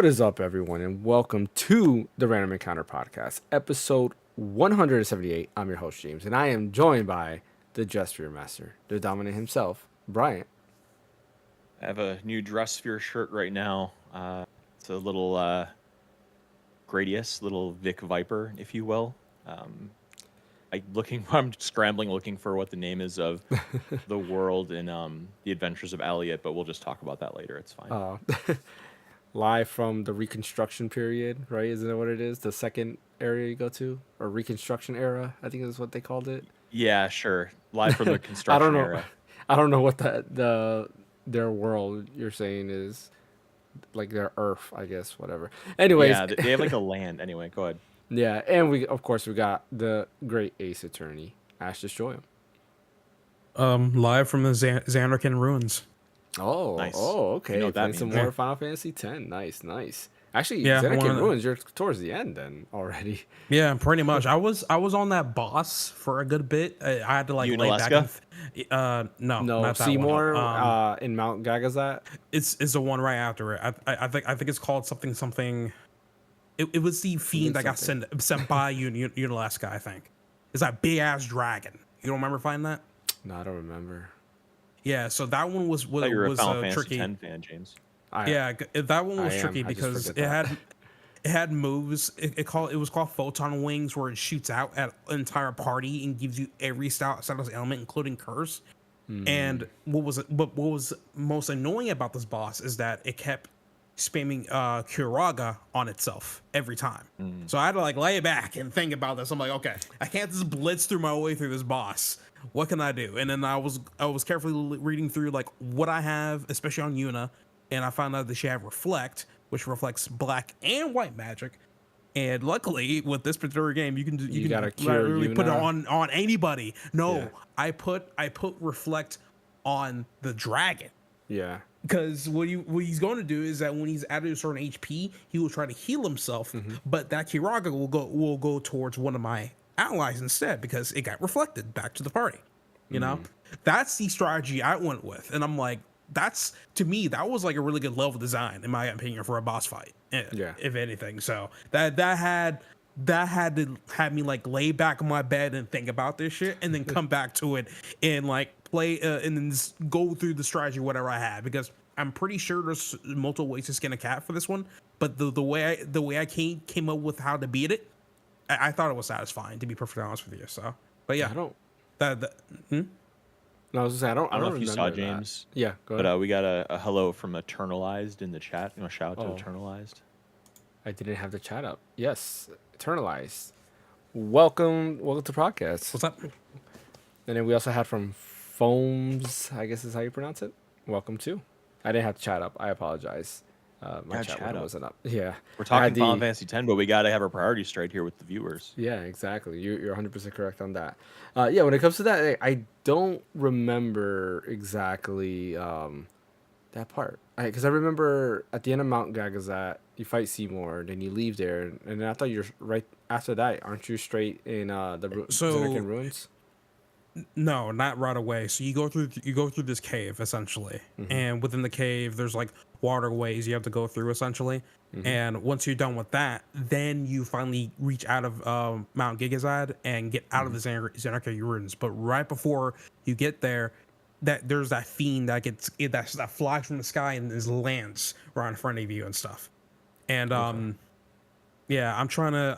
What is up, everyone, and welcome to the Random Encounter Podcast, episode 178. I'm your host, James, and I am joined by the Gesture Master, the Dominant himself, Bryant. I have a new dress sphere shirt right now. It's a little Gradius, little Vic Viper, if you will. I'm scrambling looking for what the name is of the world in the Adventures of Elliot, but we'll just talk about that later. It's fine. Uh, Live from the Reconstruction period, right? Isn't that what it is? The second area you go to? Or Reconstruction era, I think is what they called it. Yeah, sure. Live from the I don't construction know. era. I don't know what their world you're saying is, like their Earth, I guess, whatever. Anyways, Yeah, they have like a land. Anyway, go ahead. yeah, and we of course we got the great Ace Attorney, Ash Destroy him. Live from the Xanarkin ruins. Nice. You know Okay. what that Playing some means. more Final Fantasy X. Nice. Actually, Yeah, Zenikin Ruins, you're towards the end then already. yeah, pretty much. I was on that boss for a good bit. I had to like lay back. Unalaska? No, No, not that Seymour one. in Mount Gagazat. It's the one right after it. I think it's called something. It was the fiend that got sent by Unalaska. I think it's that big ass dragon. You don't remember finding that? No, I don't remember. Yeah, so that one was I thought you were a Final Fantasy tricky. X fan, James. That one was I am. tricky I just because forget it that. had moves. It was called photon wings, where it shoots out at an entire party and gives you every status element, including curse. And what was most annoying about this boss is that it kept spamming Kuraga on itself every time. So I had to like lay back and think about this. I'm like, okay, I can't just blitz through my way through this boss. What can I do? And then I was carefully reading through like what I have, especially on Yuna, and I found out that she had Reflect, which reflects black and white magic. And luckily, with this particular game, you can gotta cure really put it Yuna. on anybody. No, Yeah. I put Reflect on the dragon. Yeah. Because what he's going to do is that when he's at a certain HP, he will try to heal himself, but that Kiraga will go towards one of my allies instead because it got reflected back to the party. You know, that's the strategy I went with, and I'm like, that's to me that was like a really good level design in my opinion for a boss fight. Yeah. If anything, so that had to have me like lay back on my bed and think about this shit, and then come back to it and like play and then just go through the strategy whatever I had, because I'm pretty sure there's multiple ways to skin a cat for this one. But the way I came up with how to beat it, I thought it was satisfying, to be perfectly honest with you. So, but yeah, I don't. that No, I was just saying, I don't know if you saw remember that. James. Yeah, go ahead. But we got a hello from Eternalized in the chat. You know, shout out Oh. to Eternalized. I didn't have the chat up. Yes, Eternalized. Welcome to the podcast. what's up? And then we also had from Foams, I guess is how you pronounce it. Welcome to. I didn't have the chat up. I apologize. My Yeah, chat chat up. wasn't up. Yeah. We're I had talking Final Fantasy X, but we got to have our priorities straight here with the viewers. Yeah, exactly. You're 100% correct on that. Yeah, when it comes to that, I don't remember exactly that part. Because I remember at the end of Mount Gagazat, you fight Seymour, then you leave there, and then I thought you're right after that. Aren't you straight in the So- Zenikin ruins? No, not right away. So you go through this cave essentially, and within the cave there's like waterways you have to go through essentially. And once you're done with that, then you finally reach out of Mount Gigazad and get out of the Xanarkin ruins. But right before you get there, there's that fiend that flies from the sky and is lands right in front of you and stuff. And yeah, I'm trying to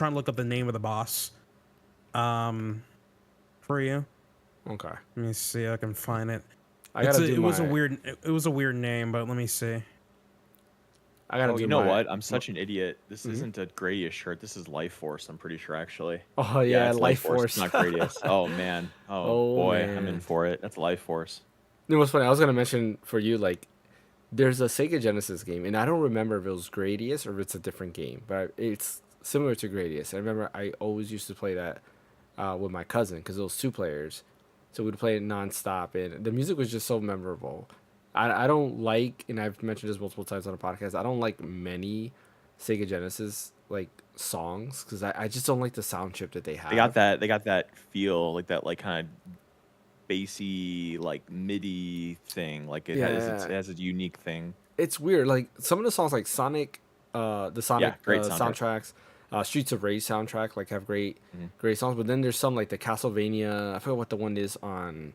look up the name of the boss. For you. Okay. Let me see if I can find it. I gotta do it was a my- weird name, but let me see. I gotta Oh, do you know my- what? I'm such an idiot. This isn't a Gradius shirt. This is Life Force, I'm pretty sure, actually. Oh, yeah, it's Life Force, Force. not Gradius. Oh, man. Oh, Oh, boy. I'm man. in for it. That's Life Force. You know what's funny? I was gonna mention for you, like, there's a Sega Genesis game, and I don't remember if it was Gradius or if it's a different game, but it's similar to Gradius. I remember I always used to play that with my cousin because it was two players, so we'd play it nonstop, and the music was just so memorable. I don't like, and I've mentioned this multiple times on the podcast, I don't like many Sega Genesis like songs because I just don't like the sound chip that they have. They got that feel, like that, like kind of bassy, like MIDI thing. Like it has a unique thing. it's weird. Like some of the songs, like Sonic, the Sonic great soundtrack. soundtracks, Streets of Rage soundtrack, like have Mhm. great songs. But then there's some like the Castlevania. I forget what the one is on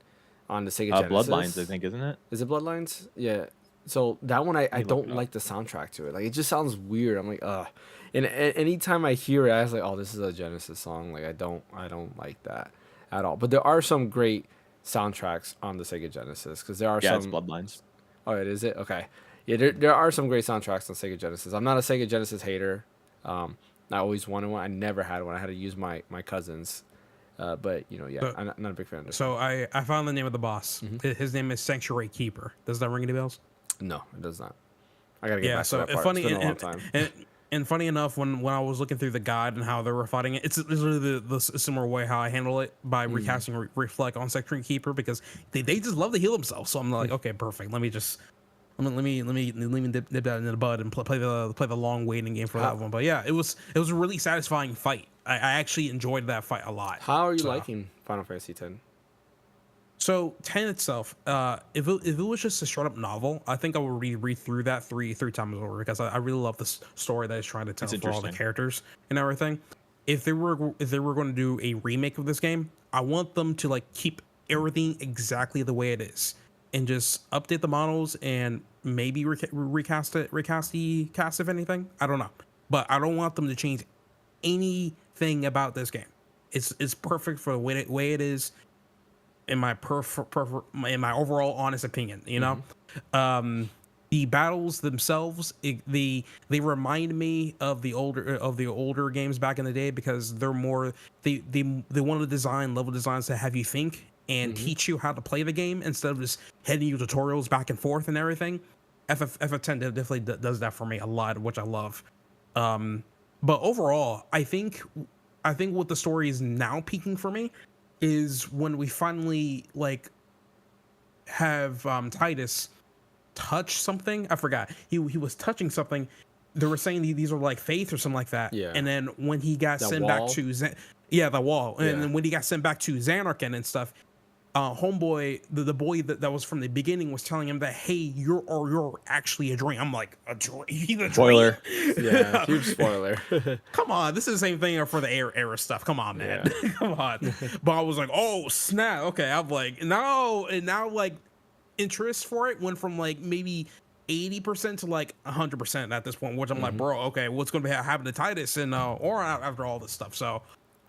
the Sega Genesis. Bloodlines, I think, isn't it? Is it Bloodlines? Yeah. So that one, I Me look it don't up. like the soundtrack to it. Like it just sounds weird. I'm like, ugh. And anytime I hear it, I was like, oh, this is a Genesis song. Like I don't like that at all. But there are some great soundtracks on the Sega Genesis because there are Yeah, it's some. Bloodlines. Oh, it is it? Okay. Yeah, there are some great soundtracks on Sega Genesis. I'm not a Sega Genesis hater. I always wanted one. I never had one. I had to use my cousin's. But you know, yeah, So- I'm not a big fan of this. So I found the name of the boss. His name is Sanctuary Keeper. Does that ring any bells? No, it does not. I gotta get Yeah. back So to that part. funny It's been a long time. and funny enough, when I was looking through the guide and how they were fighting it, it's literally the similar way how I handle it by recasting Reflect on Sanctuary Keeper because they just love to heal themselves. So I'm like, okay, perfect. Let me nip that in the bud and play the long waiting game for that one. But yeah, it was a really satisfying fight. I actually enjoyed that fight a lot. How are you So- liking Final Fantasy X? So 10 itself, if it was just a straight up novel, I think I would read through that three times over because I really love the story that it's trying to tell It's for all the interesting. characters and everything. If they were going to do a remake of this game, I want them to like keep everything exactly the way it is and just update the models and maybe recast if anything. I don't know, but I don't want them to change anything about this game. It's perfect for the way it is. In my in my overall honest opinion, you know, the battles themselves, they remind me of the older games back in the day because they're more they want to design level designs to have you think and teach you how to play the game instead of just heading you tutorials back and forth and everything. FF10 definitely does that for me a lot, which I love. But overall, I think what the story is now peaking for me is when we finally like have Titus touch something. I forgot. He was touching something. They were saying these are like faith or something like that. Yeah. And then when he got That sent back wall? to the wall. And Yeah. then when he got sent back to Xanarkand and stuff, homeboy, the boy that was from the beginning was telling him that, hey, you're actually a dream. I'm like, a dream? He's a dream? Spoiler. Yeah, huge spoiler. Come on, this is the same thing for the era stuff. Come on, man. Come on. But I was like, oh snap. Okay, I'm like, no, and now like interest for it went from like maybe 80% to like 100% at this point, which I'm like, bro, okay, what's gonna happen to Titus and or after all this stuff? So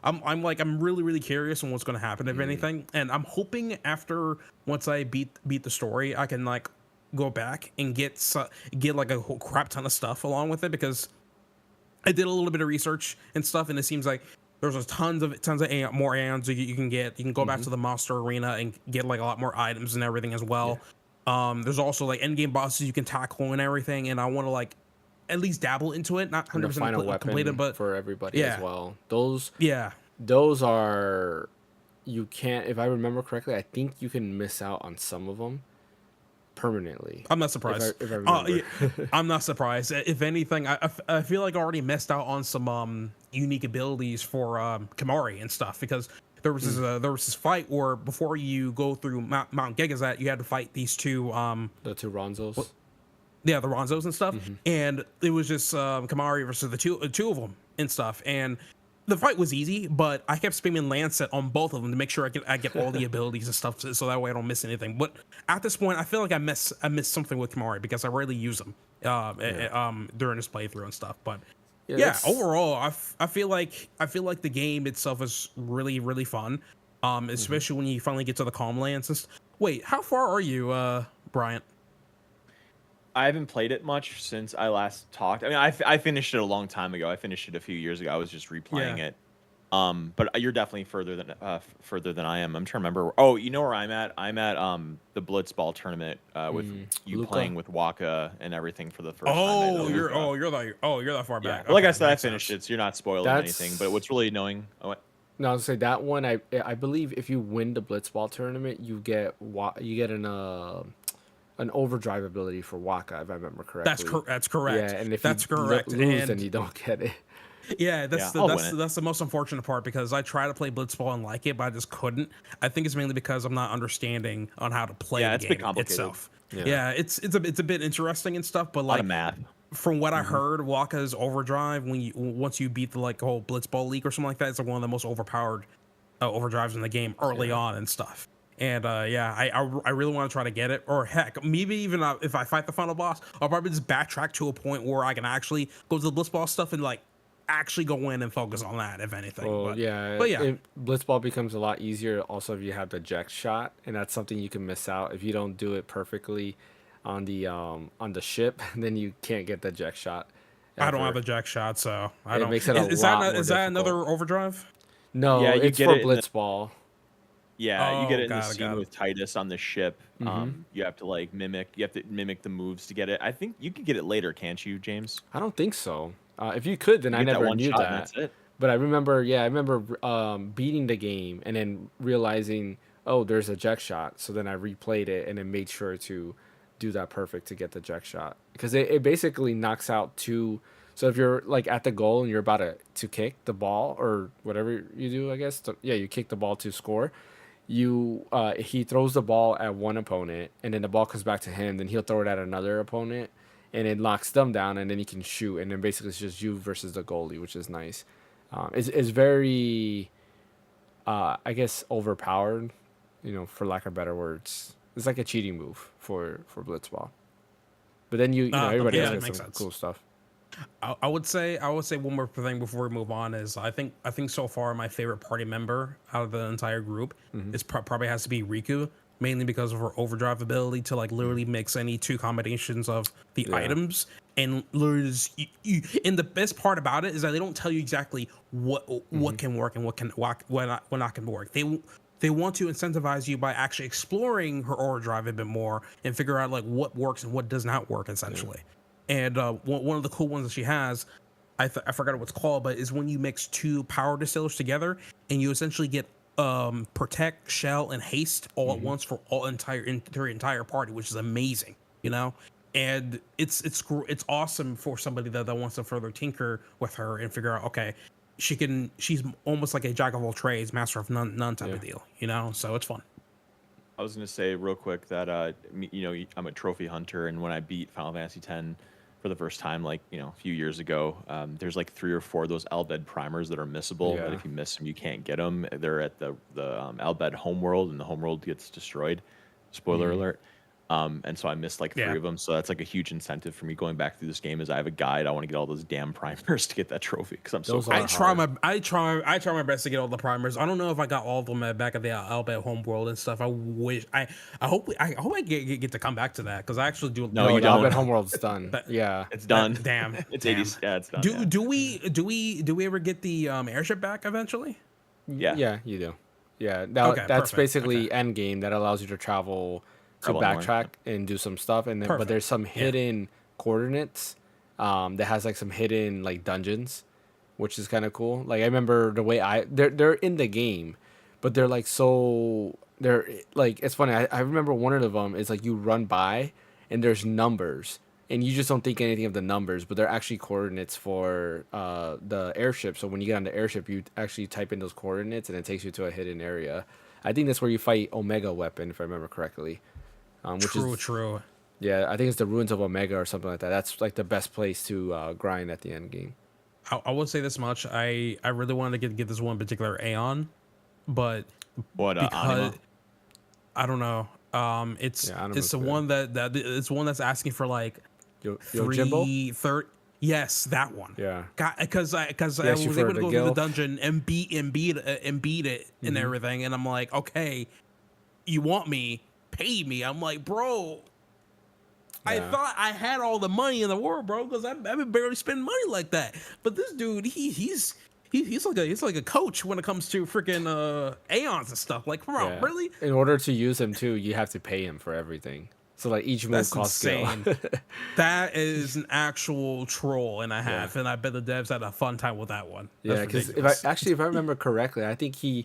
I'm really really curious on what's gonna happen if anything, and I'm hoping after once I beat the story, I can like go back and get like a whole crap ton of stuff along with it because I did a little bit of research and stuff, and it seems like there's a tons of more aeons you can get. You can go back to the monster arena and get like a lot more items and everything as well. There's also like end game bosses you can tackle and everything, and I want to like at least dabble into it, not And the 100% final weapon complete it, but for everybody Yeah. as well. Those yeah, are, you can't, if I remember correctly, I think you can miss out on some of them permanently. I'm not surprised. If I remember. Yeah, I'm not surprised. If anything, I feel like I already missed out on some unique abilities for Kamari and stuff because there was this fight where before you go through Mount Gegazat, you had to fight these two The two Ronzos. the Ronzos and stuff, and it was just Kamari versus the two of them and stuff, and the fight was easy, but I kept spamming Lancet on both of them to make sure I get all the abilities and stuff, so that way I don't miss anything. But at this point, I feel like I missed something with Kamari because I rarely use them during this playthrough and stuff. But yeah, that's- overall, I feel like the game itself is really really fun, especially when you finally get to the Calm Lands. Wait, how far are you, Bryant? I haven't played it much since I last talked. I mean, I finished it a long time ago. I finished it a few years ago. I was just replaying Yeah. it. But you're definitely further than I am. I'm trying to remember. Oh, you know where I'm at? I'm at the Blitzball tournament with you Luca? playing with Waka and everything for the first time. Oh, at you're Luca. you're that far Yeah. back. Like I Okay, said, I makes finished sense. it, so you're not spoiling That's- anything. But what's really annoying? Oh, what? No, I'll say that one. I believe if you win the Blitzball tournament, you get an overdrive ability for Waka, if I remember correctly. That's correct. Yeah, and if that's you correct. lose, And then you don't get it. Yeah, Yeah, I'll win it. that's the most unfortunate part because I try to play Blitzball and like it, but I just couldn't. I think it's mainly because I'm not understanding on how to play Yeah, the it's a bit game complicated. itself. Yeah. Yeah, it's a bit interesting and stuff, but A lot of like math. from what I Mhm. heard, Waka's Overdrive when you once you beat the like whole Blitzball league or something like that, it's like one of the most overpowered overdrives in the game early Yeah. on and stuff. And yeah, I really want to try to get it, or heck, maybe even if I fight the final boss, I'll probably just backtrack to a point where I can actually go to the Blitzball stuff and like actually go in and focus on that, if anything. Well, yeah, But yeah, Blitzball becomes a lot easier also if you have the Jack shot, and that's something you can miss out if you don't do it perfectly on the ship. Then you can't get the Jack shot I don't have ever. a jack shot, so I It don't. makes it a Is that lot more is that difficult. another overdrive? No, Yeah, you it's get for it in the Blitzball. yeah, you get Oh, it in the got it, scene got it. with Titus on the ship. Hmm. You have to like mimic the moves to get it. I think you can get it later, can't you, James? I don't think so. If you could, then You I get that never one knew shot and that. that's it. But I remember beating the game and then realizing, oh, there's a Jack shot. So then I replayed it and then made sure to do that perfect to get the Jack shot because it basically knocks out two. So if you're like at the goal and you're about to kick the ball or whatever you do, I guess, yeah, you kick the ball to score. He throws the ball at one opponent and then the ball comes back to him. Then he'll throw it at another opponent and it knocks them down and then he can shoot and then basically it's just you versus the goalie, which is nice. It's very, I guess, overpowered, for lack of better words. It's like a cheating move for Blitzball. But then everybody else Yeah, it gets makes some sense. cool stuff. I would say one more thing before we move on is I think so far my favorite party member out of the entire group is probably has to be Riku, mainly because of her overdrive ability to like literally mix any two combinations of the Yeah. items and literally and the best part about it is that they don't tell you exactly what can work and what not can work. They want to incentivize you by actually exploring her overdrive a bit more and figure out like what works and what does not work essentially. And one of the cool ones that she has, I forgot what it's called, but is when you mix two power distillers together and you essentially get protect, shell, and haste all at once for their entire party, which is amazing, you know. And it's awesome for somebody that wants to further tinker with her and figure out okay, she's almost like a jack of all trades, master of none type Yeah. of deal, you know. So it's fun. I was gonna say real quick that I'm a trophy hunter, and when I beat Final Fantasy X for the first time, like a few years ago, there's like 3 or 4 of those Albed primers that are missable. That Yeah. if you miss them, you can't get them. They're at the Albed homeworld, and the homeworld gets destroyed. Spoiler alert. And so I missed like 3 Yeah. of them. So that's like a huge incentive for me going back through this game. Is I have a guide. I want to get all those damn primers to get that trophy because I'm so Those close. are hard. I try my best to get all the primers. I don't know if I got all of them back at the Albert Homeworld and stuff. I wish I hope I get to come back to that because I actually do. No, No, you the Albert don't. Homeworld's done. That- Yeah. It's done. Damn, It's damn. 80. Yeah, it's done. Do yeah. do we ever get the airship back eventually? Yeah. Yeah, you do. Yeah, Okay, that's perfect. basically Okay. end game that allows you to travel to Travel north, backtrack and do some stuff, and then but Perfect. there's some Yeah. hidden coordinates, that has like some hidden like dungeons, which is kind of cool. Like I remember the way they're in the game, but they're like they're like it's funny. I remember one of them is like you run by and there's numbers and you just don't think anything of the numbers, but they're actually coordinates for the airship. So when you get on the airship, you actually type in those coordinates and it takes you to a hidden area. I think that's where you fight Omega Weapon, if I remember correctly. Which True, is true. yeah, I think it's the ruins of Omega or something like that. That's like the best place to grind at the end game. I will say this much. I really wanted to get this one particular Aeon, but What because Anima? I don't know. It's Yeah, Anima's it's the good. one that it's one that's asking for like Jimbo? third. Yes, that one. Yeah. Because I asked you was for able to the go through gil? the dungeon and beat it and everything, and I'm like, okay, you want me? Pay me. I'm like, bro. I Yeah. thought I had all the money in the world, bro, because I've been barely spending money like that. But this dude, he's like a coach when it comes to freaking Aeons and stuff. Like, come on, Yeah. really? In order to use him too, you have to pay him for everything. So like each move That's costs skill. insane. That is an actual troll and a half, and I bet the devs had a fun time with that one. Yeah, That's because ridiculous. if I remember correctly, I think you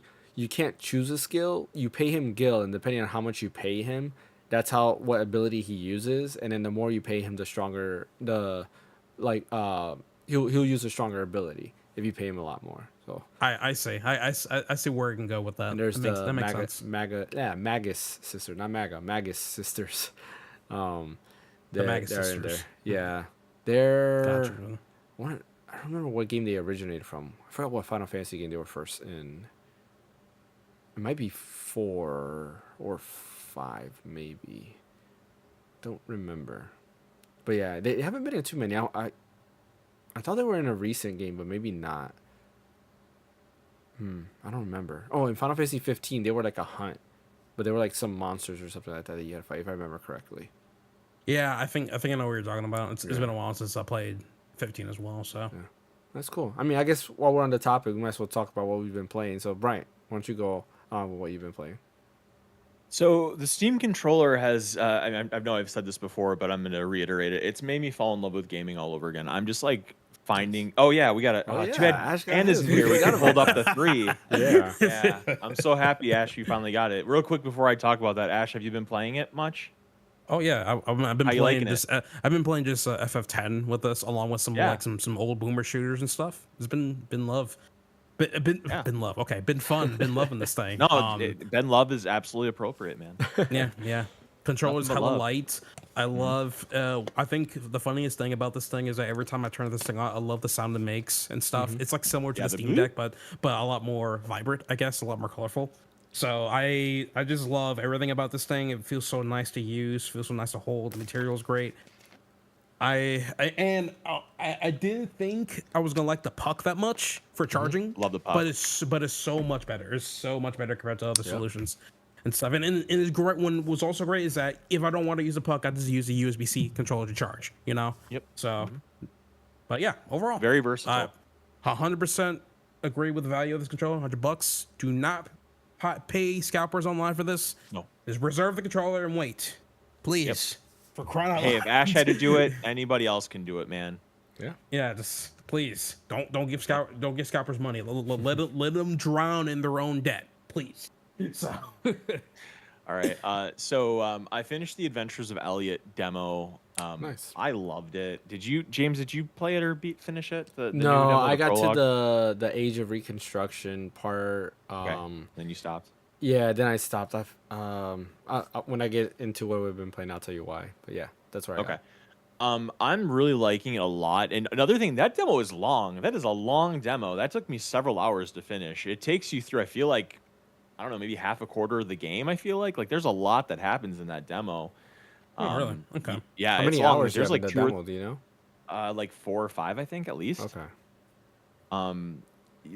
can't choose a skill. You pay him gil, and depending on how much you pay him, that's what ability he uses. And then the more you pay him, the stronger he'll use a stronger ability. if you pay him a lot more. So I see where it can go with that. and there's That makes sense. Magus sister, not Maga, Magus sisters. Um, The Magus they're in there. sisters. Yeah, they're Gotcha. one. I don't remember what game they originated from. I forgot what Final Fantasy game they were first in. It might be 4 or 5, maybe. Don't remember. But yeah, they haven't been in too many. I thought they were in a recent game, but maybe not. I don't remember. Oh, in Final Fantasy 15, they were like a hunt, but they were like some monsters or something like that that you had to fight, if I remember correctly. Yeah, I think I know what you're talking about. It's been a while since I played 15 as well. So Yeah, that's cool. I mean, I guess while we're on the topic, we might as well talk about what we've been playing. So, Bryant, why don't you go on with what you've been playing? So the Steam controller has, I know I've said this before, but I'm going to reiterate it. It's made me fall in love with gaming all over again. I'm just like finding, oh yeah, we got it. Oh, Too yeah, bad Ash got Anna's his. in here. We got to hold up the 3. Yeah. Yeah, I'm so happy, Ash, you finally got it. Real quick before I talk about that, Ash, have you been playing it much? oh yeah, I've been How you playing liking it? just I've been playing just FF10 with us along with some Yeah. like some old boomer shooters and stuff. It's been love. Been love. Okay, been fun. Been loving this thing. No, Ben Love is absolutely appropriate, man. Yeah. Controller's Nothing but hella love. light. I love. I think the funniest thing about this thing is that every time I turn this thing on, I love the sound it makes and stuff. It's like similar to Yeah, the the Steam boop. Deck, but a lot more vibrant. I guess a lot more colorful. So I just love everything about this thing. It feels so nice to use. Feels so nice to hold. The material's great. I didn't think I was gonna like the puck that much for charging. Love the puck. but it's so much better. It's so much better compared to other solutions and stuff. And it's great. One was also great is that if I don't want to use a puck, I just use a USB-C controller to charge. You know. Yep. So, but yeah, overall, Very versatile. 100% agree with the value of this controller. $100. Do not pay scalpers online for this. No. Just reserve the controller and wait, please. For crying out Hey, loud. if Ash had to do it, anybody else can do it, man. Yeah. Yeah, just please don't give scalpers money. Let them drown in their own debt, please. So All right. I finished the Adventures of Elliot demo. Nice. I loved it. Did you, James? Did you play it or finish it? The new No, demo, I the got prologue? to the Age of Reconstruction part. Okay. Then you stopped. Yeah, then I stopped. When I get into what we've been playing, I'll tell you why. But yeah, that's where I Okay. got. I'm really liking it a lot. And another thing, that demo is long. That is a long demo. That took me several hours to finish. It takes you through, I feel like, I don't know, maybe half a quarter of the game. I feel like there's a lot that happens in that demo. Oh, really? Okay. Yeah. How it's many long. hours There's you have like in the 2 demo? Do you know? like 4 or 5, I think, at least. Okay.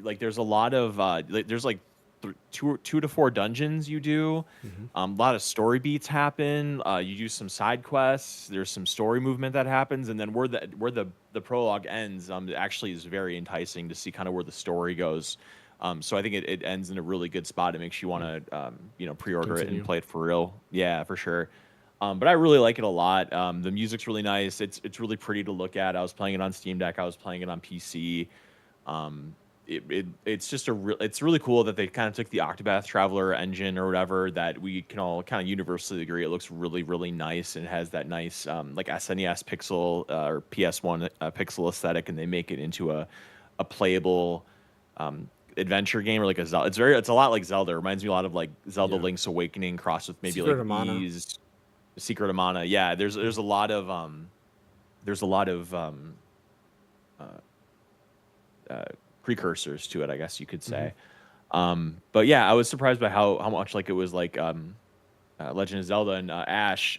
Like there's a lot of there's like 2 to 4 dungeons you do. A lot of story beats happen. You do some side quests. There's some story movement that happens, and then where the prologue ends, it actually is very enticing to see kind of where the story goes. So I think it ends in a really good spot. It makes you want to pre-order it Continue. and play it for real. Yeah, for sure. But I really like it a lot. The music's really nice. It's really pretty to look at. I was playing it on Steam Deck. I was playing it on PC. It's really cool that they kind of took the Octopath Traveler engine or whatever that we can all kind of universally agree it looks really, really nice and has that nice like SNES pixel or PS1 pixel aesthetic, and they make it into a playable adventure game or like a Zelda. It's a lot like Zelda. It reminds me a lot of like Zelda Yeah. Link's Awakening crossed with maybe Secret like of Mana. Ys, Secret of Mana. Yeah, there's a lot of precursors to it, I guess you could say. But yeah, I was surprised by how much like it was like Legend of Zelda. And Ash,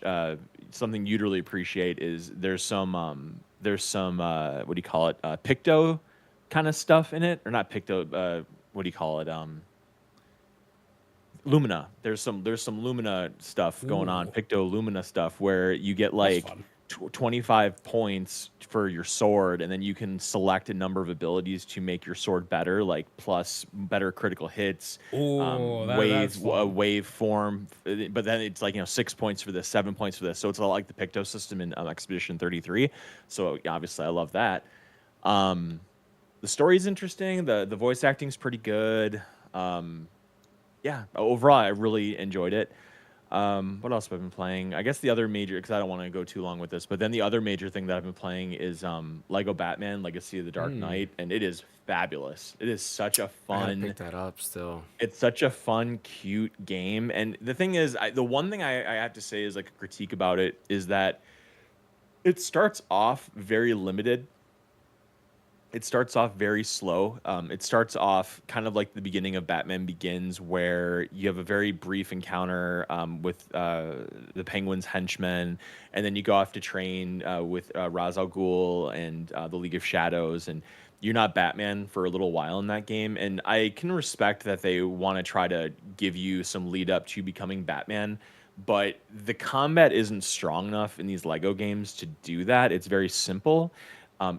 something you'd really appreciate is there's some what do you call it, Picto kind of stuff in it, or not Picto, what do you call it, Lumina. There's some Lumina stuff going on, Ooh. Picto Lumina stuff, where you get like fun. 25 points for your sword, and then you can select a number of abilities to make your sword better, like plus better critical hits, Ooh, that's fun. wave form. But then it's like 6 points for this, 7 points for this. So it's a lot like the Picto system in Expedition 33. So obviously I love that. The story's interesting. The voice acting's pretty good. Yeah, overall I really enjoyed it. What else have I been playing? I guess the other major, because I don't want to go too long with this, but then the other major thing that I've been playing is Lego Batman: Legacy of the Dark Mm, Knight, and it is fabulous. It is such a I gotta fun pick that up still. It's such a fun, cute game, and the thing is, the one thing I have to say is like a critique about it is that it starts off very limited. It starts off very slow. It starts off kind of like the beginning of Batman Begins, where you have a very brief encounter with the Penguin's henchmen, and then you go off to train with Ra's al Ghul and the League of Shadows, and you're not Batman for a little while in that game. And I can respect that they want to try to give you some lead up to becoming Batman, but the combat isn't strong enough in these Lego games to do that. It's very simple.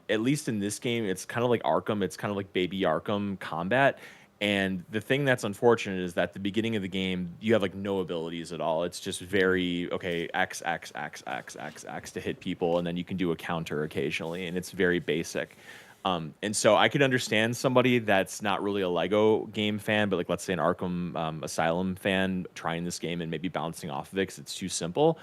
At least in this game, it's kind of like Arkham. It's kind of like Baby Arkham combat. And the thing that's unfortunate is that the beginning of the game, you have like no abilities at all. It's just very, okay, X, X, X, X, X, X to hit people, and then you can do a counter occasionally, and it's very basic. And so I could understand somebody that's not really a Lego game fan, but like let's say an Arkham Asylum fan trying this game and maybe bouncing off of it because it's too simple.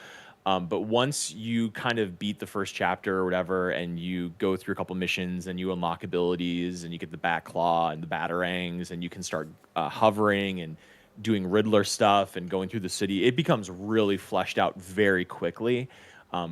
But once you kind of beat the first chapter or whatever, and you go through a couple missions and you unlock abilities and you get the Bat Claw and the Batarangs, and you can start hovering and doing Riddler stuff and going through the city, it becomes really fleshed out very quickly.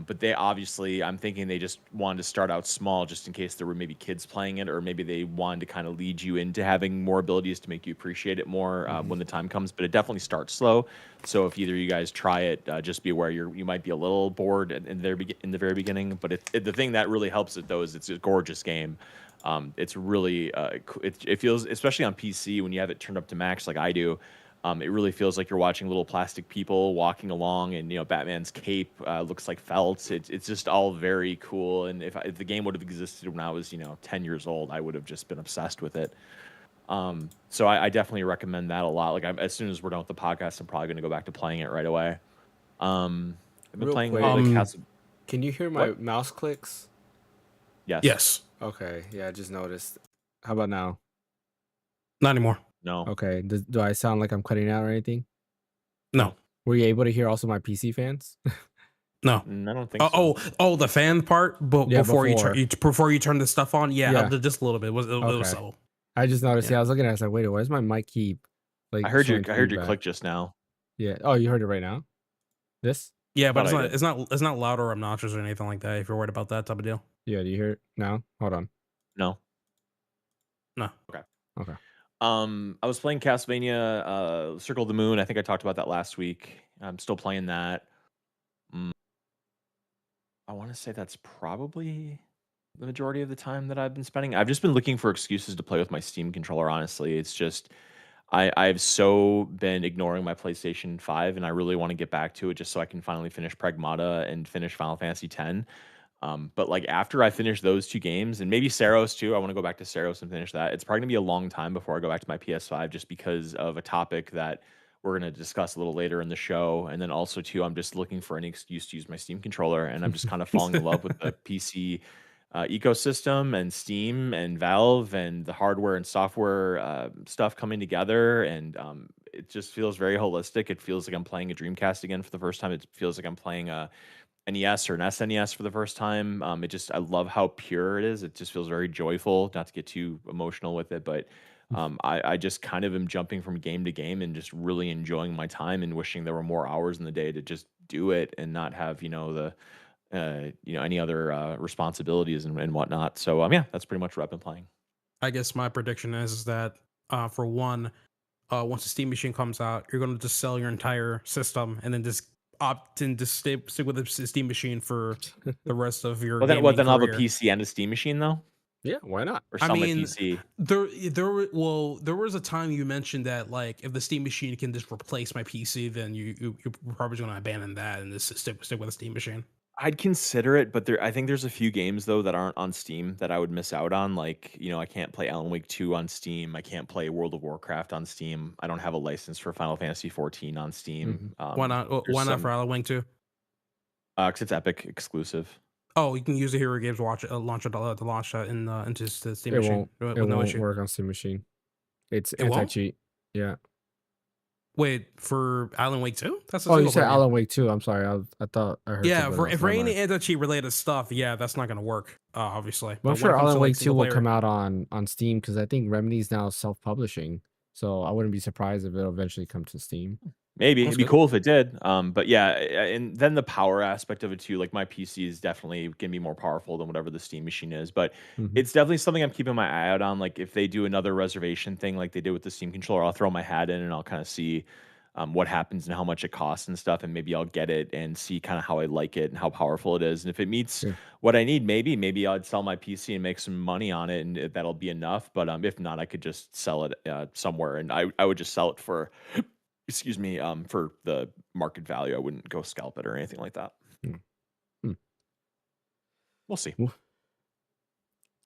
But they obviously, I'm thinking they just wanted to start out small just in case there were maybe kids playing it, or maybe they wanted to kind of lead you into having more abilities to make you appreciate it more Hmm. when the time comes. But it definitely starts slow. So if either of you guys try it, just be aware you might be a little bored in the very beginning. But the thing that really helps it though is it's a gorgeous game. It's really it feels, especially on PC when you have it turned up to max like I do. It really feels like you're watching little plastic people walking along, and Batman's cape looks like felt. It's just all very cool. And if the game would have existed when I was 10 years old, I would have just been obsessed with it. So I definitely recommend that a lot. Like as soon as we're done with the podcast, I'm probably going to go back to playing it right away. I've been Real playing a little bit. quick, Castle. can you hear my What? mouse clicks? Yes. Yes. Okay, yeah, I just noticed. How about now? Not anymore. No. Okay, do I sound like I'm cutting out or anything? No. Were you able to hear also my PC fans? No. I don't think so. The fan part, but Yeah, before before. before you turn this stuff on, Yeah. just a little bit. It was Okay. subtle. I just noticed. Yeah. Yeah, I was looking at it. I was like, wait, why does my mic keep I like heard showing you feedback? click just now. Yeah. Oh, you heard it right now? This? Yeah, but Thought I did. it's not loud or obnoxious or anything like that. If you're worried about that type of deal, Yeah, do you hear it now? Hold on. No. no. Okay. Okay. I was playing Castlevania Circle of the Moon. I think I talked about that last week. I'm still playing that. Mm, I want to say that's probably the majority of the time that I've been spending. I've just been looking for excuses to play with my Steam controller, honestly. It's just I've so been ignoring my PlayStation 5, and I really want to get back to it just so I can finally finish Pragmata and finish Final Fantasy X. But like after I finish those two games, and maybe Saros too, I want to go back to Saros and finish that. It's probably gonna be a long time before I go back to my PS5, just because of a topic that we're gonna discuss a little later in the show. And then also too, I'm just looking for any excuse to use my Steam controller, and I'm just kind of falling in love with the PC ecosystem and Steam and Valve and the hardware and software stuff coming together. And it just feels very holistic. It feels like I'm playing a Dreamcast again for the first time. It feels like I'm playing a NES or an SNES for the first time. I love how pure it is. It just feels very joyful. Not to get too emotional with it, but I just kind of am jumping from game to game and just really enjoying my time and wishing there were more hours in the day to just do it and not have any other responsibilities and whatnot. So yeah, that's pretty much what I've been playing. I guess my prediction is that for one, once the Steam machine comes out, you're going to just sell your entire system and then just opt in to stick with the Steam machine for the rest of your gaming Then I'll have a career. PC and a Steam machine though, Yeah, why not? or I sell my mean, PC. there was a time you mentioned that like if the Steam machine can just replace my PC, then you're probably going to abandon that and just stick with the Steam machine. I'd consider it, but I think there's a few games though that aren't on Steam that I would miss out on. Like, I can't play Alan Wake 2 on Steam. I can't play World of Warcraft on Steam. I don't have a license for Final Fantasy 14 on Steam. Mhm. Why not? Why not for Alan Wake 2? Because it's Epic exclusive. Oh, you can use the Hero Games launcher to launch that into the Steam It machine won't. with It no won't issue. work on Steam machine. It's It won't? anti cheat. Yeah. Wait, for Alan Wake 2? That's a Oh, you single said player game. Alan Wake 2. I'm sorry. I thought I heard Yeah, something for else. for Never any mind. anti-cheat related stuff, yeah, that's not gonna work, obviously. But I'm But when sure it comes to Alan like Wake 2 single will come player, out on Steam because I think Remedy's now self-publishing. So I wouldn't be surprised if it'll eventually come to Steam. Maybe that's it'd be good. cool if it did. But yeah, and then the power aspect of it too. Like my PC is definitely gonna be more powerful than whatever the Steam machine is. But Hmm. it's definitely something I'm keeping my eye out on. Like if they do another reservation thing, like they did with the Steam controller, I'll throw my hat in and I'll kind of see what happens and how much it costs and stuff, and maybe I'll get it and see kind of how I like it and how powerful it is. And if it meets Yeah. what I need, maybe I'd sell my PC and make some money on it, and that'll be enough. But if not, I could just sell it somewhere, and I would just sell it for excuse me, for the market value. I wouldn't go scalp it or anything like that. Mm. Mm. We'll see.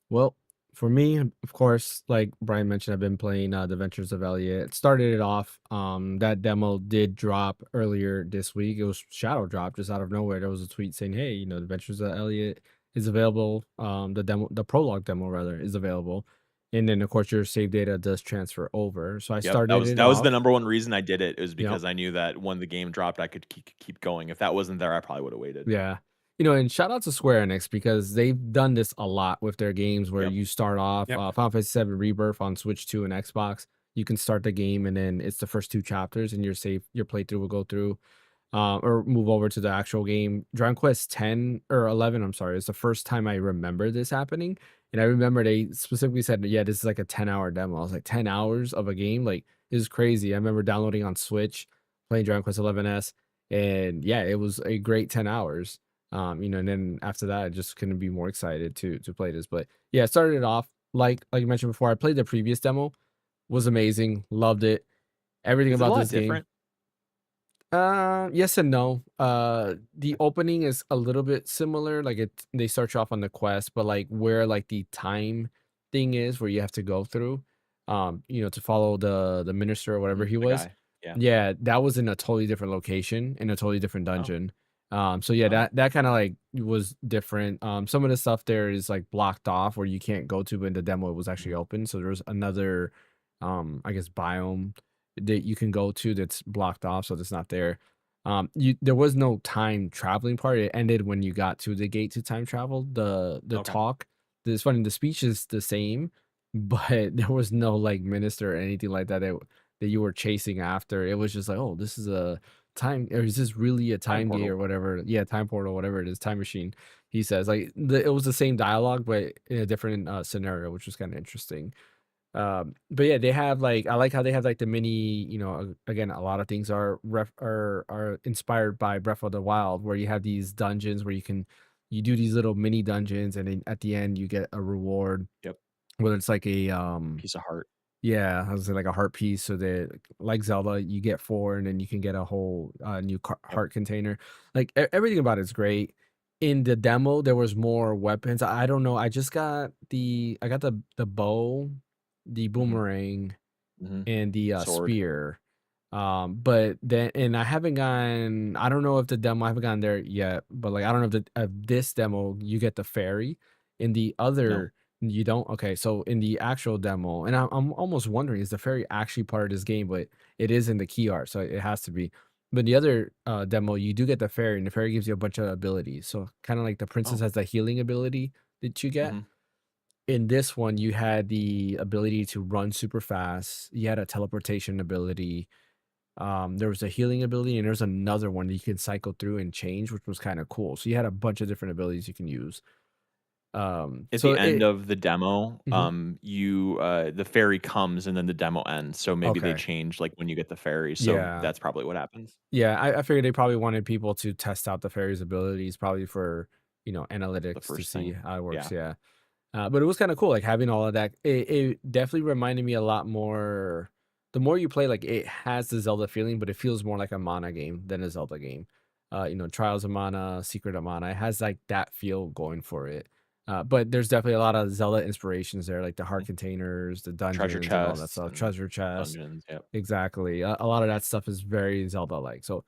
Well, for me, of course, like Brian mentioned, I've been playing The Ventures of Elliot. It started it off. That demo did drop earlier this week. It was shadow drop just out of nowhere. There was a tweet saying, "Hey, The Ventures of Elliot is available. The prologue demo rather is available." And then of course your save data does transfer over. So I Yep, started it that was the off. number one reason I did it. It was Yep. because I knew that when the game dropped, I could keep going. If that wasn't there, I probably would have waited. Yeah. And shout out to Square Enix because they've done this a lot with their games where Yep. you start off Yep. Final Fantasy 7 Rebirth on Switch 2 and Xbox. You can start the game and then it's the first two chapters and your playthrough will go through or move over to the actual game. Dragon Quest 10 or 11, I'm sorry, it's the first time I remember this happening. And I remember they specifically said, yeah, this is like a 10-hour demo. I was like, 10 hours of a game? Like, this is crazy. I remember downloading on Switch, playing Dragon Quest 11S, and yeah, it was a great 10 hours. And then after that, I just couldn't be more excited to play this. But yeah, I started it off like you mentioned before. I played the previous demo, was amazing, loved it. Everything Is it a about lot this game. different? Yes and no. The opening is a little bit similar. Like they start you off on the quest, but like where like the time thing is where you have to go through, to follow the minister or whatever he The was. guy. Yeah. Yeah, that was in a totally different location in a totally different Oh. dungeon. So yeah, Oh. that kind of like was different. Some of the stuff there is like blocked off where you can't go to, but in the demo it was actually Mhm. open. So there was another, I guess biome that you can go to that's blocked off, so that's not there. There was no time traveling part. It ended when you got to the gate to time travel. The Okay. talk, it's funny. The speech is the same, but there was no like minister or anything like that you were chasing after. It was just like, oh, this is a time, or is this really a Time time gate or portal. whatever? Yeah, time portal, whatever it is, time machine. He says like it was the same dialogue, but in a different scenario, which was kind of interesting. But yeah, they have like I like how they have like the mini, again, a lot of things are inspired by Breath of the Wild, where you have these dungeons where you do these little mini dungeons, and then at the end you get a reward, Yep. whether it's like a Piece of heart. yeah, I was like a heart piece, so that like Zelda, you get four, and then you can get a whole new Yep. heart container. Like everything about it's great. In the demo, there was more weapons. I don't know. I got the bow, the Hmm. boomerang, Hmm. and the Sword. spear. But then, and I haven't gone. I don't know if the demo. I haven't gone there yet. But like, I don't know if this demo you get the fairy. In the No. other, you don't. Okay, so in the actual demo, and I'm almost wondering, is the fairy actually part of this game? But it is in the key art, so it has to be. But the other demo, you do get the fairy, and the fairy gives you a bunch of abilities. So kind of like the princess Oh. has the healing ability that you get. Hmm. In this one, you had the ability to run super fast. You had a teleportation ability. There was a healing ability, and there's another one that you can cycle through and change, which was kind of cool. So you had a bunch of different abilities you can use. At So the end it of the demo, Mhm. the fairy comes and then the demo ends. So maybe they Okay. change like when you get the fairy. So Yeah. that's probably what happens. Yeah, I figured they probably wanted people to test out the fairy's abilities, probably for, The analytics to first see thing. how it works, Yeah. yeah. But it was kinda cool, like, having all of that. It definitely reminded me a lot more. The more you play, like, it has the Zelda feeling, but it feels more like a Mana game than a Zelda game. Trials of Mana, Secret of Mana, it has, like, that feel going for it. But there's definitely a lot of Zelda inspirations there, like the heart Mhm. containers, the Treasure dungeons, and all that chests stuff, and treasure chests. dungeons. Yep. Exactly. A lot of that stuff is very Zelda-like. So,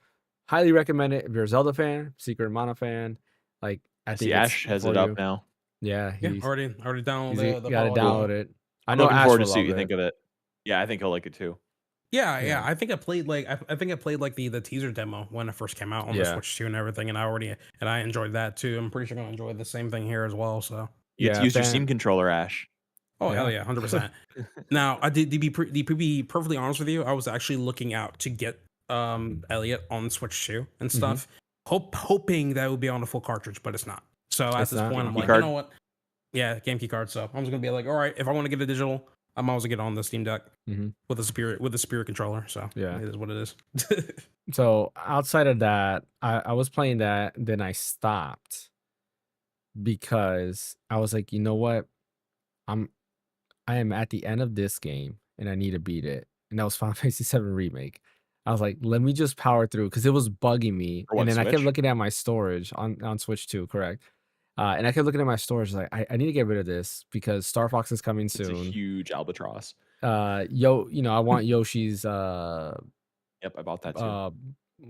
highly recommend it if you're a Zelda fan, Secret of Mana fan. Like, I I see think it's Ash has for it up you. now. Yeah, Yeah, already downloaded he's the got to prologue Cool. demo. download it. I I'm know looking Ash forward to will see what love you it. think of it. Yeah, I think he'll like it too. Yeah. Yeah. I think I played like I think I played like the teaser demo when it first came out on the Yeah. Switch 2 and everything, and I enjoyed that too. I'm pretty sure I'm gonna enjoy the same thing here as well. So, You get to Yeah. use your Steam controller, Ash. oh hell Yeah. yeah, 100%. Now, I did to be perfectly honest with you, I was actually looking out to get Elliot on Switch 2 and Hmm. stuff, hoping that it would be on a full cartridge, but it's not. So at It's this not. point, I'm GameKey like, you know card. what? Yeah, GameKey card. So I'm just gonna be like, all right, if I want to get a digital, I might as well get on the Steam Deck Hmm. with a Spirit controller. So Yeah. it is what it is. So outside of that, I was playing that, then I stopped because I was like, you know what? I'm I am at the end of this game and I need to beat it. And that was Final Fantasy VII Remake. I was like, let me just power through because it was bugging me. For And what, then I kept Switch? looking at my storage on Switch 2, correct? And I kept looking at my storage like I need to get rid of this because Star Fox is coming It's a soon. huge albatross. I want Yoshi's Yep, I bought that too. uh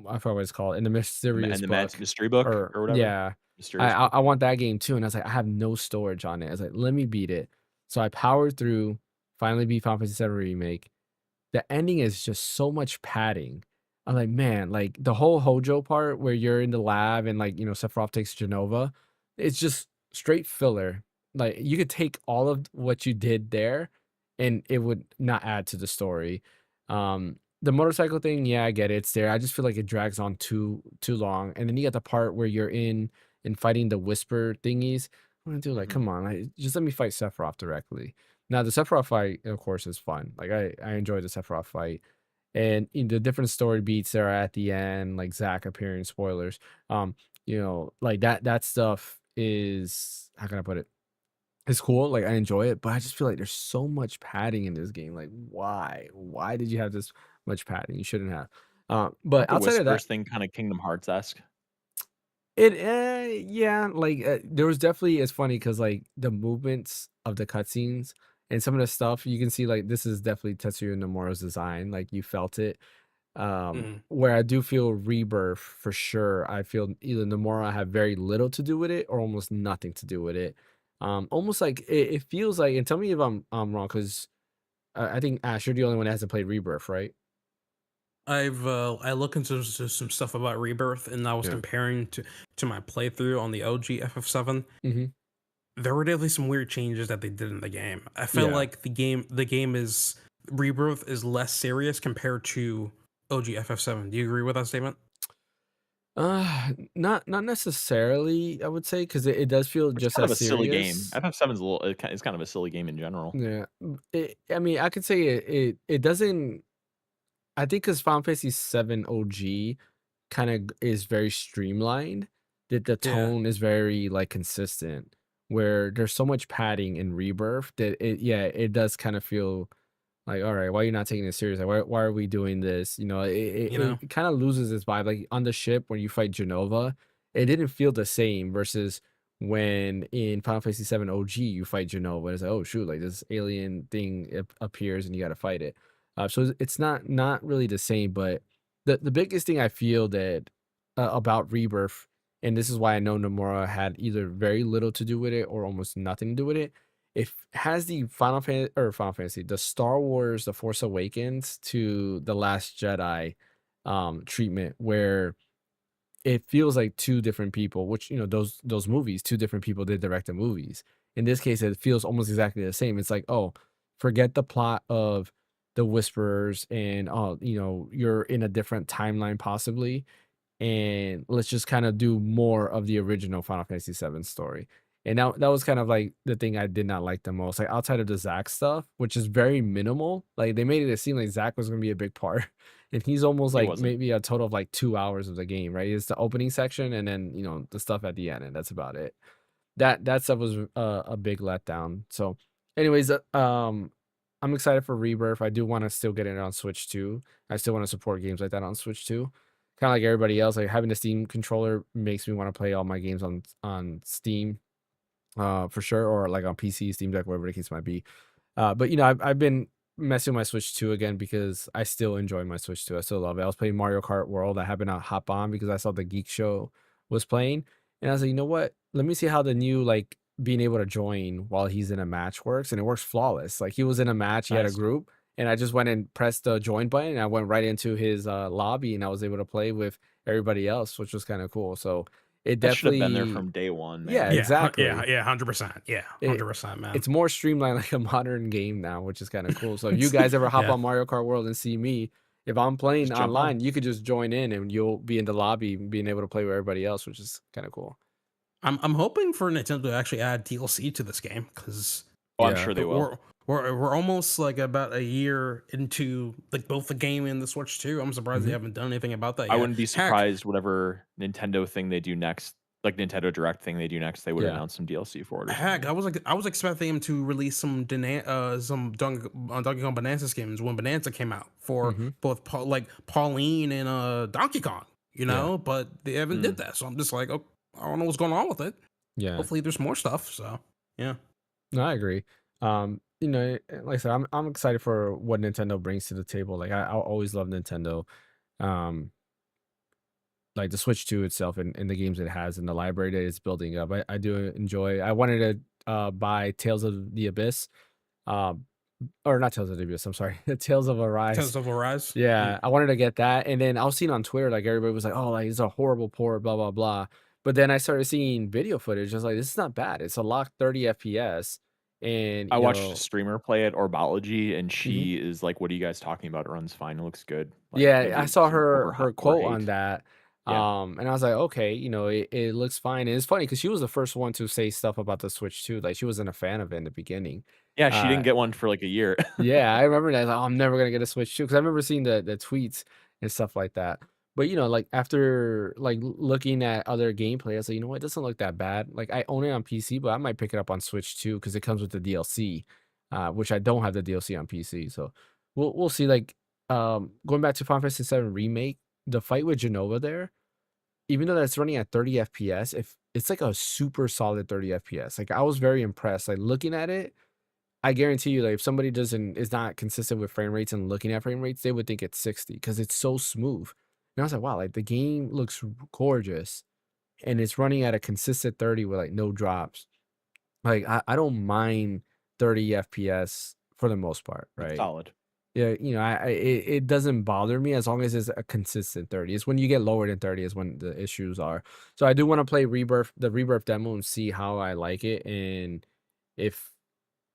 I forgot what it's called in the mysterious And the book. mystery book Or or whatever? yeah. Mysterious book? I want that game too. And I was like, I have no storage on it. I was like, let me beat it. So I powered through, finally beat Final Fantasy VII Remake. The ending is just so much padding. I'm like, man, like the whole Hojo part where you're in the lab and like, Sephiroth takes Genova, it's just straight filler. Like you could take all of what you did there and it would not add to the story. The motorcycle thing, yeah, I get it. It's there. I just feel like it drags on too long. And then you got the part where you're in and fighting the whisper thingies. I'm gonna do like, Mhm. come on, just let me fight Sephiroth directly. Now the Sephiroth fight, of course, is fun. Like I enjoy the Sephiroth fight, and the different story beats that are at the end, like Zack appearing. Spoilers. Like that stuff is, how can I put it? It's cool. Like I enjoy it, but I just feel like there's so much padding in this game. Like why? Why did you have this much padding? You shouldn't have. But Aren't the outside of that, whispers thing kinda Kingdom Hearts-esque? yeah, like, there was definitely, it's funny because like, the movements of the cutscenes and some of the stuff, you can see, like, this is definitely Tetsuya Nomura's design, like, you felt it. Mhm. Where I do feel Rebirth for sure, I feel either Nomura had very little to do with it or almost nothing to do with it. Almost like it feels like, and tell me if I'm wrong, 'cause, I think, Ash, you're the only one that hasn't played Rebirth, right? I looked into some stuff about Rebirth, and I was Yeah. comparing to my playthrough on the OG FF7. Mhm. There were definitely some weird changes that they did in the game. I felt Yeah. like the game is Rebirth is less serious compared to OG FF7. Do you agree with that statement? Not necessarily, I would say, because it does feel It's just kind of as a silly game. serious. FF7's a little it's kind of a silly game in general. Yeah, I mean, I could say it doesn't. I think because Final Fantasy VII OG kind of is very streamlined, that the Yeah, tone is very like consistent. Where there's so much padding in Rebirth that it does kind of feel like, all right, why are you not taking this serious? Like, why are we doing this? you know. It kind of loses its vibe. Like on the ship when you fight Genova, it didn't feel the same versus when in Final Fantasy VII OG you fight Genova. It's like, oh shoot, like this alien thing appears and you got to fight it. So it's not really the same. But the biggest thing I feel that about Rebirth, and this is why I know Nomura had either very little to do with it or almost nothing to do with it, it has the Final Fantasy, the Star Wars, The Force Awakens to The Last Jedi treatment where it feels like two different people, which those movies, two different people did direct the movies. In this case, it feels almost exactly the same. It's like, oh, forget the plot of the Whisperers and oh, you're in a different timeline possibly, and let's just kind of do more of the original Final Fantasy VII story. And that was kind of like the thing I did not like the most. Like outside of the Zack stuff, which is very minimal, like they made it seem like Zack was gonna be a big part. And he's almost He like wasn't. maybe a total of like 2 hours of the game, right? It's the opening section and then the stuff at the end, and that's about it. That stuff was a big letdown. So, anyways, I'm excited for Rebirth. I do want to still get it on Switch too. I still want to support games like that on Switch too. Kind of like everybody else, like having the Steam controller makes me want to play all my games on Steam, for sure, or like on PC, Steam Deck, whatever the case might be. But I've been messing with my Switch 2 again because I still enjoy my Switch 2. I still love it. I was playing Mario Kart World. I happened to hop on because I saw the Geek Show was playing, and I was like, you know what? Let me see how the new being able to join while he's in a match works, and it works flawless. Like he was in a match, he had a Nice. group, and I just went and pressed the join button, and I went right into his lobby, and I was able to play with everybody else, which was kind of cool. So it That should have been there definitely, from day one, yeah, man. Yeah, exactly. 100%. Yeah, It 100%, man. it's more streamlined like a modern game now, which is kind of cool. So if you guys ever hop Yeah. on Mario Kart World and see me, if I'm playing Just jump on. online, you could just join in and you'll be in the lobby being able to play with everybody else, which is kind of cool. I'm hoping for Nintendo to actually add DLC to this game because Oh, I'm Yeah. sure they will. we're almost like about a year into like both the game and the Switch 2. I'm surprised they Mhm. haven't done anything about that I yet. wouldn't be Heck, surprised whatever Nintendo thing they do next, like Nintendo Direct thing they do next, they would Yeah. announce some DLC for it or heck, something. I was expecting him to release some Donkey Kong Bonanza skins when Bonanza came out for Mhm. both like Pauline and Donkey Kong, you Yeah. know, but they haven't Mm. did that. So I'm just like, oh, I don't know what's going on with it. Yeah. Hopefully there's more stuff. So yeah. No, I agree. Like I said, I'm excited for what Nintendo brings to the table. Like I always love Nintendo. Um, like the Switch 2 itself and the games it has and the library that it's building up. I do enjoy. I wanted to buy Tales of the Abyss. Um, or not Tales of the Abyss, I'm sorry. Tales of Arise. Tales of Arise. Yeah, I wanted to get that, and then I was seeing on Twitter, like, everybody was like, "Oh, like, it's a horrible port, blah, blah, blah." But then I started seeing video footage, I was like, "This is not bad. It's a locked 30 FPS," and, I watched a streamer play it, Orbology, and Mhm. she is like, "What are you guys talking about? It runs fine. It looks good." Like Yeah, I maybe saw some her over quote on hate. that, Yeah, and I was like, "Okay, it looks fine," and it's funny because she was the first one to say stuff about the Switch too, like, she wasn't a fan of it in the beginning. yeah. She Uh didn't get one for like a year. Yeah, I remember that, like, "Oh, I'm never gonna get a Switch 2," 'cause I remember seeing the tweets and stuff like that. But, like, after, like, looking at other gameplay, I was like, "You know what? It doesn't look that bad." Like, I own it on PC, but I might pick it up on Switch too because it comes with the DLC, which I don't have the DLC on PC, so we'll see, like, going back to Final Fantasy VII Remake, the fight with Jenova there, even though that's running at 30 FPS, if it's, like, a super solid 30 FPS. Like, I was very impressed, like, looking at it, I guarantee you, like, if somebody is not consistent with frame rates and looking at frame rates, they would think it's 60 because it's so smooth. And I was like, wow, like the game looks gorgeous and it's running at a consistent 30 with like no drops. Like I don't mind 30 FPS for the most part, It's right? solid. Yeah, it doesn't bother me as long as it's a consistent 30. It's when you get lower than 30 is when the issues are. So I do want to play the Rebirth demo and see how I like it. And if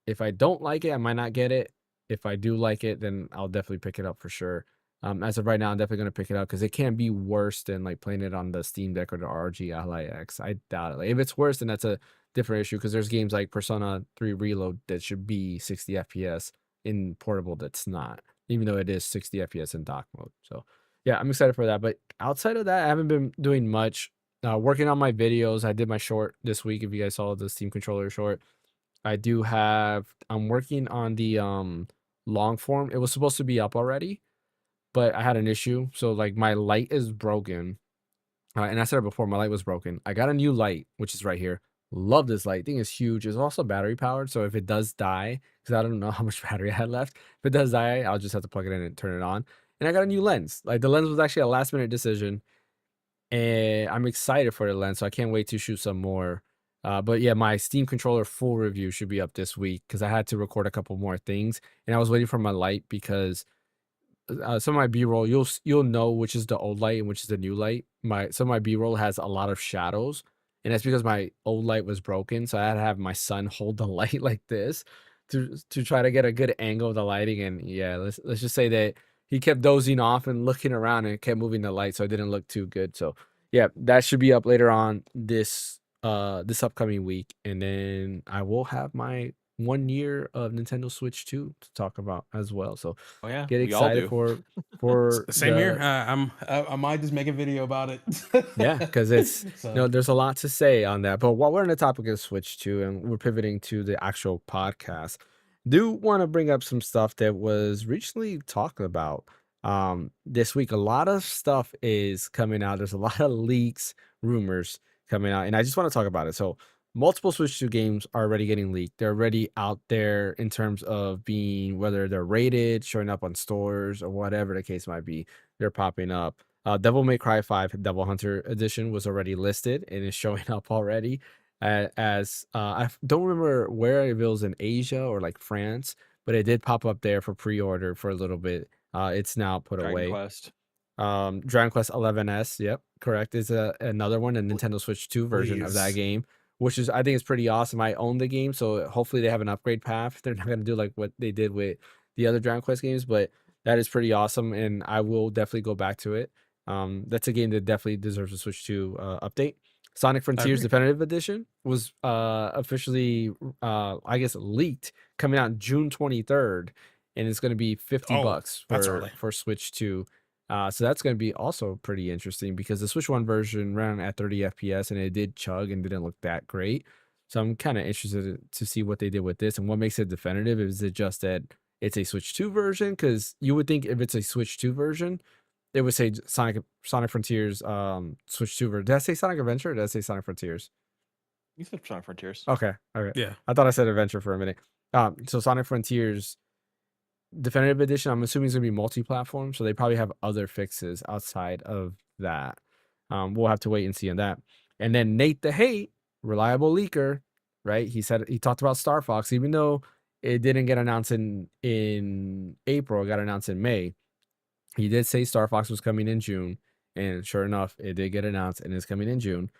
if I don't like it, I might not get it. If I do like it, then I'll definitely pick it up for sure. As of right now, I'm definitely gonna pick it up because it can't be worse than like playing it on the Steam Deck or the ROG Ally X. I doubt it. Like, if it's worse, then that's a different issue because there's games like Persona 3 Reload that should be 60 FPS in portable that's not, even though it is 60 FPS in dock mode. So yeah, I'm excited for that. But outside of that, I haven't been doing much. Working on my videos. I did my short this week. If you guys saw the Steam controller short, I'm working on the long form. It was supposed to be up already, but I had an issue. So like my light is broken. And I said it before, my light was broken. I got a new light, which is right here. Love this light. Thing is huge. It's also battery powered. So if it does die, because I don't know how much battery I had left, if it does die, I'll just have to plug it in and turn it on. And I got a new lens. Like the lens was actually a last minute decision, and I'm excited for the lens, so I can't wait to shoot some more. But yeah, my Steam controller full review should be up this week because I had to record a couple more things, and I was waiting for my light because some of my B-roll, you'll know which is the old light and which is the new light. Some of my B-roll has a lot of shadows, and that's because my old light was broken, so I had to have my son hold the light like this to try to get a good angle of the lighting. And yeah, let's just say that he kept dozing off and looking around and kept moving the light, so it didn't look too good. So yeah, that should be up later on this upcoming week, and then I will have my 1 year of Nintendo Switch 2 to talk about as well. So Oh yeah, get we all excited do. for Same here. the I might just make a video about it. yeah, because it's So there's a lot to say on that. But while we're on the topic of Switch 2 and we're pivoting to the actual podcast, do want to bring up some stuff that was recently talked about this week. A lot of stuff is coming out. There's a lot of leaks, rumors coming out, and I just want to talk about it. So multiple Switch 2 games are already getting leaked. They're already out there in terms of being, whether they're rated, showing up on stores, or whatever the case might be. They're popping up. Devil May Cry 5 Devil Hunter Edition was already listed and is showing up already. As I don't remember where it was, in Asia or like France, but it did pop up there for pre-order for a little bit. It's now put Dragon away. Quest. Dragon Quest 11S, yep, correct, is another one, a Pl- Nintendo Switch 2 version of that Please. game, which is I think is pretty awesome. I own the game, so hopefully they have an upgrade path. They're not gonna do like what they did with the other Dragon Quest games, but that is pretty awesome, and I will definitely go back to it. That's a game that definitely deserves a Switch 2 update. Sonic I Frontiers agree. Definitive Edition was officially, I guess, leaked, coming out June 23rd, and it's going to be 50 Oh, bucks that's early. for Switch 2. So that's going to be also pretty interesting because the Switch 1 version ran at 30 FPS and it did chug and didn't look that great. So I'm kind of interested to see what they did with this and what makes it definitive. Is it just that it's a Switch 2 version? Because you would think if it's a Switch 2 version, it would say Sonic Frontiers Switch 2 version. Did I say Sonic Adventure or did I say Sonic Frontiers? You said Sonic Frontiers. Okay. Okay. Yeah. I thought I said Adventure for a minute. So Sonic Frontiers Definitive Edition, I'm assuming it's gonna be multi-platform, so they probably have other fixes outside of that. We'll have to wait and see on that. And then Nate the Hate, reliable leaker, right? He talked about Star Fox, even though it didn't get announced in April, it got announced in May. He did say Star Fox was coming in June, and sure enough, it did get announced and is coming in June.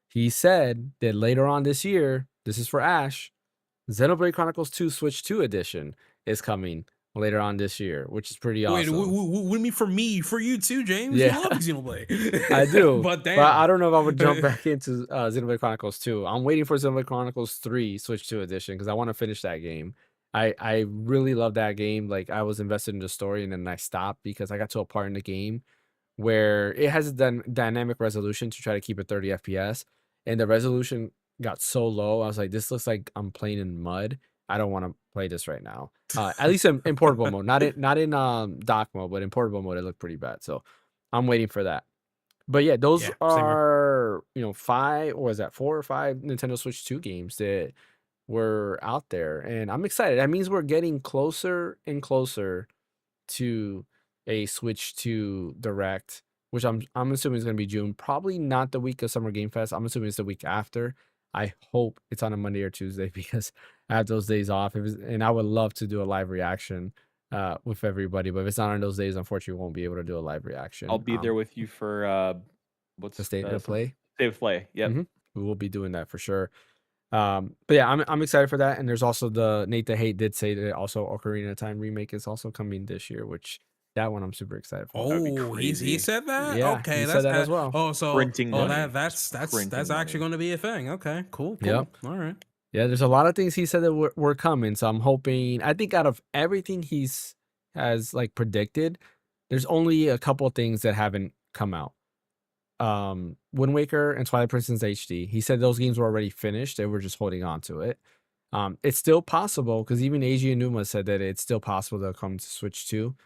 He said that later on this year, this is for Ash, Xenoblade Chronicles 2 Switch 2 edition is coming later on this year, which is pretty Wait, awesome. what do you mean for me? For you too, James? Yeah. You love Xenoblade. I do, But damn. but I don't know if I would jump back into Xenoblade Chronicles 2. I'm waiting for Xenoblade Chronicles 3 Switch 2 edition because I want to finish that game. I really love that game. Like I was invested in the story and then I stopped because I got to a part in the game where it has a dynamic resolution to try to keep it 30 FPS, and the resolution got so low. I was like, this looks like I'm playing in mud. I don't want to play this right now. At least in portable mode, not in dock mode, but in portable mode, it looked pretty bad. So I'm waiting for that. But yeah, those Yeah, same here. are 5 or is that 4 or 5 Nintendo Switch 2 games that were out there, and I'm excited. That means we're getting closer and closer to a Switch 2 Direct, which I'm assuming is going to be June. Probably not the week of Summer Game Fest. I'm assuming it's the week after. I hope it's on a Monday or Tuesday because I have those days off. And I would love to do a live reaction with everybody, but if it's not on those days, unfortunately, we won't be able to do a live reaction. I'll be there with you for what's the State of Play. State of Play. Yep. We will be doing that for sure. But yeah, I'm excited for that. And there's also the Nate the Hate did say that also Ocarina of Time remake is also coming this year, which that one I'm super excited for. That'd be Oh, he crazy. said that? Yeah, Okay, he that's said that as well. Oh, so Printing money. that's Printing actually money. going to be a thing. Okay, cool. Yep. All right. Yeah, there's a lot of things he said that were coming. So I'm hoping. I think out of everything has like predicted, there's only a couple of things that haven't come out. Wind Waker and Twilight Princess HD. He said those games were already finished. They were just holding on to it. It's still possible because even Eiji Aonuma said that it's still possible they'll come to Switch 2.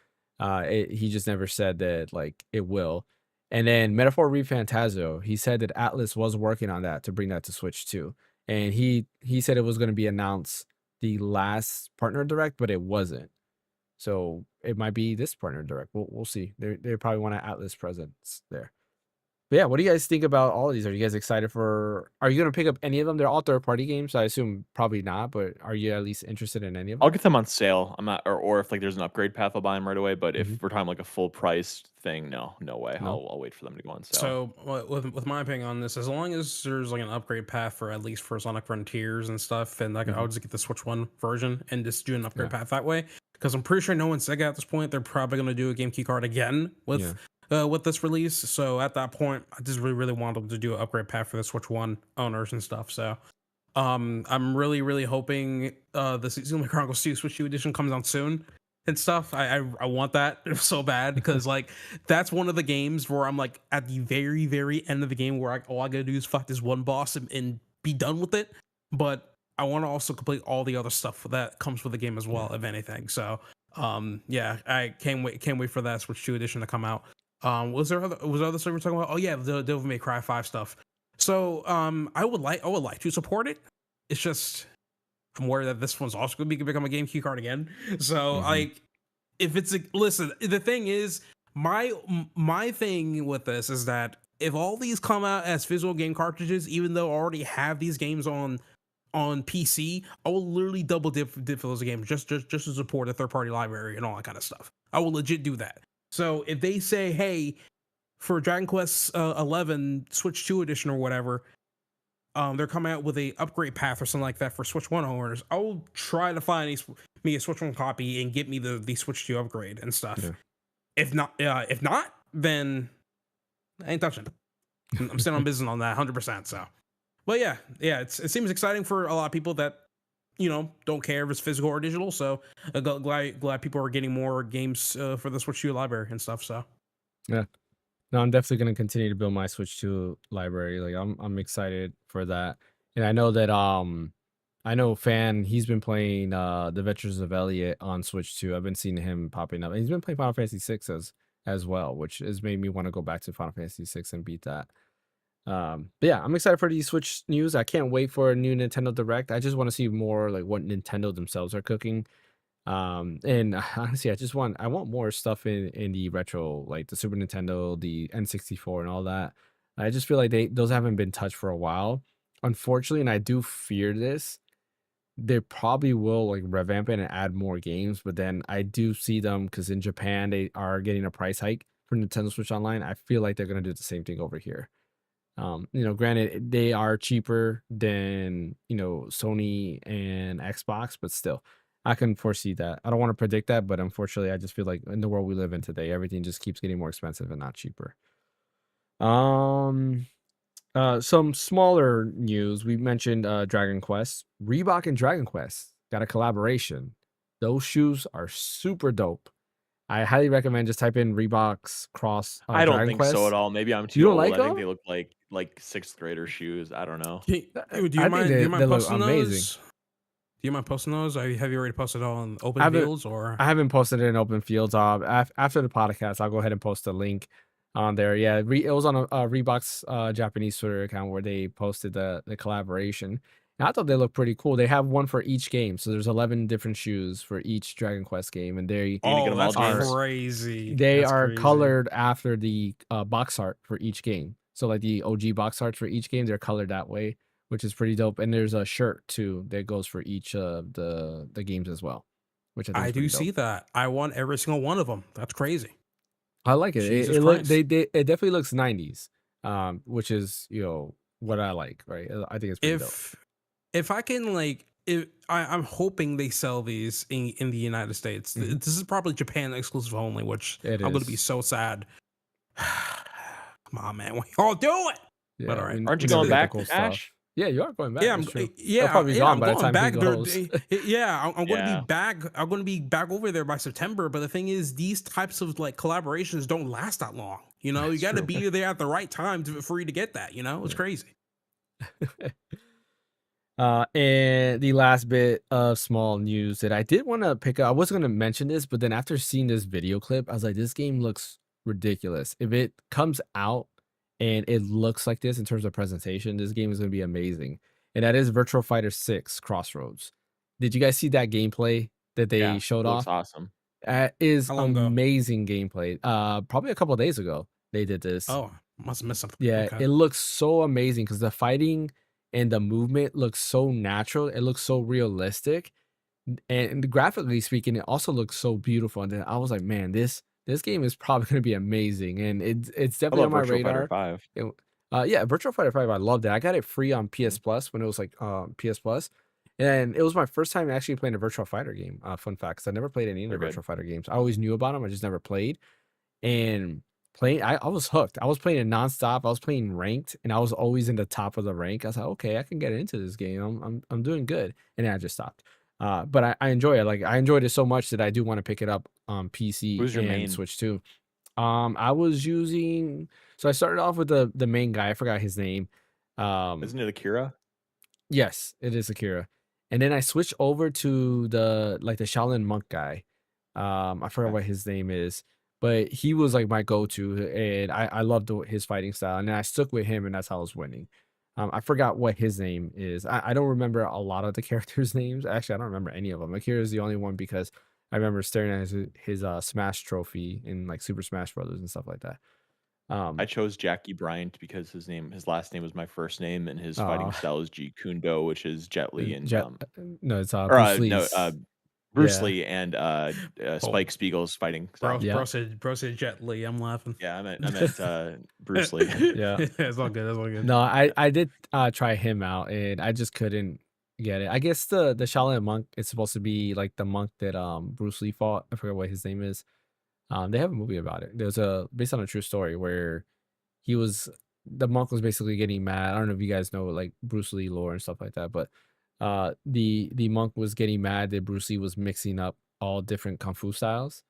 He just never said that like it will. And then Metaphor ReFantazio, he said that Atlas was working on that to bring that to Switch 2. And he said it was going to be announced the last partner direct, but it wasn't. So it might be this partner direct. We'll see. They probably want an Atlas presence there. But yeah, what do you guys think about all of these? Are you guys excited for? Are you going to pick up any of them? They're all third-party games, so I assume probably not. But are you at least interested in any of them? I'll get them on sale. I'm not, or if like there's an upgrade path, I'll buy them right away. But if we're talking like a full price thing, no way. No? I'll wait for them to go on sale. So with my opinion on this, as long as there's like an upgrade path for at least for Sonic Frontiers and stuff, and like I'll just get the Switch 1 version and just do an upgrade path that way. Because I'm pretty sure no one's Sega at this point. They're probably going to do a game key card again with this release. So at that point, I just really want them to do an upgrade path for the Switch 1 owners and stuff. So I'm really hoping the Xenoblade Chronicles 2 Switch 2 edition comes out soon and stuff. I want that so bad because like that's one of the games where I'm like at the very end of the game where all I gotta do is fuck this one boss and be done with it. But I want to also complete all the other stuff that comes with the game as well, if anything. So yeah, I can't wait for that Switch 2 edition to come out. Was there other stuff we were talking about? Oh yeah, the Devil May Cry 5 stuff. So I would like to support it. It's just I'm worried that this one's also going to become a game key card again. So like if it's listen, the thing is my thing with this is that if all these come out as physical game cartridges, even though I already have these games on on PC, I will literally double dip for those games just to support the third party library and all that kind of stuff. I will legit do that. So if they say, hey, for Dragon Quest 11 Switch 2 edition or whatever, they're coming out with a upgrade path or something like that for Switch 1 owners, I will try to find me a Switch 1 copy and get me the Switch 2 upgrade and stuff. Yeah. If not, then I ain't touching it. I'm still on business on that 100%. So, but yeah, it seems exciting for a lot of people that don't care if it's physical or digital. So glad people are getting more games for the Switch 2 library and stuff. So Yeah. No, I'm definitely gonna continue to build my Switch 2 library. Like I'm excited for that. And I know that I know he's been playing The Adventures of Elliot on Switch 2. I've been seeing him popping up. And he's been playing Final Fantasy 6 as well, which has made me want to go back to Final Fantasy 6 and beat that. But yeah, I'm excited for the Switch news. I can't wait for a new Nintendo Direct. I just want to see more like what Nintendo themselves are cooking. And honestly, I want more stuff in the retro, like the Super Nintendo, the N64 and all that. I just feel like those haven't been touched for a while. Unfortunately, and I do fear this, they probably will like revamp it and add more games, but then I do see them because in Japan they are getting a price hike for Nintendo Switch Online. I feel like they're gonna do the same thing over here. Granted, they are cheaper than Sony and Xbox, but still, I can foresee that. I don't want to predict that, but unfortunately, I just feel like in the world we live in today, everything just keeps getting more expensive and not cheaper. Some smaller news. We mentioned Dragon Quest. Reebok and Dragon Quest got a collaboration. Those shoes are super dope. I highly recommend just type in Reebok's cross I don't Dragon think Quest. so at all. Maybe I'm You too don't old. like I think them? they look like sixth grader shoes. I don't know. do I you think mind they look posting amazing. those? Do you mind posting those? Have you already posted it on I open haven't fields or? I haven't posted it in open fields. After the podcast, I'll go ahead and post a link on there. Yeah, it was on a Reebok's Japanese Twitter account where they posted the collaboration. And I thought they looked pretty cool. They have one for each game, so there's 11 different shoes for each Dragon Quest game, and You gonna get Oh, them all, that's James? crazy. they That's are crazy. colored after the box art for each game. So like the OG box arts for each game, they're colored that way, which is pretty dope. And there's a shirt too that goes for each of the games as well, which I think I is do pretty see dope. that. I want every single one of them. That's crazy. I like it. Jesus It look Christ. it definitely looks 90s, which is what I like, right? I think it's pretty dope. If I can I'm hoping they sell these in the United States. Mhm. This is probably Japan exclusive only, which It I'm gonna be is. so sad. Come on, man, we all do it. Yeah, But all right. Aren't you we going never get the back, cool Ash? stuff. Yeah, you are going back. Yeah, That's true. They'll probably be I'm gone by the going time he back. goes. I'm going to Yeah. be back. I'm going to be back over there by September. But the thing is, these types of like collaborations don't last that long. You That's got to true. be there at the right time for you to get that. It's Yeah. crazy. And the last bit of small news that I did want to pick up, I was going to mention this, but then after seeing this video clip, I was like, this game looks ridiculous. If it comes out and it looks like this in terms of presentation, this game is going to be amazing. And that is Virtual Fighter 6 Crossroads. Did you guys see that gameplay that they Yeah, showed it looks off? awesome. Is How long ago? amazing gameplay. Probably a couple of days ago they did this. Oh, must have missed something. Yeah, Okay. it looks so amazing because the fighting and the movement looks so natural. It looks so realistic, and graphically speaking, it also looks so beautiful. And then I was like, man, this game is probably going to be amazing, and it's How definitely about on my Virtual Fighter radar. 5? Yeah, Virtual Fighter 5, I loved it. I got it free on PS Plus when it was like PS Plus, and it was my first time actually playing a Virtual Fighter game. Fun fact, 'cause I never played any of the They're good. Virtual Fighter games. I always knew about them, I just never played. And playing, I was hooked. I was playing it nonstop. I was playing ranked, and I was always in the top of the rank. I was like, okay, I can get into this game. I'm doing good, and then I just stopped. But I enjoy it. Like I enjoyed it so much that I do want to pick it up on PC Who's your and main? Switch too. I was using. So I started off with the main guy. I forgot his name. Isn't it Akira? Yes, it is Akira. And then I switched over to the Shaolin monk guy. I forgot Okay. what his name is, but he was like my go-to, and I loved his fighting style, and then I stuck with him, and that's how I was winning. I forgot what his name is. I don't remember a lot of the characters' names. Actually, I don't remember any of them. Akira is the only one because I remember staring at his Smash trophy in like Super Smash Brothers and stuff like that. I chose Jackie Bryant because his last name was my first name, and his fighting Uh, style is Jeet Kune Do, which is Jet Li and Jet, no, it's or Bruce no, Lee's. Bruce Yeah, Lee and Oh, Spike Spiegel's fighting bro, style. yeah, bro said Jet Li. I'm laughing. Yeah, I meant Bruce Lee. yeah. It's all good. That's all good. No, I did try him out, and I just couldn't get it. I guess the Shaolin monk is supposed to be like the monk that Bruce Lee fought. I forget what his name is. They have a movie about it. There's a based on a true story where he was the monk was basically getting mad. I don't know if you guys know like Bruce Lee lore and stuff like that, but the monk was getting mad that Bruce Lee was mixing up all different kung fu styles.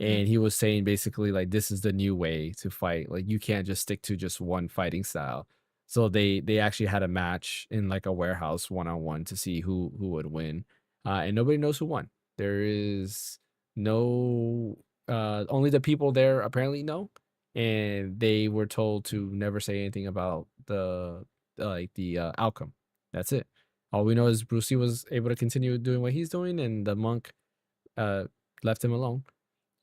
Mm. And he was saying basically like this is the new way to fight. Like you can't just stick to just one fighting style. So they actually had a match in like a warehouse one on one to see who would win. And nobody knows who won. There is no only the people there apparently know, and they were told to never say anything about the outcome. That's it. All we know is Bruce Lee was able to continue doing what he's doing, and the monk uh left him alone.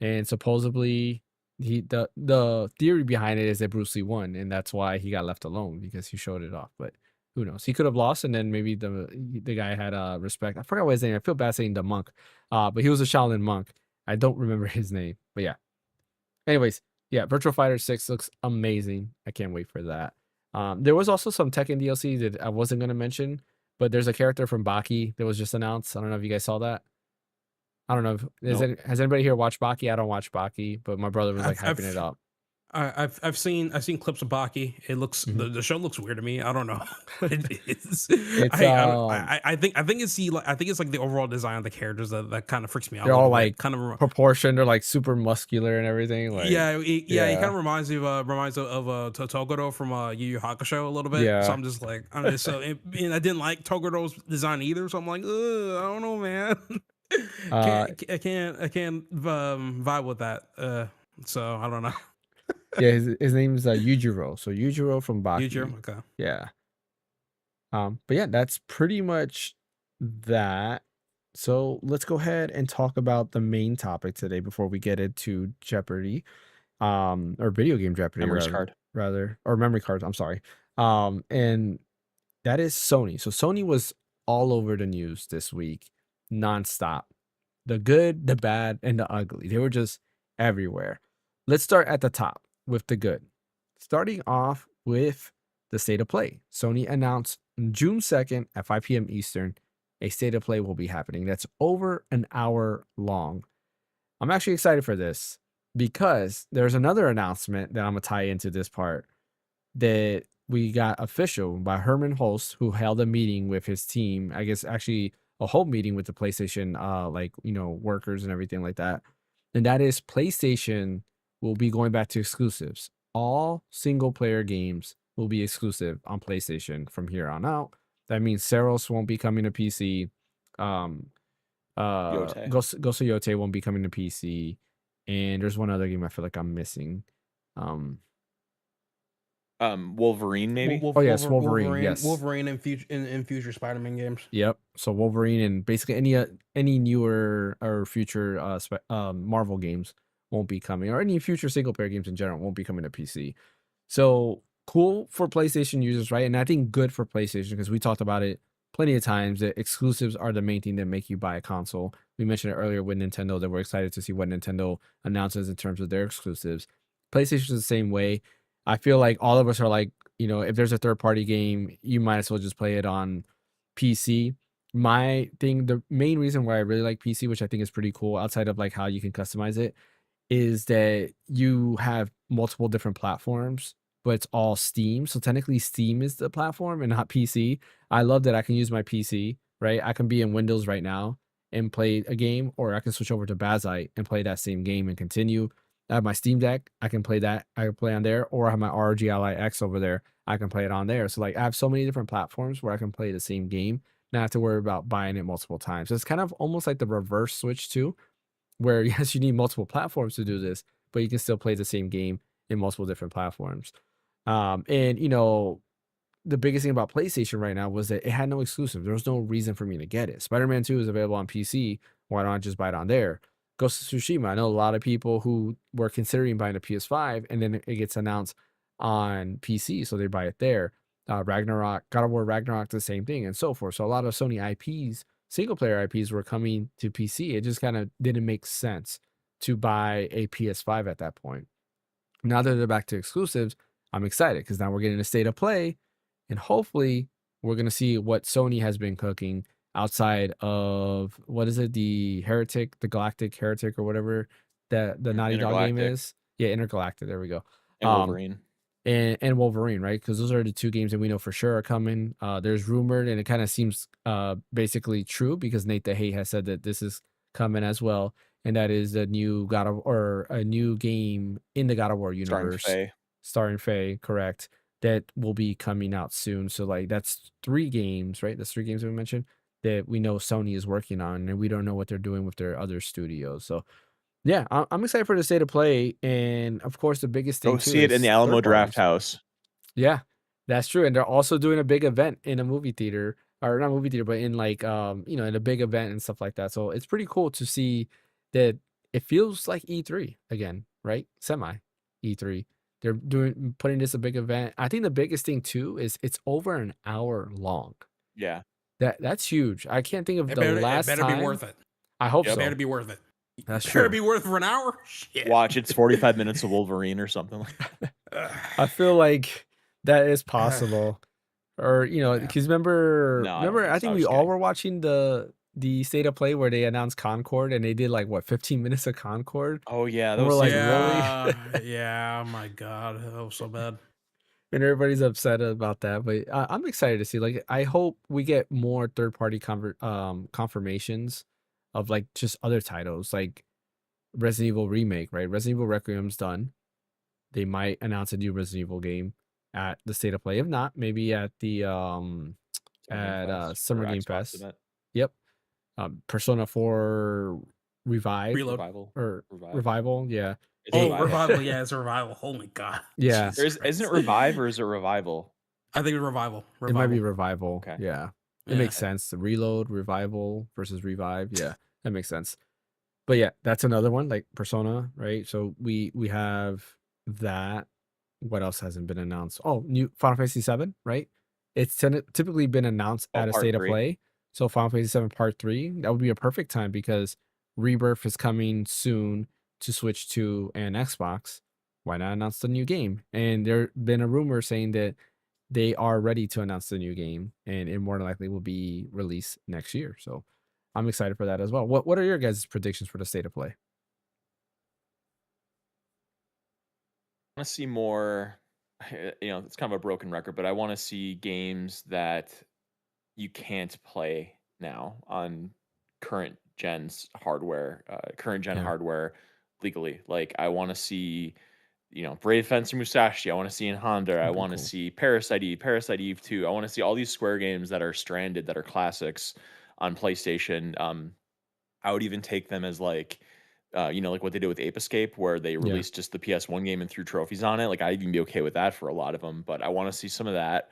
And supposedly the theory behind it is that Bruce Lee won, and that's why he got left alone because he showed it off. But who knows? He could have lost, and then maybe the guy had respect. I forgot what his name. I feel bad saying the monk, but he was a Shaolin monk. I don't remember his name, but yeah. Anyways, yeah, Virtual Fighter 6 looks amazing. I can't wait for that. There was also some Tekken DLC that I wasn't gonna mention, but there's a character from Baki that was just announced. I don't know if you guys saw that. I don't know if Nope. has anybody here watched Baki? I don't watch Baki, but my brother was like I've hyping it I've up. I've seen clips of Baki. It looks Mhm. the show looks weird to me. I don't know what it is. It's I think it's the I think it's like the overall design of the characters that kind of freaks me out a they're all little bit. like Kind of proportioned, they're like super muscular and everything. Like yeah, it kind yeah, of reminds of Toguro from Yu Yu Hakusho a little bit. So yeah. I'm just like I'm just so and I didn't like Toguro's design either. So I'm like, I don't know, man. Uh, I can't vibe with that. So I don't know. yeah. His name's Yujiro. So Yujiro from Future, Baki. okay. Yeah. But yeah, that's pretty much that. So let's go ahead and talk about the main topic today before we get into Jeopardy. Or video game Jeopardy Memories card. rather, or memory cards. I'm sorry. And that is Sony. So Sony was all over the news this week, nonstop. The good, the bad, and the ugly. They were just everywhere. Let's start at the top with the good. Starting off with the state of play. Sony announced June 2nd at 5 p.m. Eastern, a state of play will be happening. That's over an hour long. I'm actually excited for this because there's another announcement that I'm going to tie into this part that we got official by Herman Holst, who held a meeting with his team. I guess actually a whole meeting with the PlayStation, workers and everything like that. And that is PlayStation will be going back to exclusives. All single player games will be exclusive on PlayStation from here on out. That means Seros won't be coming to PC. Um, Yote. Ghost of Yote won't be coming to PC. And there's one other game I feel like I'm missing. Um, Wolverine maybe. Oh yes, Wolverine. Yes. Wolverine in future Spider-Man games. Yep. So Wolverine and basically any newer or future Marvel games won't be coming, or any future single player games in general won't be coming to PC. So cool for PlayStation users, right? And I think good for PlayStation because we talked about it plenty of times that exclusives are the main thing that make you buy a console. We mentioned it earlier with Nintendo that we're excited to see what Nintendo announces in terms of their exclusives. PlayStation is the same way. I feel like all of us are like, if there's a third party game, you might as well just play it on PC. The main reason why I really like PC, which I think is pretty cool, outside of like how you can customize it, is that you have multiple different platforms, but it's all Steam. So technically, Steam is the platform and not PC. I love that I can use my PC, right? I can be in Windows right now and play a game, or I can switch over to Bazite and play that same game and continue. I have my Steam Deck. I can play that. I can play on there, or I have my ROG Ally X over there. I can play it on there. So like I have so many different platforms where I can play the same game, not have to worry about buying it multiple times. So it's kind of almost like the reverse Switch too, where yes, you need multiple platforms to do this, but you can still play the same game in multiple different platforms. And the biggest thing about PlayStation right now was that it had no exclusive. There was no reason for me to get it. Spider-Man 2 is available on PC. Why don't I just buy it on there? Ghost of Tsushima. I know a lot of people who were considering buying a PS5, and then it gets announced on PC, so they buy it there. Ragnarok, God of War Ragnarok, the same thing, and so forth. So a lot of Sony IPs, single player IPs, were coming to PC. It just kind of didn't make sense to buy a PS5 at that point. Now that they're back to exclusives, I'm excited because now we're getting a state of play, and hopefully we're gonna see what Sony has been cooking outside of what is it, the Galactic Heretic or whatever that the Naughty Dog game Intergalactic is. Yeah, Intergalactic. There we go. and Um, Wolverine. and Wolverine, right? Because those are the two games that we know for sure are coming. There's rumored, and it kind of seems basically true because Nate the Hay has said that this is coming as well, and that is a new God of or a new game in the God of War Starring universe, Faye. starring Faye, correct? That will be coming out soon. So like that's 3 games, right? That's 3 games we mentioned that we know Sony is working on, and we don't know what they're doing with their other studios. So yeah, I'm excited for the state of play, and of course the biggest thing Go too see it in the is Alamo third Draft parties. House. Yeah, that's true. And they're also doing a big event in a movie theater, or not movie theater, but in like in a big event and stuff like that. So it's pretty cool to see that it feels like E3 again, right? Semi E3. They're putting this a big event. I think the biggest thing too is it's over an hour long. Yeah. That's huge. I can't think of It the better, it last better be time. worth it. I hope Yep. It better so. be worth it. That's It better true. be worth it for an hour. Shit. Watch, it's 45 minutes of Wolverine or something like that. I feel like that is possible. Or Yeah. because remember, No, I don't think I so. I think was we just all kidding. were watching the state of play where they announced Concord, and they did like what 15 minutes of Concord, Oh yeah, that and we're was like, super really? long. Yeah. Oh my god, that was so bad. And everybody's upset about that. But I'm excited to see. Like, I hope we get more third party confirmations of like just other titles, like Resident Evil remake, right? Resident Evil Requiem's done. They might announce a new Resident Evil game at the state of play. If not, maybe at the Summer Game Fest Summer or Game Xbox Fest. event. Yep. Persona 4 Revive Reload. Revival. or Revive. Revival, yeah. It's Oh, Revival. revival. Yeah, it's a revival. Holy god. Yeah. Jesus Isn't it Christ. Revive or is it Revival? I think it's revival. It might be Revival. Revival. Okay. Yeah. It Yeah. makes sense. The Reload, Revival versus Revive. Yeah, that makes sense. But yeah, that's another one, like Persona, right? So we have that. What else hasn't been announced? Oh, new Final Fantasy 7, right? It's typically been announced Oh, at a part state of 3. play. So Final Fantasy 7 Part 3, that would be a perfect time because Rebirth is coming soon to Switch 2 and Xbox. Why not announce the new game? And there been a rumor saying that they are ready to announce the new game, and it more than likely will be released next year. So I'm excited for that as well. What are your guys' predictions for the state of play? I want to see more. It's kind of a broken record, but I want to see games that you can't play now on current gen's hardware, current gen Yeah. hardware legally. Like I want to see, Brave Fencer Musashi. I want to see in Honda. I That'd be want to cool. see Parasite Eve 2. I want to see all these Square games that are stranded, that are classics on PlayStation. I would even take them as like, like what they did with Ape Escape, where they Yeah. released just the PS1 game and threw trophies on it. Like I'd even be okay with that for a lot of them, but I want to see some of that.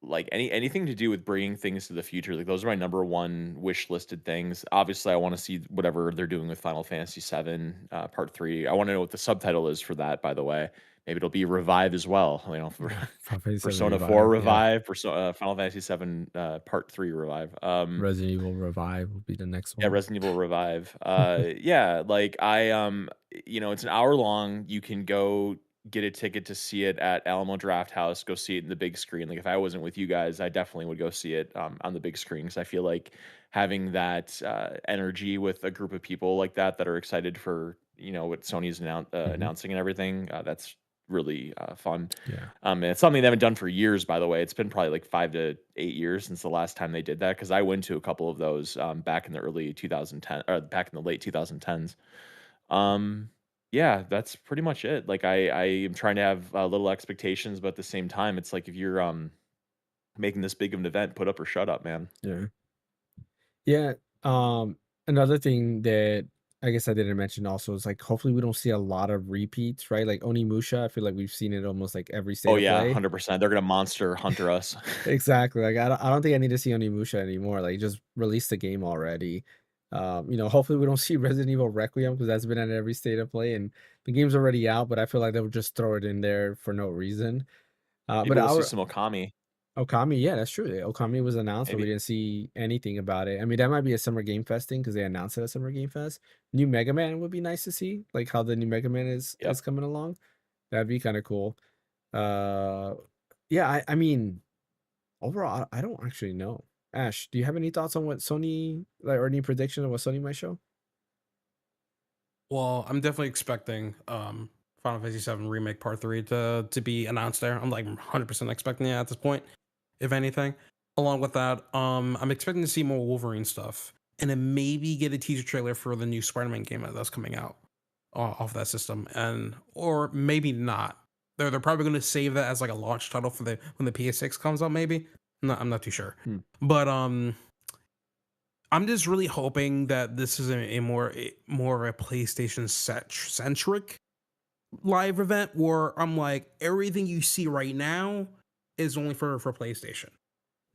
Like anything to do with bringing things to the future. Like those are my number one wish listed things. Obviously, I want to see whatever they're doing with Final Fantasy 7 Part 3. I want to know what the subtitle is for that, by the way. Maybe it'll be Revive as well. For Final Fantasy 7 Persona 4 Revive, yeah. Revive, Final Fantasy 7 Part 3 Revive. Resident Evil Revive will be the next Yeah, one. Resident Evil Revive. Yeah, like it's an hour long. You can go get a ticket to see it at Alamo Draft House. Go see it in the big screen. Like if I wasn't with you guys, I definitely would go see it on the big screen because I feel like having that energy with a group of people like that are excited for what Sony's announcing and everything. That's really fun. Yeah. And it's something they haven't done for years, by the way. It's been probably like 5 to 8 years since the last time they did that because I went to a couple of those back in the early 2010 or back in the late 2010s. Yeah, that's pretty much it. Like I am trying to have little expectations, but at the same time, it's like if you're making this big of an event, put up or shut up, man. Yeah. Yeah. Another thing that I guess I didn't mention also is like hopefully we don't see a lot of repeats, right? Like Onimusha, I feel like we've seen it almost like every state Oh of yeah, play. 100%. They're gonna monster hunter us. Exactly. Like I don't think I need to see Onimusha anymore. Like just release the game already. Hopefully we don't see Resident Evil Requiem because that's been at every state of play, and the game's already out, but I feel like they would just throw it in there for no reason. But Maybe we'll see our some Okami. Okami, yeah, that's true. Okami was announced, but we Maybe. didn't see anything about it. I mean, that might be a Summer Game Fest thing because they announced it at Summer Game Fest. New Mega Man would be nice to see, like how the new Mega Man Yep. is coming along. That'd be kind of cool. Uh, yeah, I mean, overall, I don't actually know. Ash, do you have any thoughts on what Sony like or any prediction of what Sony might show? Well, I'm definitely expecting Final Fantasy VII Remake Part 3 to be announced there. I'm like 100% expecting it at this point, if anything. Along with that, I'm expecting to see more Wolverine stuff, and then maybe get a teaser trailer for the new Spider-Man game that's coming out off that system, and or maybe not. They're probably going to save that as like a launch title for the when the PS6 comes out. Maybe I'm not too sure, Hmm. but I'm just really hoping that this is more of a PlayStation centric live event where I'm like everything you see right now is only for PlayStation.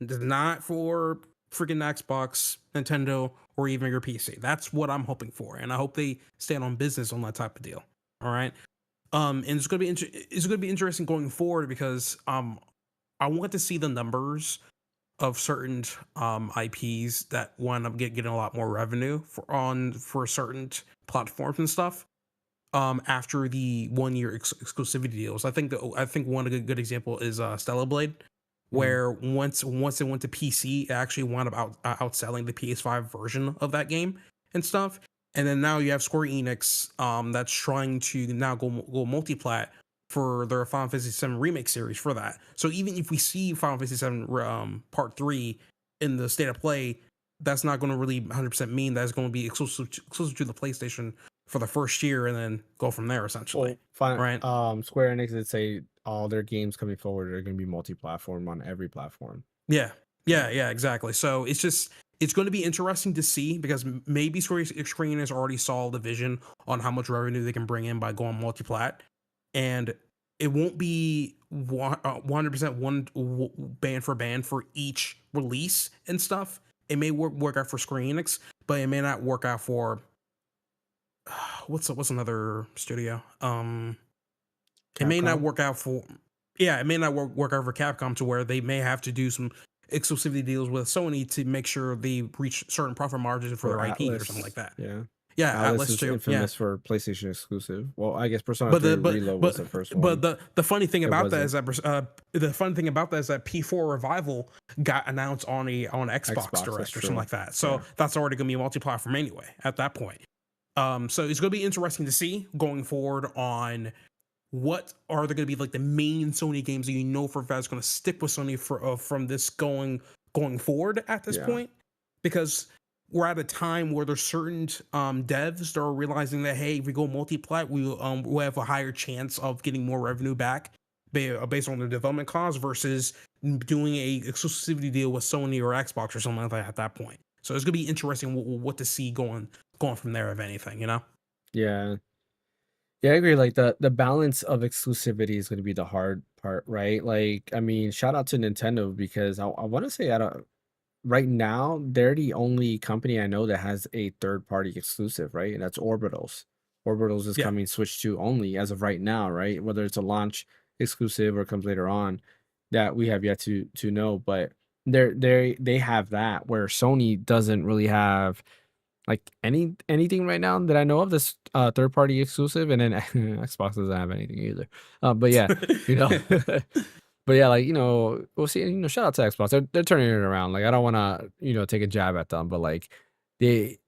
It's not for freaking Xbox, Nintendo, or even your PC. That's what I'm hoping for, and I hope they stand on business on that type of deal. All right. And it's gonna be interesting going forward because I want to see the numbers of certain IPs that wind up getting a lot more revenue for certain platforms and stuff. After the 1 year exclusivity deals, I think one good example is Stellar Blade, Mm. where once it went to PC, it actually wound up outselling the PS5 version of that game and stuff. And then now you have Square Enix, that's trying to now go multiplat for their Final Fantasy VII Remake series for that. So even if we see Final Fantasy VII Part 3 in the state of play, that's not going to really 100% mean that it's going to be exclusive to the PlayStation for the first year and then go from there essentially. Well, fine. Right? Square Enix did say all their games coming forward are going to be multi-platform on every platform. Yeah. Yeah. Yeah, exactly. So it's going to be interesting to see because maybe Screen has already saw the vision on how much revenue they can bring in by going multi-plat, and it won't be 100% band for band for each release and stuff. It may work out for Screen Enix, but it may not work out for what's another studio. It may not Capcom. work out for yeah, it may not work out for Capcom to where they may have to do some exclusivity deals with Sony to make sure they reach certain profit margins for Or their IP or something like Atlas. that. Yeah. Yeah, Atlas Atlas is too. Yeah. infamous for PlayStation exclusive. Well, I guess Persona But 3 the but Reload was but the first but one. the funny thing It about that is wasn't. that the funny thing about that is that P4 Revival got announced on Xbox Xbox, that's Direct or something true. like that. So Yeah. that's already gonna be multi-platform anyway at that point. So it's gonna be interesting to see going forward on what are there going to be like the main Sony games that you know for a fact is going to stick with Sony for from this going forward at this Yeah. point, because we're at a time where there's certain devs that are realizing that hey, if we go multi-plat, we'll have a higher chance of getting more revenue back based on the development costs versus doing a exclusivity deal with Sony or Xbox or something like that at that point. So it's gonna be interesting what to see going from there, if anything, you know. Yeah. Yeah, I agree. Like the balance of exclusivity is going to be the hard part, right? Like, I mean, shout out to Nintendo because I want to say right now they're the only company I know that has a third party exclusive, right? And that's Orbitals. Orbitals is Yeah. coming Switch 2 only as of right now, right? Whether it's a launch exclusive or comes later on, that we have yet to know. But they have that where Sony doesn't really have like anything right now that I know of this third party exclusive, and then Xbox doesn't have anything either. But yeah, you know, but yeah, like we'll see. Shout out to Xbox. They're turning it around. Like I don't want to take a jab at them, but like they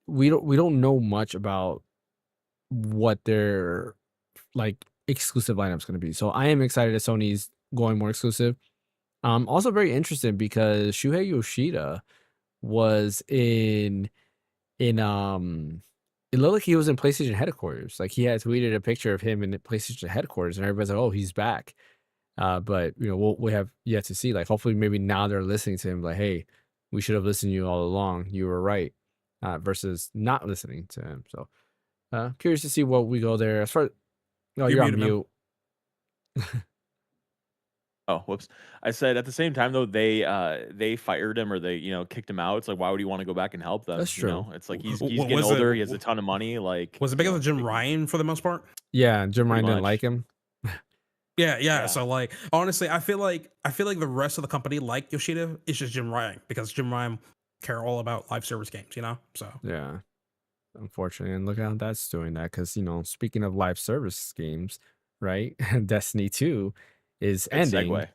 we don't know much about what their like exclusive lineup's going to be. So I am excited that Sony's going more exclusive. Also very interested because Shuhei Yoshida was in it looked like he was in PlayStation headquarters. Like he had tweeted a picture of him in the PlayStation headquarters, and everybody's like, "Oh, he's back." But we have yet to see. Like hopefully, maybe now they're listening to him. Like, hey, we should have listened to you all along. You were right. Versus not listening to him. So curious to see what we go there. As far no, You're you're on muted, man. mute. Oh, whoops. I said at the same time though, they fired him or they, kicked him out. It's like, why would he want to go back and help them? That's true. It's like he's What getting was it? older, he has a ton of money, like, Was it because of Jim Ryan for the most part? Yeah, Jim pretty Ryan didn't like much. him. Yeah, yeah. Yeah. So like honestly, I feel like the rest of the company like Yoshida. It's just Jim Ryan because Jim Ryan care all about live service games, you know. So Yeah, unfortunately, and look how that's doing that. Because speaking of live service games, right? Destiny 2 is Good ending. segue.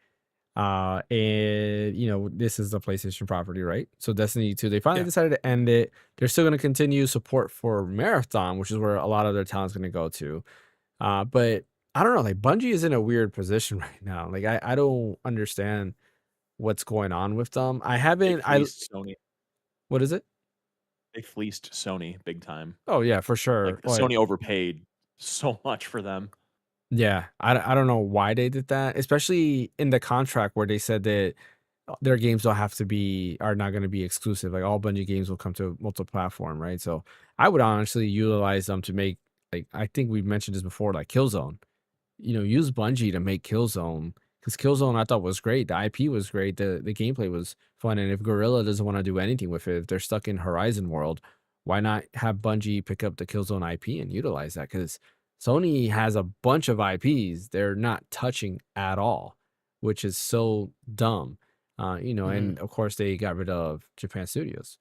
And this is the PlayStation property, right? So Destiny 2, they finally yeah, decided to end it. They're still going to continue support for Marathon, which is where a lot of their talent's going to go to. But I don't know, like Bungie is in a weird position right now. Like I don't understand what's going on with them. I They haven't I fleeced Sony. What is it? They fleeced Sony big time. Oh yeah, for Like, sure. Like Sony overpaid so much for them. yeah, I don't know why they did that, especially in the contract where they said that their games don't have to be are not going to be exclusive. Like all Bungie games will come to multi-platform, right? So I would honestly utilize them to make, like, I think we've mentioned this before, like Killzone. Use Bungie to make Killzone, because Killzone I thought was great. The IP was great. The gameplay was fun. And if Gorilla doesn't want to do anything with it, if they're stuck in Horizon World, why not have Bungie pick up the Killzone IP and utilize that? Because Sony has a bunch of IPs they're not touching at all, which is so dumb. hmm And of course they got rid of Japan Studios.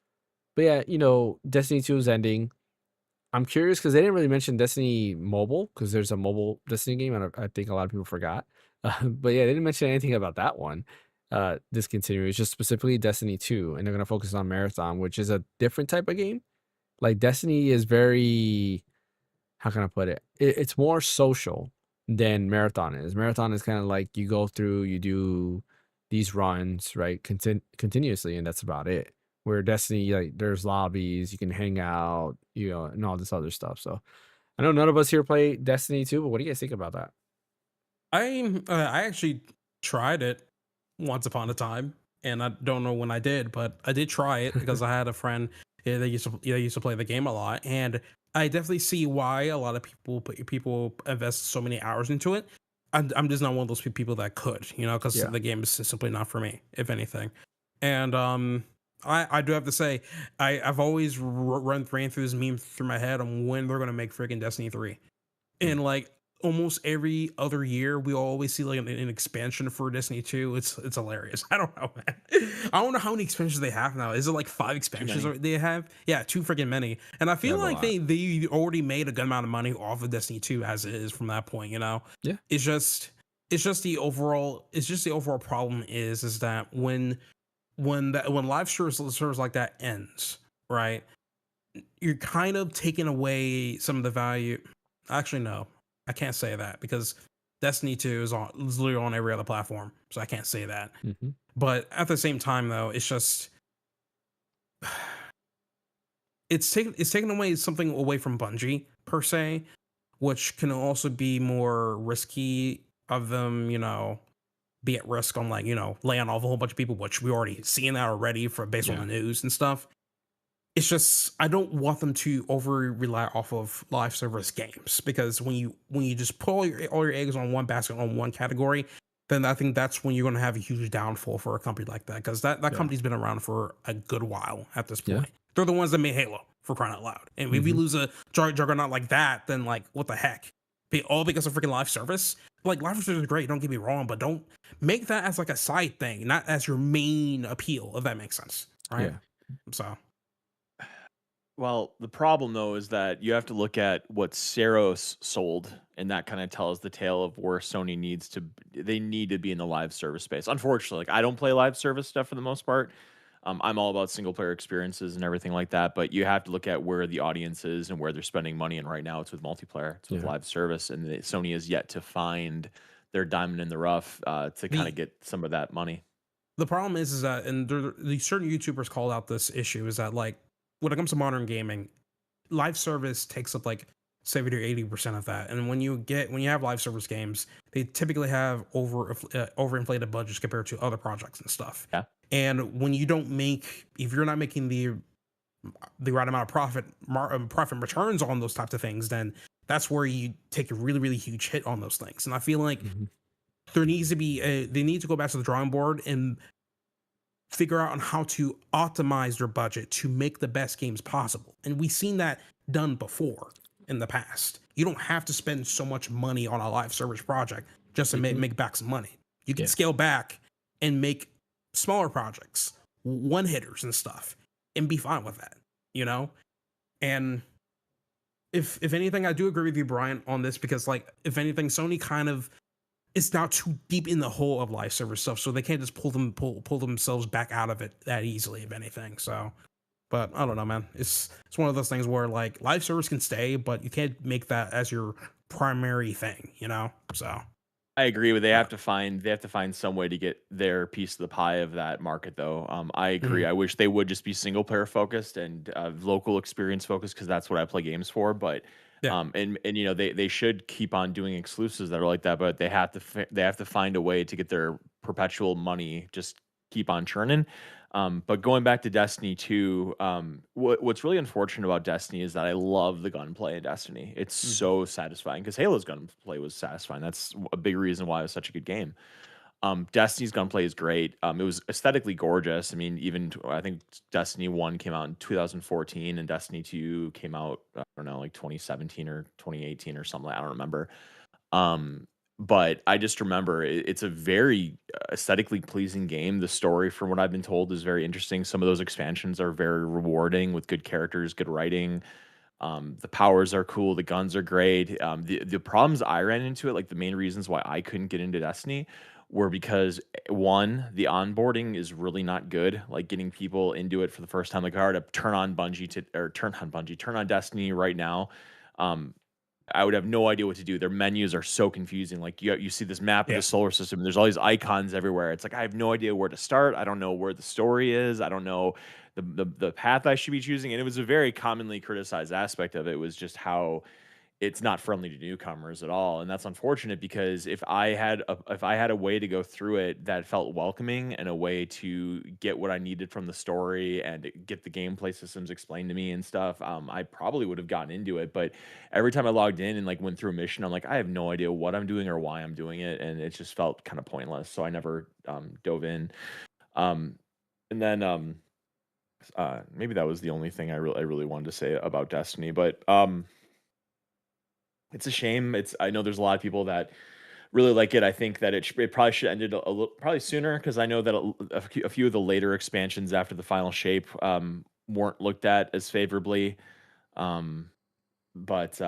But yeah, Destiny 2 is ending. I'm curious because they didn't really mention Destiny Mobile, because there's a mobile Destiny game, and I think a lot of people forgot. But yeah, they didn't mention anything about that one. Discontinuing. It's just specifically Destiny 2, and they're gonna focus on Marathon, which is a different type of game. Like Destiny is very, how can I put it? It's more social than Marathon is. Marathon is kind of like you go through, you do these runs, right, continuously, and that's about it. Where Destiny, like, there's lobbies, you can hang out, and all this other stuff. So I know none of us here play Destiny 2, but what do you guys think about that? I actually tried it once upon a time, and I don't know when I did, but I did try it because I had a friend that used to play the game a lot, and I definitely see why a lot of people invest so many hours into it. I'm just not one of those people that could, because Yeah, the game is simply not for me, if anything. And I do have to say, I've always ran through this meme through my head on when they're gonna make freaking Destiny 3. Mm. And like almost every other year, we always see like an expansion for Destiny 2. It's hilarious. I don't know, man. I don't know how many expansions they have now. Is it like 5 expansions Too many. they have? Yeah, too freaking many. And I they feel have a like lot. they already made a good amount of money off of Destiny 2 as it is from that point. Yeah, It's just the overall problem is that when live service like that ends, right? You're kind of taking away some of the value. Actually, no, I can't say that because Destiny 2 is literally on every other platform, so I can't say that. hmm But at the same time, though, it's just it's taking away something away from Bungie per se, which can also be more risky of them, be at risk on like laying off a whole bunch of people, which we already seen that already for based on the yeah, news and stuff. It's just I don't want them to over rely off of live service games because when you just put all your eggs on one basket on one category, then I think that's when you're going to have a huge downfall for a company like that because that yeah, company's been around for a good while at this yeah. point. They're the ones that made Halo for crying out loud, and if we hmm lose a juggernaut like that, then like what the heck? All because of freaking live service. Like live service is great, don't get me wrong, but don't make that as like a side thing, not as your main appeal. If that makes sense, right? Yeah, So. Well, the problem though is that you have to look at what Saros sold, and that kind of tells the tale of where Sony needs to. They need to be in the live service space. Unfortunately, like I don't play live service stuff for the most part. I'm all about single player experiences and everything like that. But you have to look at where the audience is and where they're spending money. And right now, it's with multiplayer, it's with yeah. live service, and Sony is yet to find their diamond in the rough to kind of The get some of that money. the problem is that and these certain YouTubers called out this issue is that like when it comes to modern gaming, live service takes up like 70 or 80% of that. And when you have live service games, they typically have overinflated budgets compared to other projects and stuff. Yeah, And when you don't make if you're not making the right amount of profit returns on those types of things, then that's where you take a really really huge hit on those things. And I feel like hmm there needs to be they need to go back to the drawing board and figure out on how to optimize their budget to make the best games possible. And we've seen that done before in the past. You don't have to spend so much money on a live service project just to make back some money. You can Yeah. scale back and make smaller projects, one hitters and stuff, and be fine with that, you know? And if anything, I do agree with you, Brian, on this, because like if anything, Sony kind of is now too deep in the hole of live service stuff, so they can't just pull themselves back out of it that easily, if anything. So, but I don't know, man. It's one of those things where like live service can stay, but you can't make that as your primary thing, you know. So I agree with they have to find some way to get their piece of the pie of that market though. I agree. mhm. I wish they would just be single player focused and local experience focused because that's what I play games for. But Yeah, and you know they should keep on doing exclusives that are like that, but they have to find a way to get their perpetual money just keep on churning. But going back to Destiny 2, what's really unfortunate about Destiny is that I love the gunplay in Destiny. It's mhm. so satisfying because Halo's gunplay was satisfying. That's a big reason why it was such a good game. Destiny's gunplay is great. It was aesthetically gorgeous. I mean, I think Destiny 1 came out in 2014 and Destiny 2 came out, I don't know, like 2017 or 2018 or something. I don't remember. Um, but I just remember it's a very aesthetically pleasing game. The story, from what I've been told, is very interesting. Some of those expansions are very rewarding with good characters, good writing. The powers are cool. The guns are great. The problems I ran into it, like the main reasons why I couldn't get into Destiny, were because one, the onboarding is really not good. Like getting people into it for the first time, like I had to turn on Destiny right now. Um, I would have no idea what to do. Their menus are so confusing. Like you see this map of Yeah, the solar system, and there's all these icons everywhere. It's like I have no idea where to start. I don't know where the story is. I don't know the path I should be choosing. And it was a very commonly criticized aspect of it was just how it's not friendly to newcomers at all, and that's unfortunate because if I had a way to go through it that felt welcoming and a way to get what I needed from the story and get the gameplay systems explained to me and stuff, I probably would have gotten into it. But every time I logged in and like went through a mission, I'm like, I have no idea what I'm doing or why I'm doing it, and it just felt kind of pointless. So I never dove in. Um, and then maybe that was the only thing I really wanted to say about Destiny, but it's a shame. I know there's a lot of people that really like it. I think that it probably should have ended a little probably sooner because I know that a few of the later expansions after the final shape weren't looked at as favorably. Um, but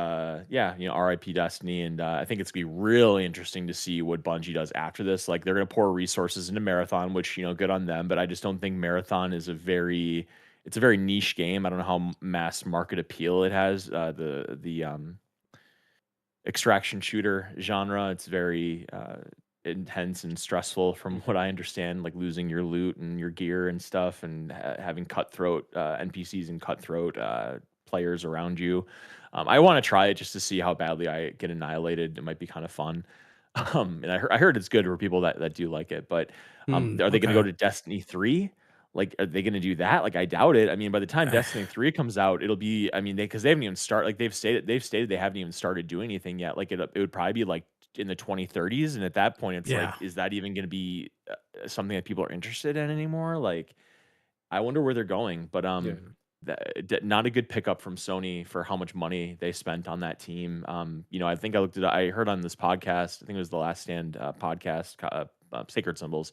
yeah, you know, RIP Destiny, and I think it's gonna be really interesting to see what Bungie does after this. Like they're gonna pour resources into Marathon, which you know, good on them. But I just don't think Marathon is it's a very niche game. I don't know how mass market appeal it has. The extraction shooter genre. It's very intense and stressful, from what I understand. Like losing your loot and your gear and stuff, and having cutthroat NPCs and cutthroat players around you. I want to try it just to see how badly I get annihilated. It might be kind of fun. And I heard it's good for people that do like it. But are they going to go Okay. to Destiny 3? Like, are they gonna do that? Like, I doubt it. I mean, by the time Destiny 3 comes out, it'll be I mean, because they haven't even started like, they've stated they haven't even started doing anything yet. Like, it would probably be, like, in the 2030s, and at that point, it's like, Yeah. is that even gonna be, something that people are interested in anymore? Like, I wonder where they're going, but, Yeah. not a good pickup from Sony for how much money they spent on that team. You know, I think I heard on this podcast, I think it was the Last Stand, podcast, Sacred Symbols,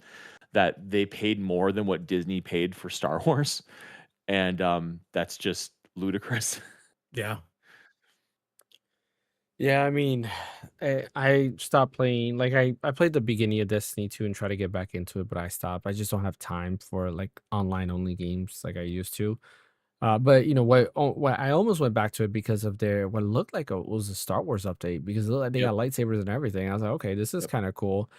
that they paid more than what Disney paid for Star Wars, and, that's just ludicrous. Yeah. Yeah, I mean, I stopped playing. Like, I played the beginning of Destiny 2 and try to get back into it, but I stopped. I just don't have time for like online only games like I used to. But you know what I almost went back to it because of their what looked like was a Star Wars update because it looked like they Yep, got lightsabers and everything. I was like, okay, this is yep. kind of cool.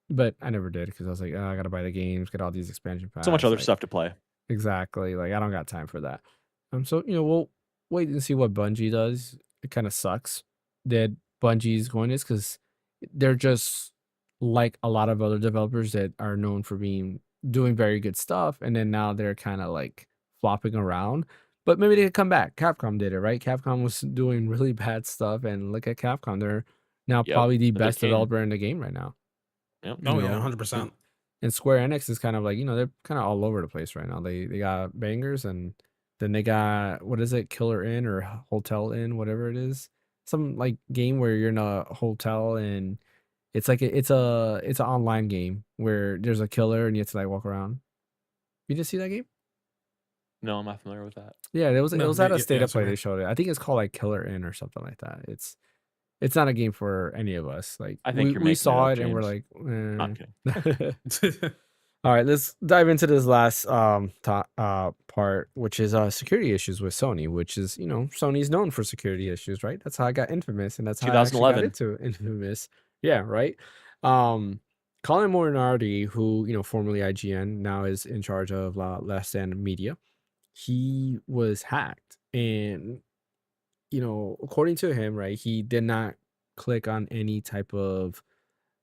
But I never did because I was like, oh, I gotta buy the games, get all these expansion So much packs. other Like, stuff to play. exactly. Like, I don't got time for that. So, we'll wait and see what Bungie does. It kind of sucks that Bungie's going this because they're just like a lot of other developers that are known for doing very good stuff, and then now they're kind of like flopping around. But maybe they could come back. Capcom did it, right? Capcom was doing really bad stuff, and look at Capcom. They're now Yep, probably the they're best king. developer in the game right now. Yep. Oh You yeah, know, 100%. and Square Enix is kind of like, they're kind of all over the place right now. They got bangers, and then they got, what is it, Killer Inn or Hotel Inn, whatever it is. Some like game where you're in a hotel, and it's like it's an online game where there's a killer and you have to like walk around. You just see that game? No, I'm not familiar with that. Yeah, it No, was at a state yeah, of play. same They here. showed it. I think it's called like Killer Inn or something like that. It's not a game for any of us. Like I think you're we making it saw up, it and we're James. like, I'm kidding. All right, let's dive into this last part, which is security issues with Sony, which is, Sony's known for security issues, right? That's how I got Infamous, and that's how I actually got 2011. into Infamous. Yeah, right. Um Colin Moriarty, who, formerly IGN, now is in charge of Last Stand Media. He was hacked, and according to him, right, he did not click on any type of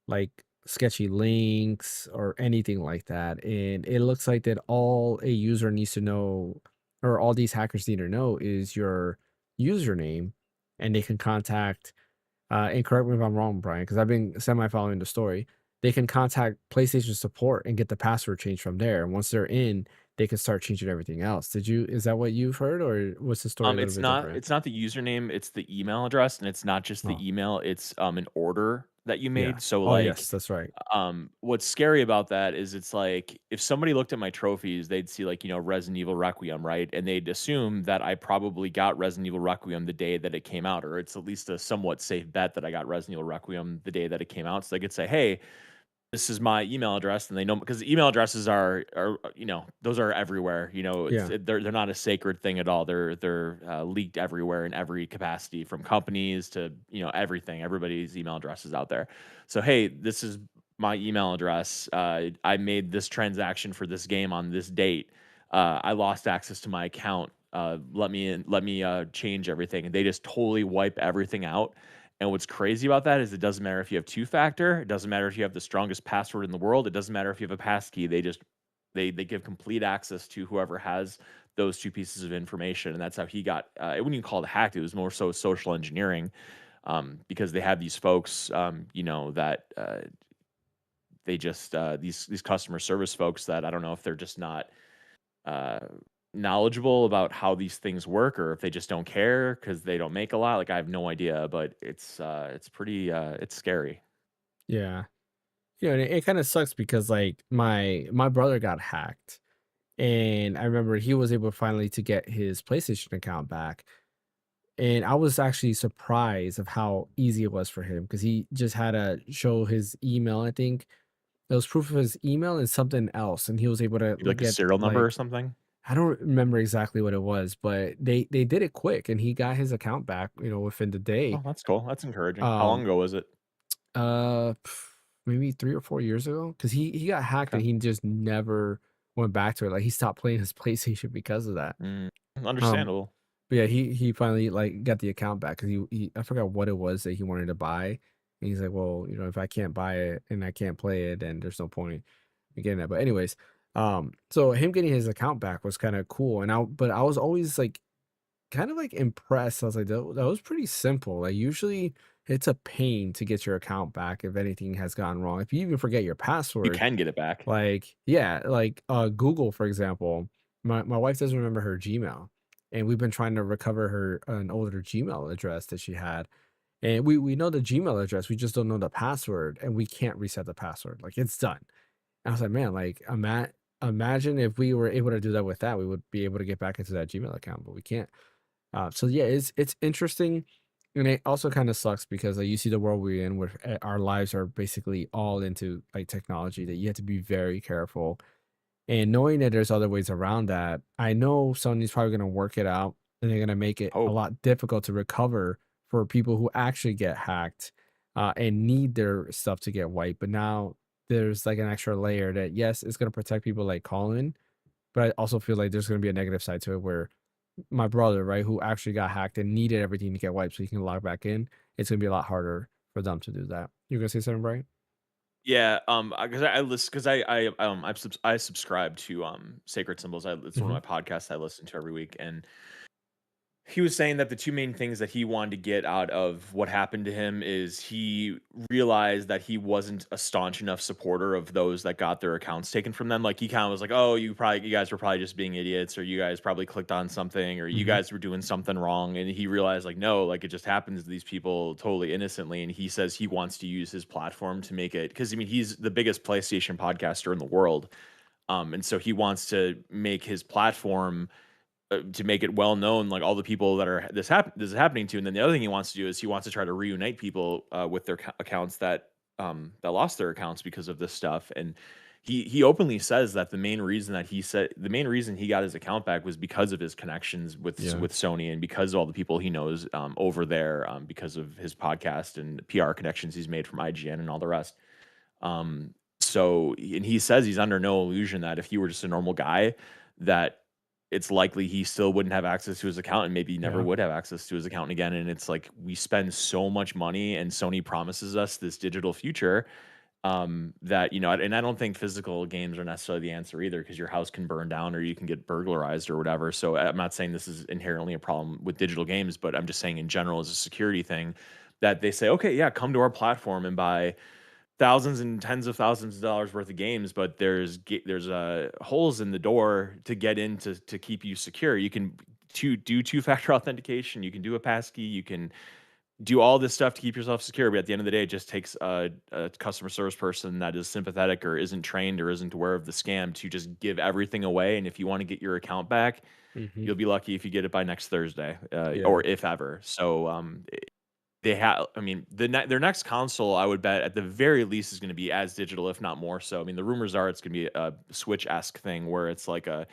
like sketchy links or anything like that. And it looks like that all a user needs to know, or all these hackers need to know, is your username, and they can contact, and correct me if I'm wrong, Brian, because I've been semi following the story. They can contact PlayStation support and get the password changed from there. And once they're in, they can start changing everything else. Is that what you've heard, or was the story a little bit different? It's not the username, it's the email address, and it's not just Oh, the email, it's an order that you yeah. made. So Oh, like yes, that's right. what's scary about that is it's like if somebody looked at my trophies, they'd see like, Resident Evil Requiem, right? And they'd assume that I probably got Resident Evil Requiem the day that it came out, or it's at least a somewhat safe bet that I got Resident Evil Requiem the day that it came out. So they could say, "Hey, this is my email address," and they know because email addresses are those are everywhere. Yeah. They're not a sacred thing at all. They're leaked everywhere in every capacity, from companies to everything. Everybody's email address is out there. So hey, this is my email address. I made this transaction for this game on this date. I lost access to my account. Let me in, let me change everything, and they just totally wipe everything out. And what's crazy about that is it doesn't matter if you have two-factor, it doesn't matter if you have the strongest password in the world, it doesn't matter if you have a passkey. They give complete access to whoever has those two pieces of information, and that's how he got. I wouldn't even call it hacked; it was more so social engineering, because they have these folks, that they just these customer service folks that I don't know if they're just not uh, knowledgeable about how these things work, or if they just don't care because they don't make a lot. Like I have no idea, but it's pretty it's scary. Yeah. And it kind of sucks because like my brother got hacked, and I remember he was able finally to get his PlayStation account back. And I was actually surprised of how easy it was for him, because he just had to show his email. I think it was proof of his email and something else, and he was able to Maybe like a get serial number or like, something. I don't remember exactly what it was, but they did it quick, and he got his account back, within the Oh, day. that's cool. That's encouraging. How long Um, ago was it? Maybe 3 or 4 years ago, because he got hacked Okay. and he just never went back to it. Like he stopped playing his PlayStation because of that. Mm, Um, understandable. but yeah, he finally like got the account back, because he I forgot what it was that he wanted to buy, and he's like, well, if I can't buy it and I can't play it, then there's no point in getting it. But anyways, so him getting his account back was kind of cool, and I was always like kind of like impressed. I was like, that was pretty simple. Like usually it's a pain to get your account back if anything has gone wrong. If you even forget your You password, can get it back. like yeah, like Google, for example, my wife doesn't remember her Gmail, and we've been trying to recover her an older Gmail address that she had. And we know the Gmail address, we just don't know the password, and we can't reset the password. Like it's done. And I was like, man, like imagine if we were able to do that with that, we would be able to get back into that Gmail account, but we can't. So yeah, it's interesting, and it also kind of sucks because like you see the world we're in, where our lives are basically all into like technology, that you have to be very careful. And knowing that there's other ways around that, I know Sony's probably going to work it out, and they're going to make it a Hope. lot difficult to recover for people who actually get hacked, and need their stuff to get wiped. But now there's like an extra layer that, yes, it's going to protect people like Colin, but I also feel like there's going to be a negative side to it, where my brother, right, who actually got hacked and needed everything to get wiped so he can log back in, it's gonna be a lot harder for them to do that. You gonna say something, Brian? Yeah, because I listen because I subscribe to Sacred Symbols. It's one Hmm. of my podcasts I listen to every week, and He was saying that the two main things that he wanted to get out of what happened to him is he realized that he wasn't a staunch enough supporter of those that got their accounts taken from them. Like he kind of was like, "Oh, you guys were probably just being idiots, or you guys probably clicked on something, or you Hmm. guys were doing something wrong." And he realized like, no, like it just happens to these people totally innocently. And he says he wants to use his platform to make it, because I mean he's the biggest PlayStation podcaster in the world, and so he wants to make his platform to make it well known, like all the people that are this is happening to. And then the other thing he wants to do is he wants to try to reunite people with their accounts that lost their accounts because of this stuff. And he openly says that the main reason he got his account back was because of his connections Yeah. with Sony, and because of all the people he knows over there, because of his podcast and PR connections he's made from IGN and all the rest. Um, and he says he's under no illusion that if he were just a normal guy, that it's likely he still wouldn't have access to his account, and maybe never Yeah. would have access to his account again. And it's like we spend so much money, and Sony promises us this digital future, that and I don't think physical games are necessarily the answer either, because your house can burn down or you can get burglarized or whatever. So I'm not saying this is inherently a problem with digital games, but I'm just saying in general as a security thing, that they say, okay, yeah, come to our platform and buy thousands and tens of thousands of dollars worth of games, but there's holes in the door to get in to keep you secure. You can do two-factor authentication, you can do a passkey, you can do all this stuff to keep yourself secure, but at the end of the day, it just takes a customer service person that is sympathetic or isn't trained or isn't aware of the scam to just give everything away. And if you want to get your account back, Hmm. you'll be lucky if you get it by next Thursday, Yeah. or if ever. So they have, I mean, their next console, I would bet at the very least is going to be as digital, if not more so. I mean, the rumors are it's going to be a Switch-esque thing where it's like a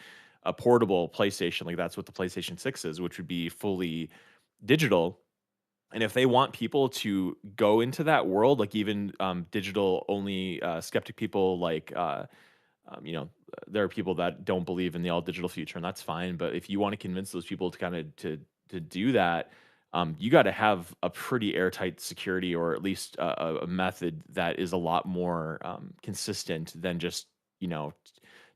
portable PlayStation, like that's what the PlayStation 6 is, which would be fully digital. And if they want people to go into that world, like even digital only skeptic people, like there are people that don't believe in the all digital future, and that's fine. But if you want to convince those people to kind of to do that, you got to have a pretty airtight security, or at least a method that is a lot more consistent than just you know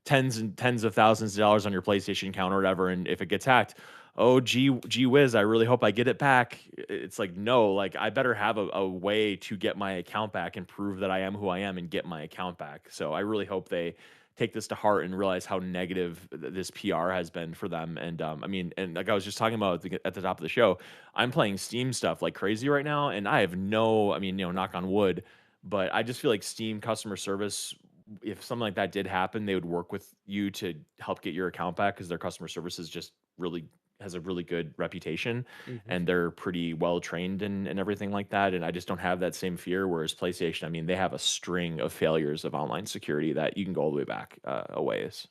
tens and tens of thousands of dollars on your PlayStation account or whatever. And if it gets hacked, oh gee whiz, I really hope I get it back. It's like, no, like I better have a way to get my account back and prove that I am who I am and get my account back. So I really hope they take this to heart and realize how negative this PR has been for them. And I mean, and like I was just talking about at the top of the show, I'm playing Steam stuff like crazy right now, and I have no, I mean, knock on wood, but I just feel like Steam customer service, if something like that did happen, they would work with you to help get your account back, because their customer service is just really has a really good reputation, Hmm. and they're pretty well trained and everything like that. And I just don't have that same fear. Whereas PlayStation, I mean, they have a string of failures of online security that you can go all the way back a ways.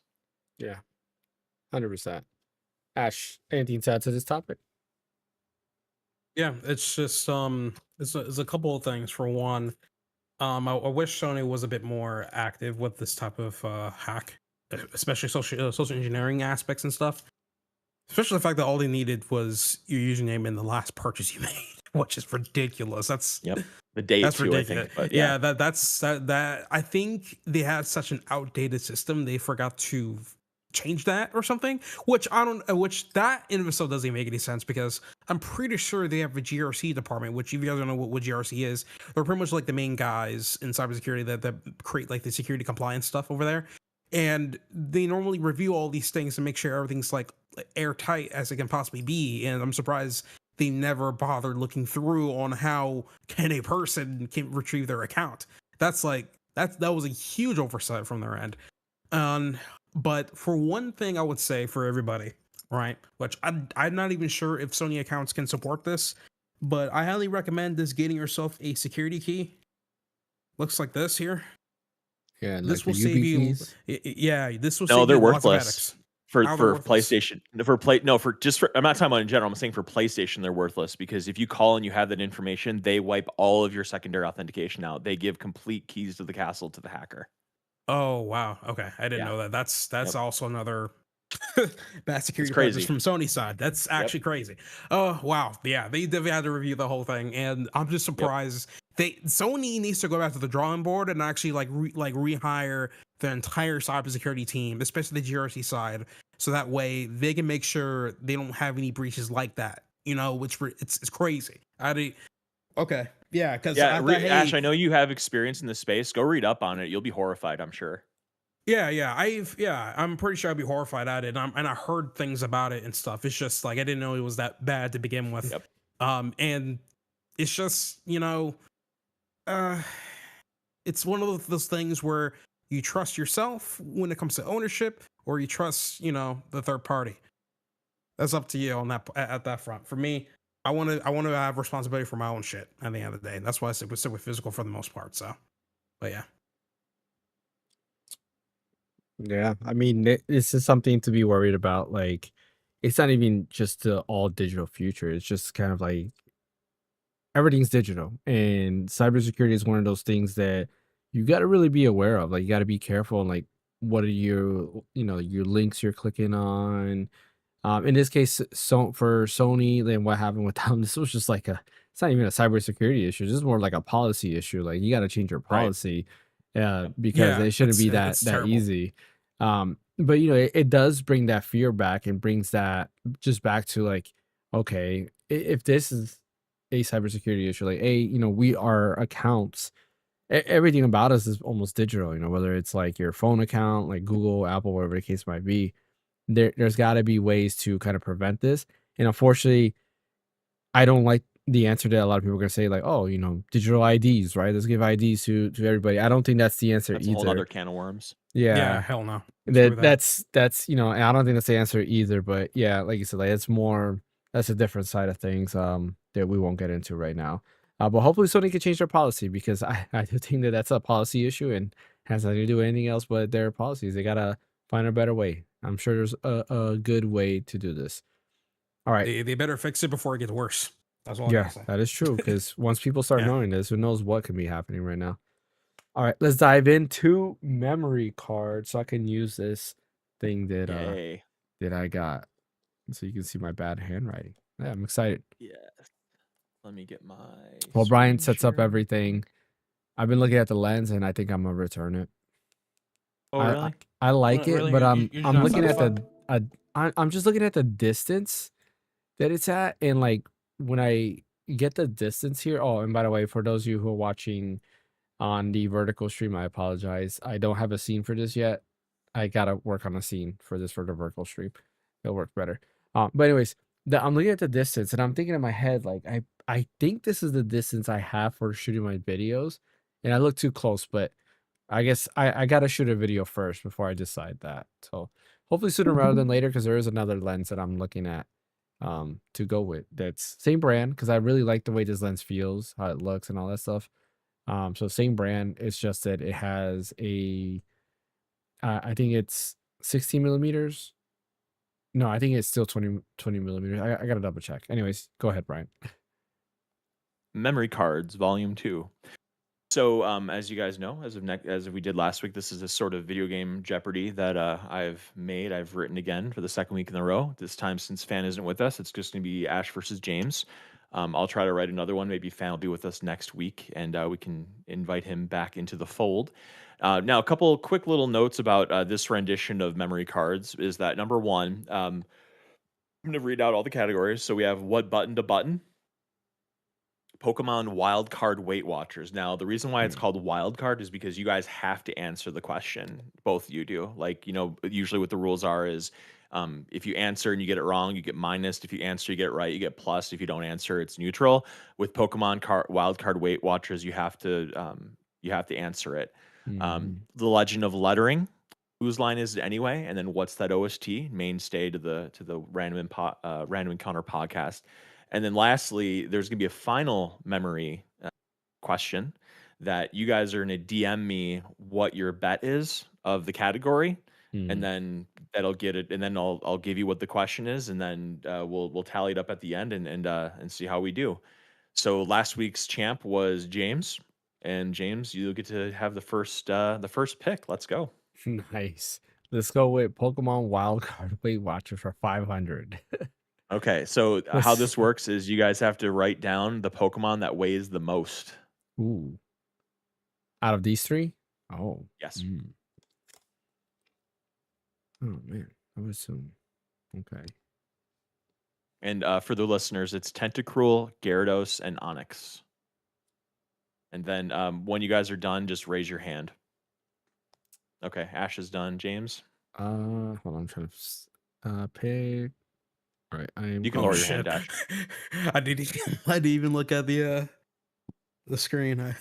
Yeah. 100%. Ash, anything to add to this topic? Yeah, it's just it's a couple of things. For one, I wish Sony was a bit more active with this type of hack, especially social engineering aspects and stuff. Especially the fact that all they needed was your username and the last purchase you made, which is ridiculous. Yep, the date That's too, I ridiculous. think. But yeah, Yeah, that I think they had such an outdated system they forgot to change that or something. Which I don't. Which that in itself doesn't even make any sense, because I'm pretty sure they have a GRC department. Which, if you guys don't know what GRC is, they're pretty much like the main guys in cybersecurity that create like the security compliance stuff over there. And they normally review all these things to make sure everything's like airtight as it can possibly be. And I'm surprised they never bothered looking through on how can a person can retrieve their account. That's like that was a huge oversight from their end. Um, but for one thing, I would say for everybody, right? Which I'm not even sure if Sony accounts can support this, but I highly recommend this getting yourself a security key. Looks like this here. Yeah, and like This the will save UB you. keys. Yeah, this will no, save they're you lots of worthless headaches. How they're for worthless. PlayStation. For play no for just for, I'm not talking about in general. I'm saying for PlayStation, they're worthless, because if you call and you have that information, they wipe all of your secondary authentication out. They give complete keys to the castle to the hacker. Oh wow. Okay, I didn't Yeah. know that. That's Yep. also another bad security crazy. practice from Sony's side. That's actually crazy. Oh wow. Yeah, they definitely had to review the whole thing, and I'm just surprised. Sony needs to go back to the drawing board and actually like rehire the entire cybersecurity team, especially the GRC side, so that way they can make sure they don't have any breaches like that. Which it's crazy. Okay, yeah, because Yeah, I Ash, hate. I know you have experience in this space. Go read up on it. You'll be horrified, I'm sure. Yeah, I'm pretty sure I'd be horrified at it. And I heard things about it and stuff. It's just like I didn't know it was that bad to begin with. Yep. And it's just, uh it's one of those things where you trust yourself when it comes to ownership, or you trust, the third party. That's up to you on that at that front. For me, I want to have responsibility for my own shit at the end of the day. And that's why I stick with physical for the most part. So, but yeah. Yeah, I mean, this is something to be worried about. Like, it's not even just the all digital future. It's just kind of like everything's digital, and cybersecurity is one of those things that you got to really be aware of. Like, you got to be careful. And like, what are your links you're clicking on? In this case, so for Sony, then what happened with them? This was just like it's not even a cybersecurity issue. This is more like a policy issue. Like, you got to change your Right. policy, Yep. because Yeah, it shouldn't be that it's that terrible. easy. But it does bring that fear back, and brings that just back to like, okay, if this is a cybersecurity issue, like, we our accounts, everything about us is almost digital. Whether it's like your phone account, like Google, Apple, whatever the case might be. There's got to be ways to kind of prevent this. And unfortunately, I don't like the answer that a lot of people are going to say, like, oh, digital IDs, right? Let's give IDs to everybody. I don't think that's the answer That's a whole either. other can of worms. Yeah, Yeah. hell no. Screw That that. that's and I don't think that's the answer either. But yeah, like you said, like, that's a different side of things that we won't get into right now. But hopefully Sony can change their policy, because I do think that that's a policy issue and has nothing to do with anything else but their policies. They gotta find a better way. I'm sure there's a good way to do this. All right. They better fix it before it gets worse. That's all I Yeah, gotta say. that is true. Because once people start Yeah. knowing this, who knows what can be happening right now. All right, let's dive into memory cards so I can use this thing Yay. that I got, so you can see my bad handwriting. Yeah, I'm excited. Yes. Let me get my While Brian screen sets up share. everything, I've been looking at the lens, and I think I'm gonna return it. Oh, I I, really? I like it, Really? but You're just I'm not looking at satisfied? I'm just looking at the distance that it's at, and like when I get the distance here. Oh, and by the way, for those of you who are watching on the vertical stream, I apologize. I don't have a scene for this yet. I gotta work on a scene for the vertical stream. It'll work better. But anyways, I'm looking at the distance, and I'm thinking in my head, like, I think this is the distance I have for shooting my videos, and I look too close. But I guess I gotta shoot a video first before I decide that. So hopefully sooner rather than later, because there is another lens that I'm looking at to go with. That's same brand, because I really like the way this lens feels, how it looks, and all that stuff. So same brand. It's just that it has I think it's 16 millimeters. No, I think it's still 20 millimeters. I gotta double check. Anyways, go ahead, Brian. Memory cards, volume 2. So, as you guys know, as we did last week, this is a sort of video game Jeopardy that I've written again for the second week in a row. This time, since Fan isn't with us, it's just going to be Ash versus James. I'll try to write another one. Maybe Fan will be with us next week, and we can invite him back into the fold. Now, a couple quick little notes about this rendition of memory cards is that number one, I'm going to read out all the categories. So we have what button to button. Pokemon Wild Card Weight Watchers. Now, the reason why it's Hmm. called Wild Card is because you guys have to answer the question. Both you do. Like, usually what the rules are is if you answer and you get it wrong, you get minus. If you answer, you get it right, you get plus. If you don't answer, it's neutral. With Wild Card Weight Watchers, you have to answer it. Mhm. The Legend of Lettering. Whose line is it anyway? And then what's that OST? Mainstay to the Random Encounter podcast. And then lastly, there's going to be a final memory question that you guys are going to DM me what your bet is of the category, and Mhm. then that'll get it. And then I'll give you what the question is, and then we'll tally it up at the end and see how we do. So last week's champ was James, and James, you'll get to have the first pick. Let's go. Nice. Let's go with Pokemon Wild Card Weight Watchers for 500. Okay, so how Let's this works is you guys have to write down the Pokemon that weighs the most. Ooh. Out of these three? Oh. Yes. Mm. Oh man. I would assume. Okay. And for the listeners, it's Tentacruel, Gyarados, and Onyx. And then when you guys are done, just raise your hand. Okay, Ash is done. James, Hold on, I'm trying to pick. All right, I'm. you can Oh lower your hand, shit! Ash. I didn't even look at the screen. I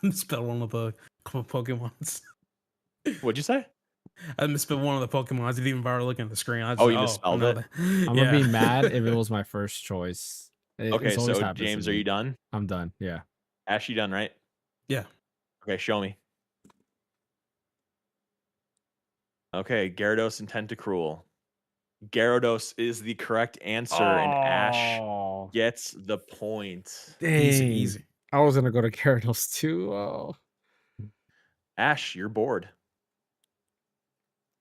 misspelled one of the Pokemons. What'd you say? I misspelled one of the Pokemon. I didn't even bother looking at the screen. I just, Oh, you misspelled it? I'm gonna be mad if it was my first choice. Okay, It's always so happens to James, are me. you done? I'm done. Yeah. Ash, you done, right? Yeah. Okay, show me. Okay, Gyarados and Tentacruel. Gyarados is the correct answer, and Ash Oh, gets the point. dang. Easy. I was gonna go to Gyarados too. Oh. Ash, you're bored.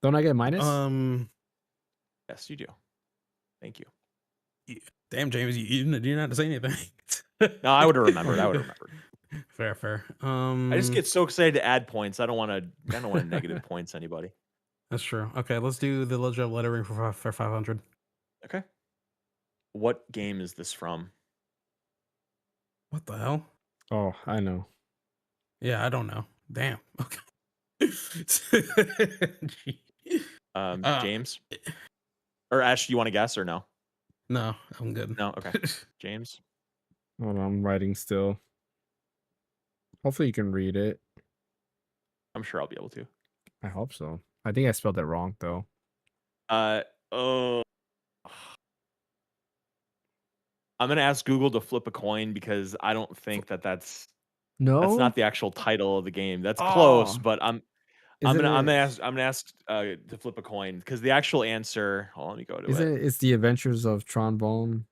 Don't I get minus? Yes, you do. Thank you. Damn, James, you didn't have to say anything. No, I would have remembered. I would have remembered. Fair. I just get so excited to add points. I don't want to negative points anybody. That's true. Okay, let's do the Legend of Lettering for 500. Okay. What game is this from? What the hell? Oh, I know. Yeah, I don't know. Damn. Okay. James or Ash, you want to guess or no? No, I'm good. No. Okay. James. Hold on, I'm writing still. Hopefully you can read it. I'm sure I'll be able to. I hope so. I think I spelled it wrong though. Oh. I'm gonna ask Google to flip a coin because I don't think that's No, not the actual title of the game. That's close, Oh. but I'm Isn't gonna it? ask to flip a coin because the actual answer. Hold on, let me go to Isn't it. it? It's the Adventures of Trombone.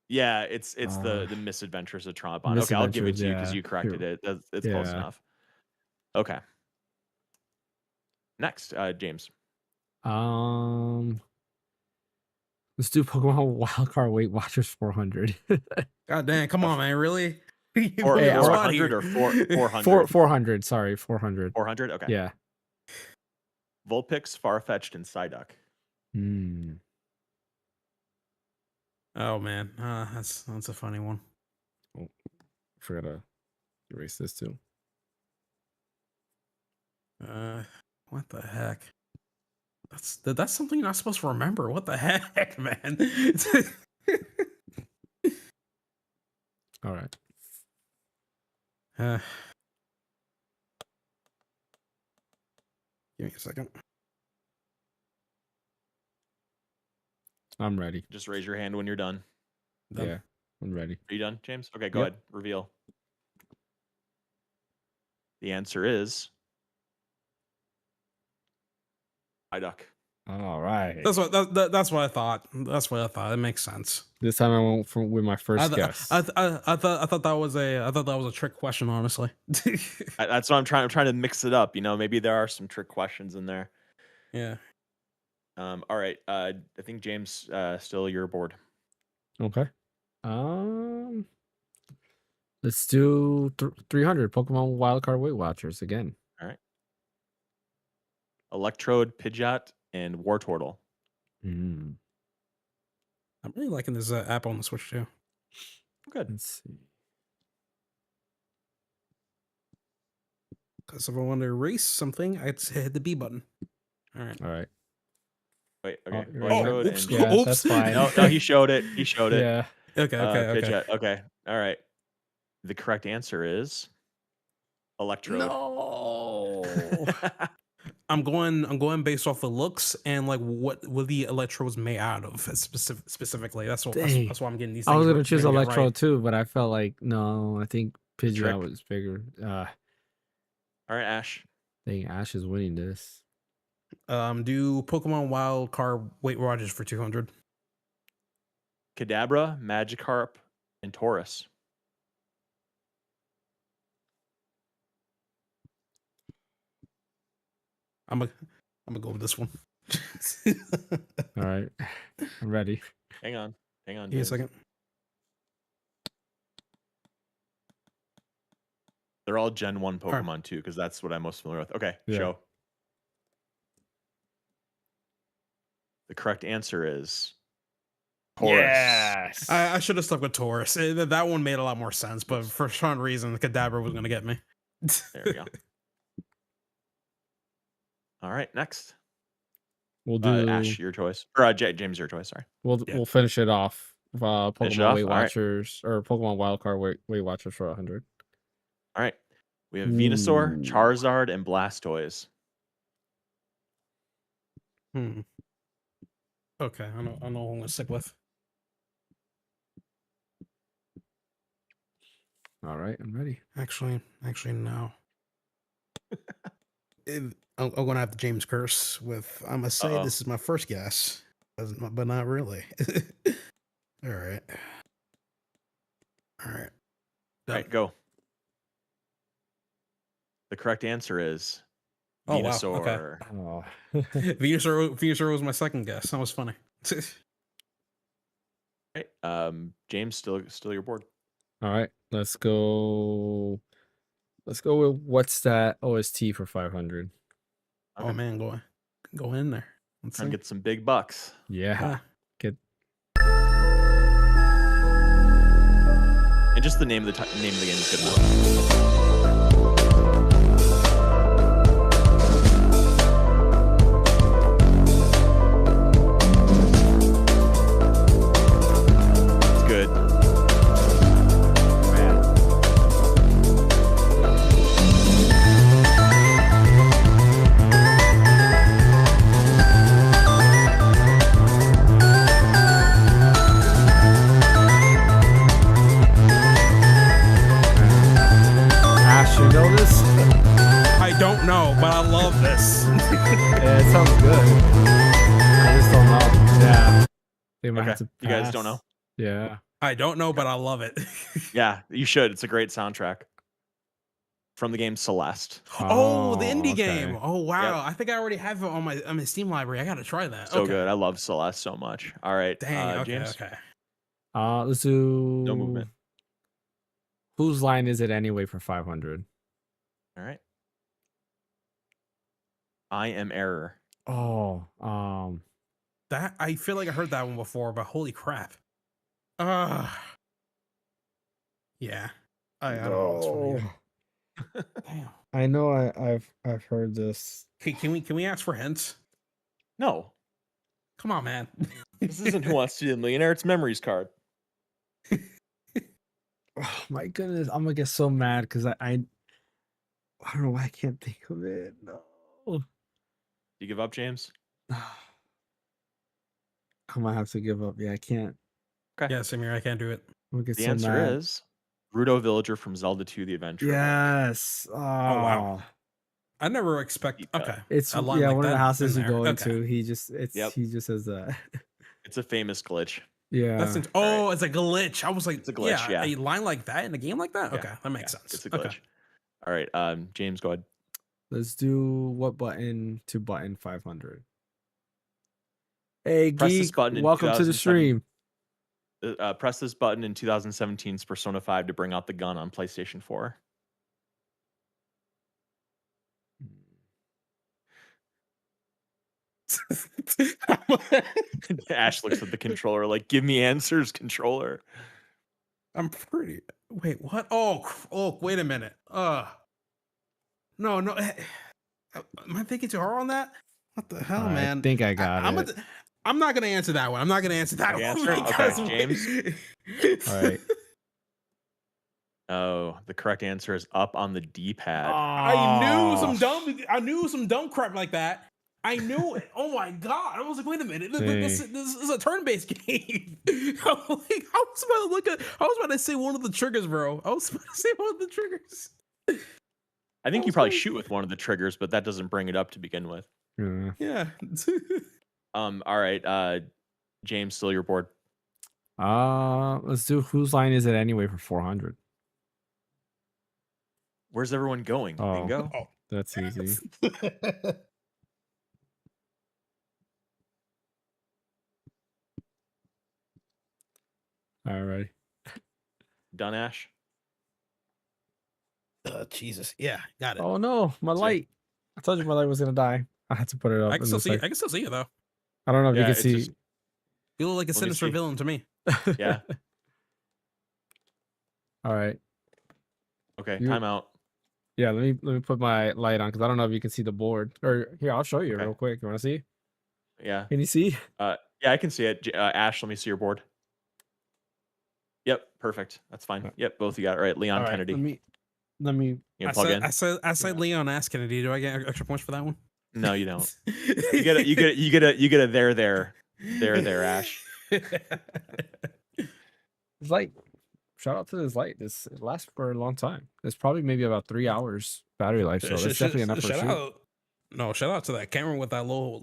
Yeah, it's Uh, the Misadventures of Trombone. Okay, I'll give it Misadventures, to you because yeah. you corrected it. It's close Yeah. enough. Okay. Next, James. Let's do Pokemon Wildcard Weight Watchers 400. God damn, come on, man. Really? You Or put me on the spot 400 here. or 400? 400. Sorry, 400. 400. Okay. Yeah. Vulpix, Farfetch'd, and Psyduck. Hmm. Oh man, that's a funny one. Oh, forgot to erase this too. What the heck? That's something you're not supposed to remember. What the heck, man? All right. Give me a second. I'm ready. Just raise your hand when you're done. Done. Yeah, I'm ready. Are you done, James? Okay, go Yep. ahead. Reveal. The answer is Psyduck. All right. That's what I thought. That's what I thought. It makes sense. This time I went with my first I guess. thought that was a trick question, honestly. That's what I'm trying. I'm trying to mix it up. You know, maybe there are some trick questions in there. Yeah. All right. I think James, still you're bored. Okay. Let's do 300 Pokemon Wildcard Weight Watchers again. All right. Electrode, Pidgeot, and Wartortle. Mm. I'm really liking this app on the Switch too. Good. Let's see. Because if I want to erase something, I'd hit the B button. All right. All right. Wait. Okay. you're right. Electrode oops. and Yeah, Oops. that's fine. no, he showed it. He showed it. Yeah. Okay. Pidgeot. Okay. All right. The correct answer is Electrode. No. I'm going based off the looks and like what the Electrode's made out of specifically. That's what Dang. that's why I'm getting these. I was things gonna choose get Electro right. too, but I felt like no. I think trick. Pidgeot was bigger. All right, Ash. Dang, Ash is winning this. Do Pokemon Wild Card Weight Watchers for 200. Kadabra, Magikarp, and Taurus. I'm gonna go with this one. All right, I'm ready. Hang on. Give me a James. second. They're all Gen 1 Pokemon too, because that's what I'm most familiar with. Okay, Yeah. show. correct answer is Taurus. Yes. I should have stuck with Taurus. That one made a lot more sense, but for some reason, Kadabra was gonna get me. There we go. All right, next. We'll do Ash, your choice. Or James, your choice. Sorry. we'll finish it off. Finish it Pokemon off? Weight All right. Watchers or Pokemon Wildcard Weight Watchers for 100. All right. We have Venusaur, Ooh. Charizard, and Blastoise. Hmm. Okay, I know who I'm gonna stick with. All right, I'm ready. Actually, no. I'm gonna have the James curse with. I'm gonna say this is my first guess, but not really. All right. All right, go. The correct answer is Venusaur. Wow. Okay. Venusaur was my second guess. That was funny. Right. James, still your board. All right, let's go. Let's go with what's that OST for 500? Oh man, go in there. Let's try and get some big bucks. Yeah. Get. And just the name of the game is good enough. Yeah, it sounds good. I just don't know. Yeah. They might have to You guys don't know? Yeah. I don't know, but I love it. Yeah, you should. It's a great soundtrack. From the game Celeste. Oh, the indie game. okay. Oh wow. Yep. I think I already have it on my Steam library. I gotta try that. So Okay. good. I love Celeste so much. All right. Dang, okay, James. okay. Let's do No movement. Whose line is it anyway for 500? All right. I am error. Oh, That I feel like I heard that one before, but holy crap. Yeah. I don't know what's from here. Damn. I know I've heard this. Can we ask for hints? No. Come on, man. This isn't Who Wants to Be a Millionaire. It's Memories Card. Oh my goodness, I'm gonna get so mad because I don't know why I can't think of it. No. You give up, James? I might have to give up. Yeah, I can't. Okay. Yeah, Samir, I can't do it. I'm gonna get The so answer mad. is Rudo Villager from Zelda 2: The Adventure. Yes. Oh wow. I never expect. Deep cut. Okay. It's A line yeah, like one of the that houses in you there. go Okay. into. He just Yep. he just says that. It's a famous glitch. Yeah. That's oh, it's a glitch. I was like, It's a glitch, yeah. A line like that in a game like that. Yeah, Okay, that makes sense. It's a glitch. Okay. All right. James, go ahead. Let's do what button to button 500. Hey, Press this geek, button in welcome to the 2007. stream. Press this button in 2017's Persona 5 to bring out the gun on PlayStation 4. Ash looks at the controller like, give me answers, controller. I'm pretty. Wait, what? Oh, wait a minute. No. Am I thinking too hard on that? What the hell, man? I think I got it. I'm not gonna answer that one. I'm not gonna answer that one. Answer? Okay, James. All right. Oh, the correct answer is up on the D-pad. I knew some dumb crap like that. I knew it. Oh my god! I was like, wait a minute. This is a turn-based game. I was about to say one of the triggers, bro. I was about to say one of the triggers. I think you probably shoot with one of the triggers, but that doesn't bring it up to begin with. Yeah. All right. James, still your board. Let's do whose line is it anyway for 400. Where's everyone going? Oh. Bingo. Oh, That's easy. All right. Done, Ash? Jesus. Yeah, got it. Oh no, my light. I told you my light was gonna die. I had to put it up. I can still see it. I can still see it though. I don't know if you Yeah, can it's see. just You look like a let me sinister see. villain to me. Yeah. All right. Okay. You Timeout. yeah. Let me put my light on because I don't know if you can see the board. Or here, I'll show you Okay. real quick. You want to see? Yeah. Can you see? Yeah, I can see it. Ash, let me see your board. Yep. Perfect. That's fine. Yep. Both you got it right. Leon All right. Kennedy. Let me. You can plug in. I said Yeah. Leon S. Kennedy. Do I get extra points for that one? No, you don't. You get a there, Ash. It's like shout out to this light. It lasts for a long time. It's probably maybe about 3 hours battery life. So that's definitely enough for shout shoot. out. No, shout out to that camera with that low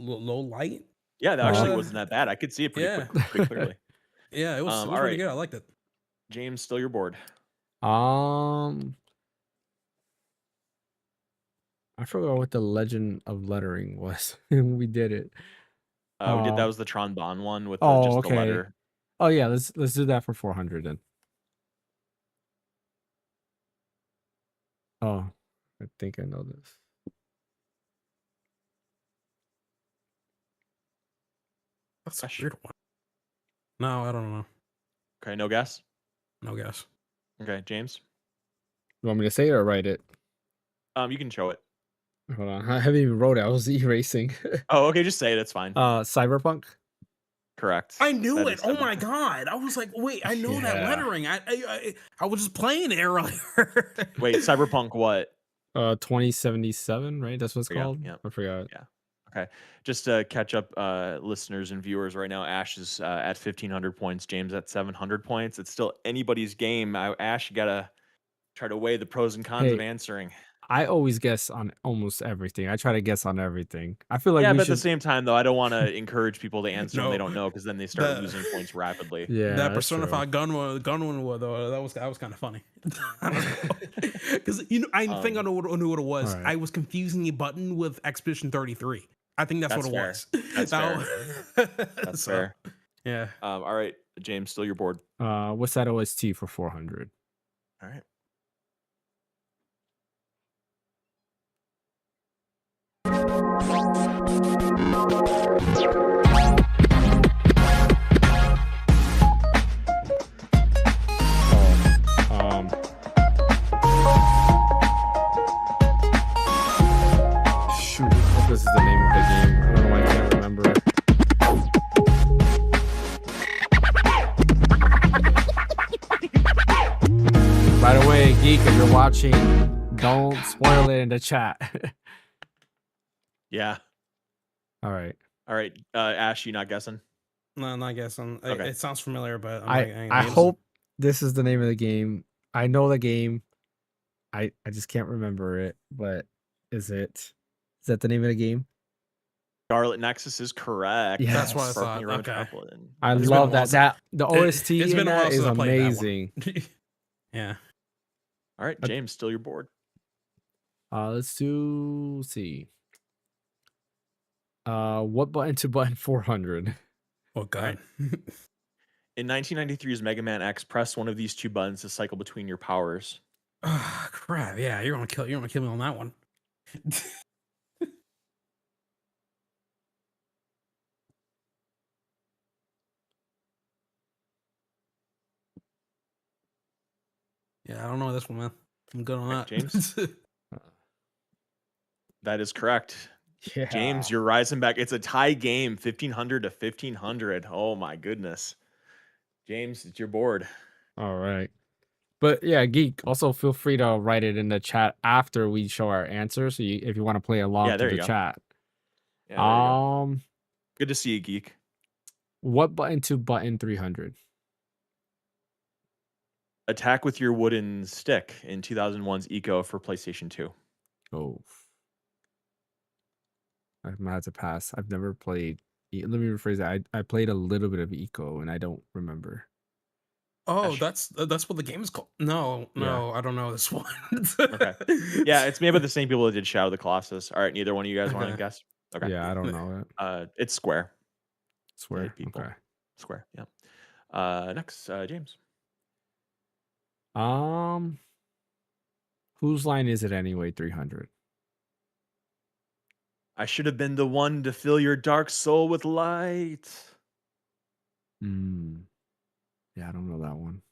light. Yeah, that actually Uh, wasn't that bad. I could see it pretty Yeah, pretty clearly. yeah, it was All really right, good. I liked it. James, still your board. I forgot what the legend of lettering was when we did it. We did that Um, was the Tron Bon one with oh, just the okay. letter. Oh yeah, let's do that for 400 then. Oh, I think I know this. That's a Ash. weird one. No, I don't know. Okay, no guess. No guess. Okay, James. You want me to say it or write it? You can show it. Hold on, I haven't even wrote it. I was erasing. Oh, okay, just say it. It's fine. Cyberpunk. Correct. I knew That it. is Oh seven. my god! I was like, wait, I know that Yeah. lettering. I was just playing it earlier. Wait, Cyberpunk what? 2077, right? That's what it's There you go, called. yep. I forgot. Yeah. Okay. Just to catch up, listeners and viewers, right now, Ash is at 1,500 points. James at 700 points. It's still anybody's game. Ash, you gotta try to weigh the pros and cons of Hey, answering. I always guess on almost everything. I try to guess on everything. I feel like Yeah, we but at the should. same time, though, I don't want to encourage people to answer when they No, don't know because then they start the losing points rapidly. Yeah, that that's true. personified gun one though, that was kind of funny. I don't know, because I think I knew what it was. All right. I was confusing a button with Expedition 33. I think that's what it fair. was. That's Now- fair. That's so, fair. Yeah. All right, James, still your board. What's that OST for 400? All right. Shoot, I hope this is the name of the game. I don't know why I can't remember. By the way, Geek, if you're watching, don't spoil it in the chat. Yeah. All right. All right. Ash, you not guessing? No, not guessing. Okay. It sounds familiar, but I hope this is the name of the game. I know the game. I just can't remember it, but is that the name of the game? Scarlet Nexus is correct. Yes. That's what I Sparkling thought. Orange Okay. Tarpaulin. I It's been a love while that. The OST It's in been a while that is since I played that one. amazing. Yeah. All right, James, still your board. Let's see. What button to button 400? Oh god. In 1993's Mega Man X, press one of these two buttons to cycle between your powers. Ah, crap. Yeah, you're gonna kill me on that one. Yeah, I don't know this one, man. I'm good on that. James? That is correct. Yeah. James, you're rising back. It's a tie game, 1,500 to 1,500. Oh my goodness. James, it's your board. All right. But yeah, Geek, also feel free to write it in the chat after we show our answer. So if you want to play along Yeah, to there the you go. chat. Yeah, there you go. Um, Good to see you, Geek. what button to button 300? Attack with your wooden stick in 2001's Eco for PlayStation 2. Oh, I'm gonna have to pass. I've never played. Let me rephrase that. I played a little bit of Eco and I don't remember. Oh, Ash. that's what the game is called. No, Yeah. I don't know this one. Okay. Yeah, it's made by the same people that did Shadow of the Colossus. All right, neither one of you guys want to Okay. guess? Okay. Yeah, I don't know it. It's Square. Swear. people. Okay. Square. Yeah. Next, James. Whose line is it anyway? 300. I should have been the one to fill your dark soul with light. Mm. Yeah, I don't know that one.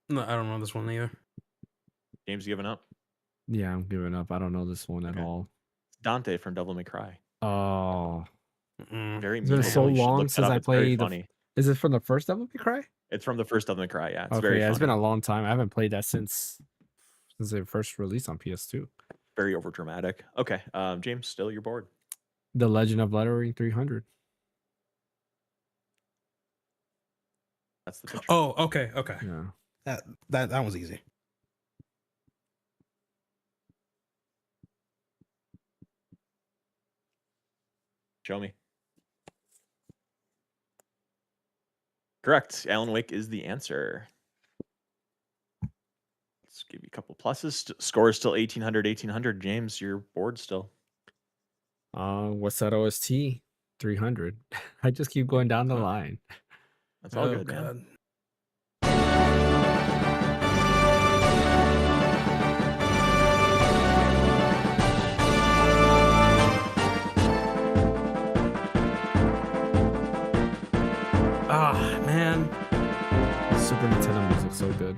No, I don't know this one either. James giving up. Yeah, I'm giving up. I don't know this one at Okay. all. Dante from Devil May Cry. Oh, Very it's been memeable. so You should long look that since up. I It's very played. funny. Is it from the first Devil May Cry? It's from the first Devil May Cry. Yeah, it's Okay, very yeah, funny. it's been a long time. I haven't played that since it first released on PS2. Very overdramatic. Okay, James, still your board. The Legend of Lettering 300. That's the picture. Oh, okay. Yeah. That was easy. Show me. Correct. Alan Wake is the answer. Let's give you a couple pluses. Score is still 1800. James, your board still. What's that OST? 300. I just keep going down the line. That's all good, man. Ah, man. Super Nintendo music so good.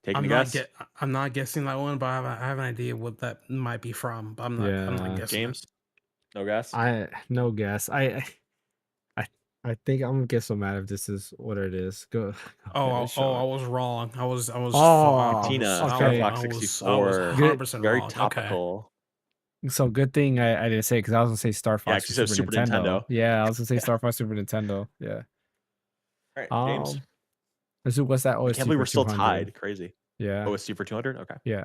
Take a I'm guess. I'm not guessing that one, but I have an idea what that might be from. But I'm not guessing. James, no guess. No guess. I think I'm gonna get so mad if this is what it is. Go. I was wrong. I was. Tina, okay. Star Fox 64. 100% Very wrong. topical. So good thing I didn't say because I was gonna say Star Fox Yeah, 'cause it was Super Super Nintendo. Nintendo. Yeah, I was gonna say Star Fox Super Nintendo. Yeah. All right, James. Let's do what's that I OST can't believe for we're still 200? tied. Crazy. Yeah. OST for 200? Okay. Yeah.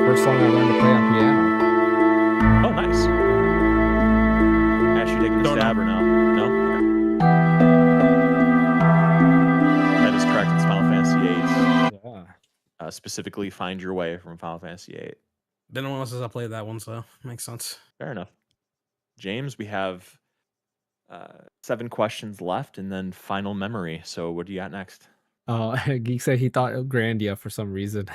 First song I learned to play on piano. Oh, nice. Ash, you taking a stab or no? No? Okay. That is correct. It's Final Fantasy VIII. Yeah. Specifically, Find Your Way from Final Fantasy VIII. Been a while since I played that one, so makes sense. Fair enough. James, we have 7 questions left and then final memory. So what do you got next? Geek said he thought Grandia for some reason.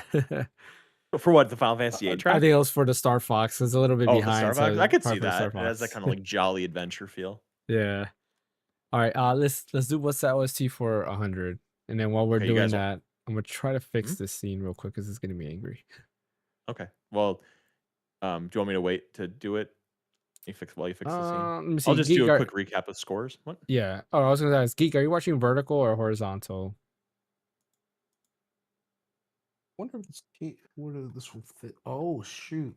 For what, the Final Fantasy VIII track? I think it was for the Star Fox. It's a little bit The behind. Star Fox? so I could see probably for that. Star It has that Fox. kind of like jolly adventure feel. Yeah. All right. Let's do what's that OST for 100, and then while we're Okay, you doing guys that, I'm gonna try to fix this scene real quick because it's getting me angry. Okay. Well, do you want me to wait to do it? While you fix the scene? Let me see. I'll just Geek, do a quick recap of scores. What? Yeah. Oh, I was gonna ask Geek. Are you watching vertical or horizontal? Wonder if this will fit. Oh shoot!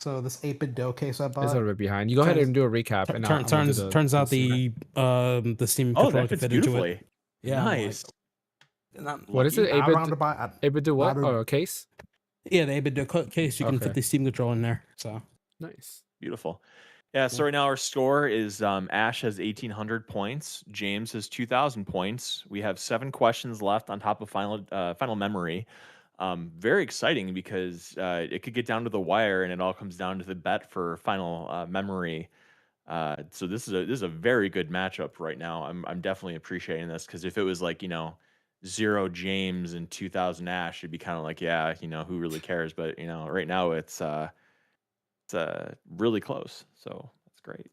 So this 8-bit dough case I It's a bought. little bit behind. You go ahead and do a recap. And I'm gonna do turns out scene. the Steam Oh, controller that can fits fit into beautifully. it. Yeah, Nice. What is it? 8-bit do what? I don't- Oh, a case? Yeah, the 8-bit dough case. You can Okay. fit the Steam controller in there. So Nice. Beautiful. Yeah, so right now our score is Ash has 1,800 points. James has 2,000 points. We have 7 questions left on top of final memory. Very exciting because it could get down to the wire and it all comes down to the bet for final memory. So this is a very good matchup right now. I'm definitely appreciating this because if it was like 0 James and 2,000 Ash, it'd be kind of like who really cares? But right now it's really close, so that's great.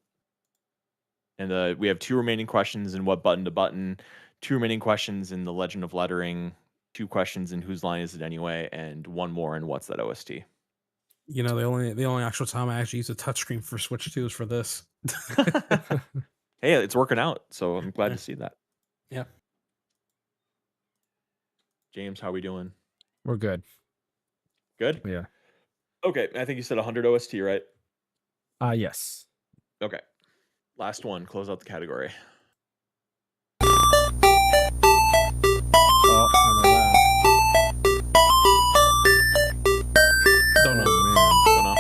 And we have 2 remaining questions in What Button to Button, 2 remaining questions in The Legend of Lettering, 2 questions in Whose Line Is It Anyway, and 1 more in What's That OST. the only actual time I actually use a touchscreen for Switch 2 is for this. Hey, it's working out, so I'm glad to see that. Yeah. James, how we doing? We're good. Good? Yeah. Okay, I think you said 100 OST, right? Yes. Okay. Last one, close out the category. Oh, I know that. Don't know. Oh, man. Don't know.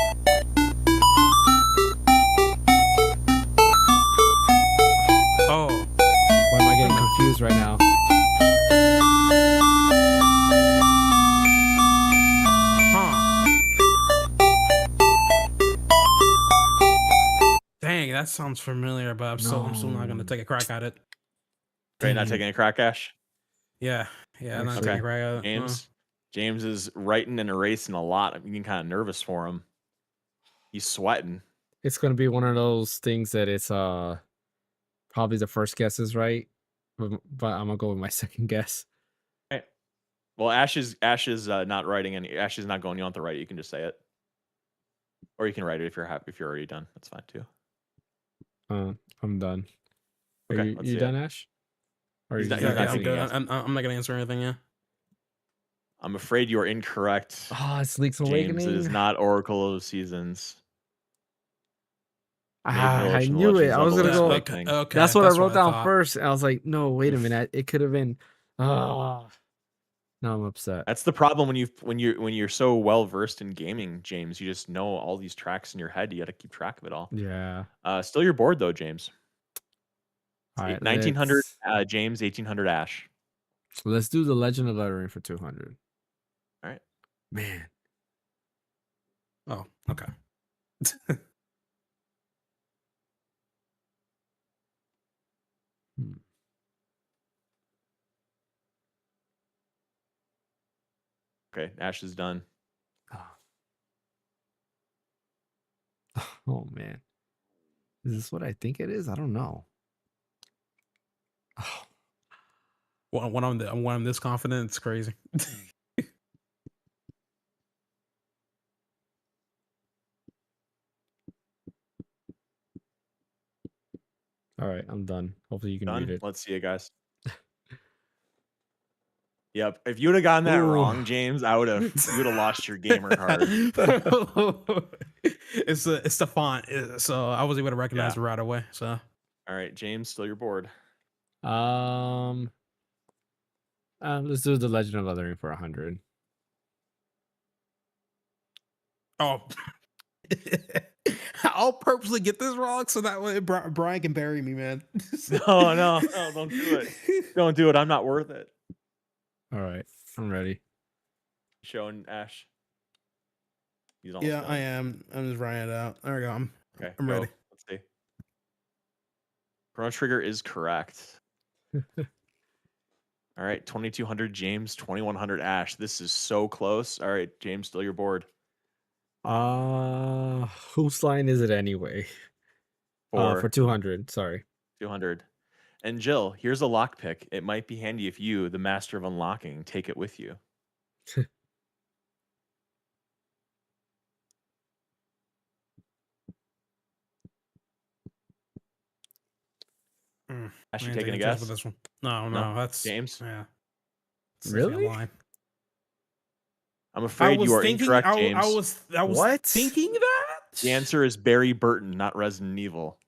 Dang, that sounds familiar, but I'm still not gonna No. take a crack at it. Right, not Dang it. taking a crack, Ash. Yeah, yeah, I'm not taking Actually, a Okay, crack at it. James is writing and erasing a lot. I'm getting kind of nervous for him. He's sweating. it's gonna be one of those things that it's probably the first guess is right, but I'm gonna go with my second guess. Right. Well, Ash is not writing any. Ash is not going. You don't have to write it. You can just say it, or you can write it if you're happy. If you're already done, that's fine too. I'm done. Are Okay, you let's you see done, it. Ash? Or are He's you not. just He's Yeah, not not yeah, I'm taking a good. guess. I'm not gonna answer anything. Yeah. I'm afraid you are incorrect, Ah, it's Link's James. It is Awakening. not Oracle of Seasons. Make Ah, no I Ocean of knew it. Legends I of was the gonna Link's That, go. okay, Awakening. That's okay, what I that's wrote what I down thought. first. And I was like, no, wait a minute. It could have been. Ah, now I'm upset. That's the problem when you're so well versed in gaming, James. You just know all these tracks in your head. You got to keep track of it all. Yeah. Still your board though, James. All right. 1900 James, 1800 Ash. Let's do the Legend of Lettering for 200. All right. Man. Oh, okay. Hmm. Okay, Ash is done. Ah. Oh man. Is this what I think it is? I don't know. Oh, When I'm this confident, it's crazy. all right, I'm done. Hopefully you can read Done. it. Let's see it, guys. Yep. If you would have gotten that Ooh. wrong, James, you would have lost your gamer card. It's the font, so I was able to recognize Yeah. it right away. So All right, James, still your board. Um, let's do the Legend of Lettering for 100. oh. I'll purposely get this wrong so that way Brian can bury me, man. No, don't do it. Don't do it. I'm not worth it. All right, I'm ready. Showing Ash. He's almost Yeah, done. I am. I'm just writing it out. There we go. I'm Okay, I'm go. ready. Let's see. Chrono Trigger is correct. All right, 2200 James, 2100 Ash. This is so close. All right, James, still your board. Whose line is it anyway? For For 200. Sorry. 200. And Jill, here's a lockpick. It might be handy if you, the master of unlocking, take it with you. Ash, I you ain't taking a taking chance with guess? this one. No, No? that's James? yeah. It's Really? a line. I'm I afraid you was are thinking. incorrect, I James. was What? thinking that. The answer is Barry Burton, not Resident Evil.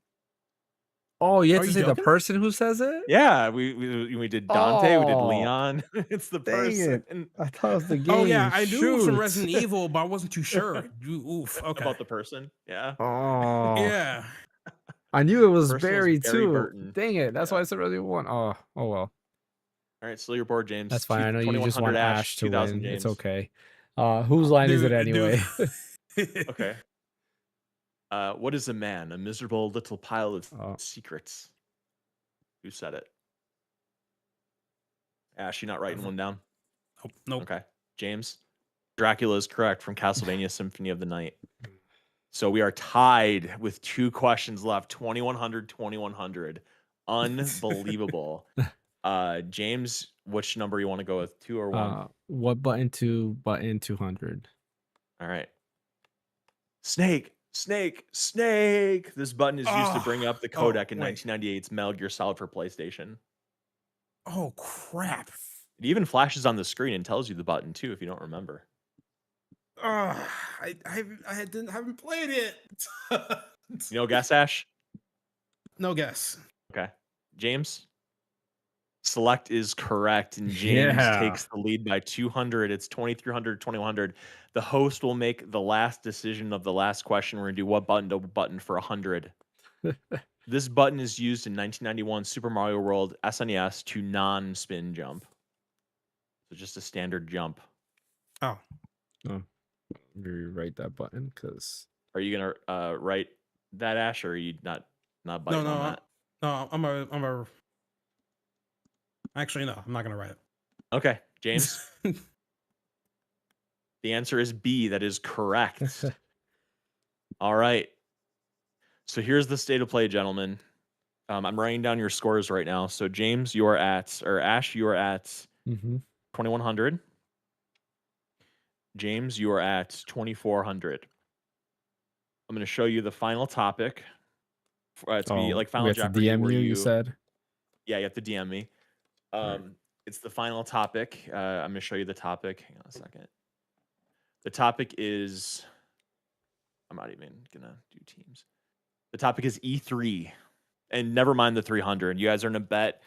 Oh, you have Are to you say the joking? person who says it? Yeah, we did Dante, we did Oh, Leon. It's the dang person. it. I thought it was the game. Oh yeah, I knew it was from Shoot. Resident Evil, but I wasn't too sure. Oof. Okay. About the person. Yeah. Oh, Yeah. I knew it was Person was Barry Barry too. Burton. Dang it. That's why Yeah. I said Resident Evil 1. Oh well. All right, still your board, James. That's fine. I know you just 2100 want Ash, Ash to 2000 win. James. It's okay. Whose line is it anyway? Okay. What is a man? A miserable little pile of secrets. Who said it? Ash, you not writing one down? Nope. Okay. James. Dracula is correct from Castlevania Symphony of the Night. So we are tied with 2 questions left. 2100, 2100. Unbelievable. James, which number you want to go with? 2 or 1? What button to button 200? All right. Snake. This button is used to bring up the codec in 1998's Metal Gear Solid for PlayStation. Oh crap! It even flashes on the screen and tells you the button too, if you don't remember. I haven't played it. You know, guess, Ash? No guess. Okay. James? Select is correct, and James takes the lead by 200. It's 2300, 2100. The host will make the last decision of the last question. We're going to do what button to button for 100. This button is used in 1991 Super Mario World SNES to non-spin jump. So just a standard jump. Oh. Rewrite that button because. Are you going to write that, Ash, or are you not No, biting no, on that? no. Actually, no. I'm not gonna write Okay, James. it. The answer is B. That is correct. All right. So here's the state of play, gentlemen. I'm writing down your scores right now. So James, you are at, or Ash, you are at 2100. James, you are at 2400. I'm going to show you the final topic. It's be like we Final have to Jeopardy, DM where you. You said. Yeah, you have to DM me. Right. It's the final topic. I'm going to show you the topic. Hang on a second. The topic is, I'm not even gonna do teams. The topic is E3, and never mind the 300. You guys are in a bet.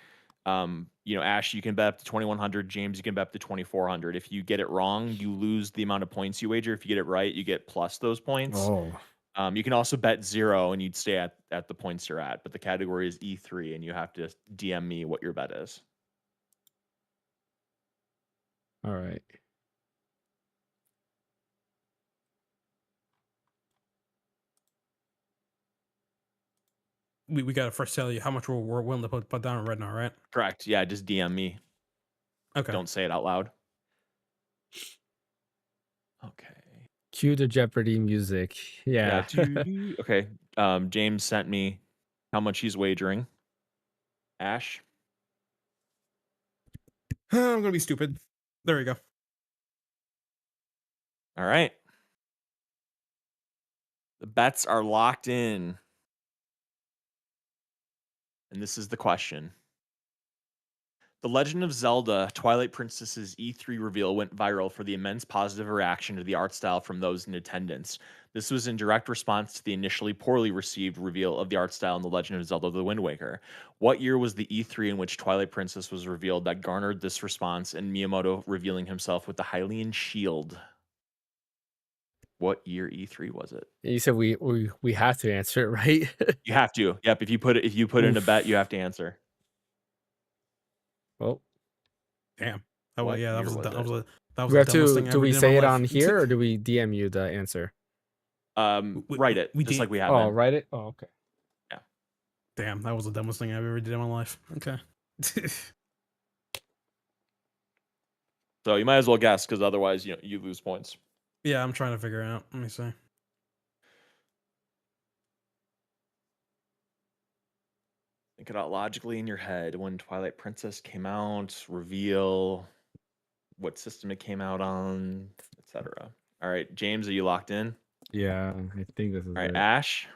Ash, you can bet up to 2100. James, you can bet up to 2400. If you get it wrong, you lose the amount of points you wager. If you get it right, you get plus those points. Oh. You can also bet 0, and you'd stay at the points you're at. But the category is E3, and you have to DM me what your bet is. All right. We gotta first tell you how much we're willing to put down right now, right? Correct. Yeah, just DM me. Okay. Don't say it out loud. Okay. Cue the Jeopardy music. Yeah. Okay. James sent me how much he's wagering. Ash? I'm gonna be stupid. There we go. All right. The bets are locked in. And this is the question. The Legend of Zelda Twilight Princess's E3 reveal went viral for the immense positive reaction to the art style from those in attendance. This was in direct response to the initially poorly received reveal of the art style in The Legend of Zelda The Wind Waker. What year was the E3 in which Twilight Princess was revealed that garnered this response, and Miyamoto revealing himself with the Hylian shield? What year E3 was it? You said we have to answer it, right? You have to. Yep. If you put in a bet, you have to answer. Well, damn. What Yeah, that year was was that it? was that was we the have dumbest to. thing I Do ever we did in say my it life. on here, or do we DM you the answer? Write it we just did- like we have. Oh, write it. Oh, okay. Yeah. Damn, that was the dumbest thing I ever did in my life. Okay. So you might as well guess, because otherwise, you lose points. Yeah, I'm trying to figure it out. Let me see. Think it out logically in your head. When Twilight Princess came out, reveal, what system it came out on, etc. All right, James, are you locked in? Yeah, I think this is All right, it. Ash.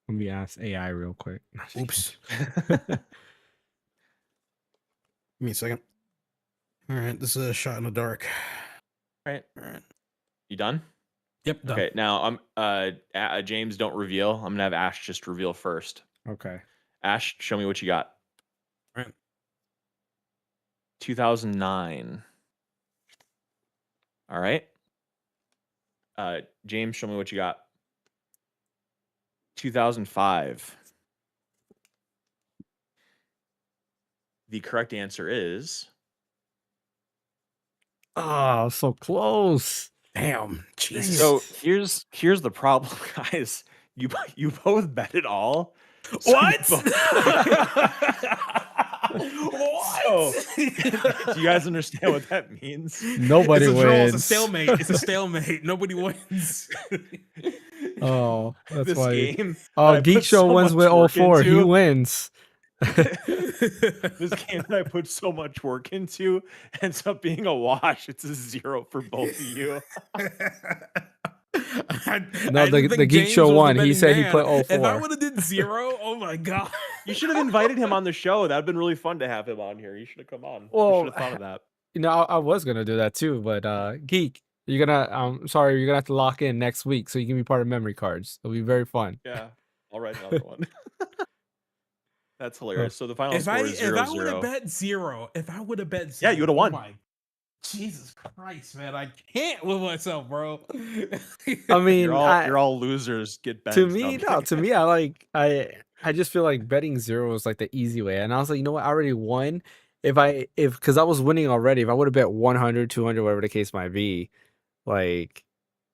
Let me ask AI real quick. Oops. Give me a second. All right, this is a shot in the dark. All right. All right. You done? Yep, done. Okay, now I'm James, don't reveal. I'm gonna have Ash just reveal first. Okay. Ash, show me what you got. All right. 2009. All right. James, show me what you got. 2005. The correct answer is Oh, so close. Damn. Jesus. so. Here's the problem, guys. You both bet it all. So What? So, do you guys understand what that means? Nobody It's a draw. It's a wins. stalemate. It's a stalemate. Nobody wins. Oh, that's This why. game. Oh, that I Geek put Show so wins much with work 04. He into. wins. This game that I put so much work into ends up being a wash. It's a 0 for both of you. No, the Geek Show won. He said he put If I 04. would have did 0, oh my god. You should have invited him on the show. That'd been really fun to have him on here. You should have come on. You Well, should have thought of that. I was gonna do that too, but Geek, you're gonna sorry, you're gonna have to lock in next week so you can be part of memory cards. It'll be very fun. Yeah, I'll write another one. That's hilarious. So the final If score I is 0-0. would have bet 0, if I would have bet 0, Yeah, you would've won. Oh my Jesus Christ, man! I can't with myself, bro. I mean, you're all losers. Get bent. to me, I just feel like betting 0 is like the easy way. And I was like, you know what? I already won. Because I was winning already, if I would have bet 100, 200, whatever the case might be, like,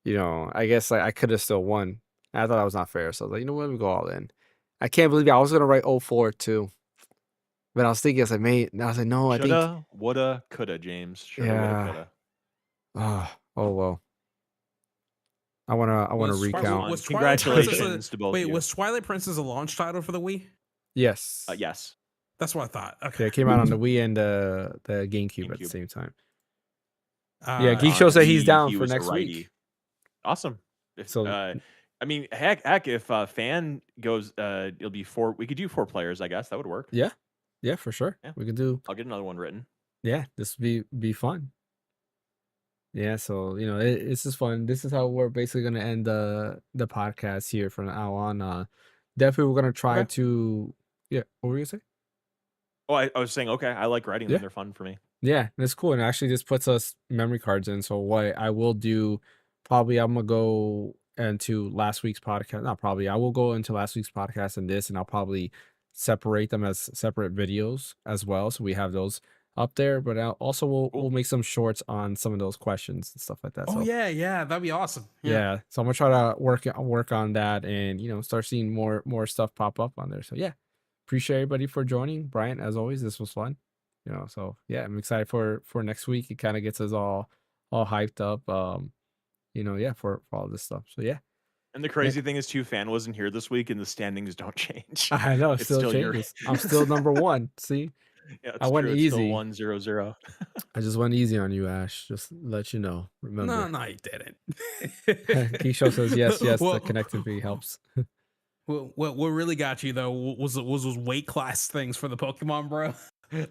I guess like I could have still won. And I thought that was not fair. So I was like, you know what? Let me go all in. I can't believe it. I was gonna write 04 too. But I was thinking, I was like, mate, and I was like, no, I think, Shoulda, woulda, coulda, James. Shoulda, woulda, yeah. coulda. Oh well. I wanna Was Twi- recount. was Twilight Princess a Congratulations to both wait? of you. Was Twilight Princess a launch title for the Wii? Yes. Yes. That's what I thought. Yeah, Okay. it came out on the Wii and the GameCube at the GameCube. same time. Yeah, Geek On Show the said he's Wii, down he for was a next righty. week. Awesome. If, So I mean, heck, if Fan goes, it'll be 4. We could do 4 players, I guess. That would work. yeah, for sure. Yeah. We could do. I'll get another one written. Yeah, this would be fun. Yeah, so it's just fun. This is how we're basically gonna end the podcast here from now on. Definitely, we're gonna try Okay. to. Yeah, what were you gonna say? Oh, I was saying, okay, I like writing Yeah. them. They're fun for me. Yeah, that's cool. And actually just puts us memory cards in. So what I will do, probably I'm gonna go into last week's podcast. Not probably, I will go into last week's podcast and this, and I'll probably separate them as separate videos as well. So we have those up there. But also we'll Cool. make some shorts on some of those questions and stuff like that. Oh So yeah, that'd be awesome. yeah. So I'm gonna try to work on that and start seeing more stuff pop up on there. So yeah. Appreciate everybody for joining. Brian, as always, this was fun. So yeah, I'm excited for next week. It kind of gets us all hyped up. Yeah, for all this stuff. So yeah. And the crazy thing is, too, Fan wasn't here this week, and the standings don't change. I know it It's still still your- changes. I'm still number one. See, Yeah, it's I went true. It's still easy. 1-0-0. I just went easy on you, Ash. Just let you know. Remember. No, you didn't. Keisho says yes. Well- The connectivity helps. What really got you though was those weight class things for the Pokemon, bro.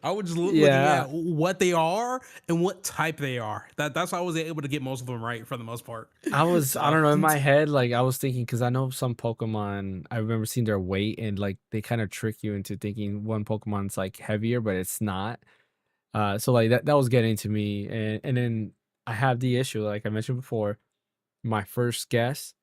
I was just looking Yeah. at what they are and what type they are. That's how I was able to get most of them right for the most part. I don't know, in my head, like I was thinking, because I know some Pokemon, I remember seeing their weight and like they kind of trick you into thinking one Pokemon's like heavier, but it's not. So like that was getting to me, and then I have the issue, like I mentioned before, my first guess,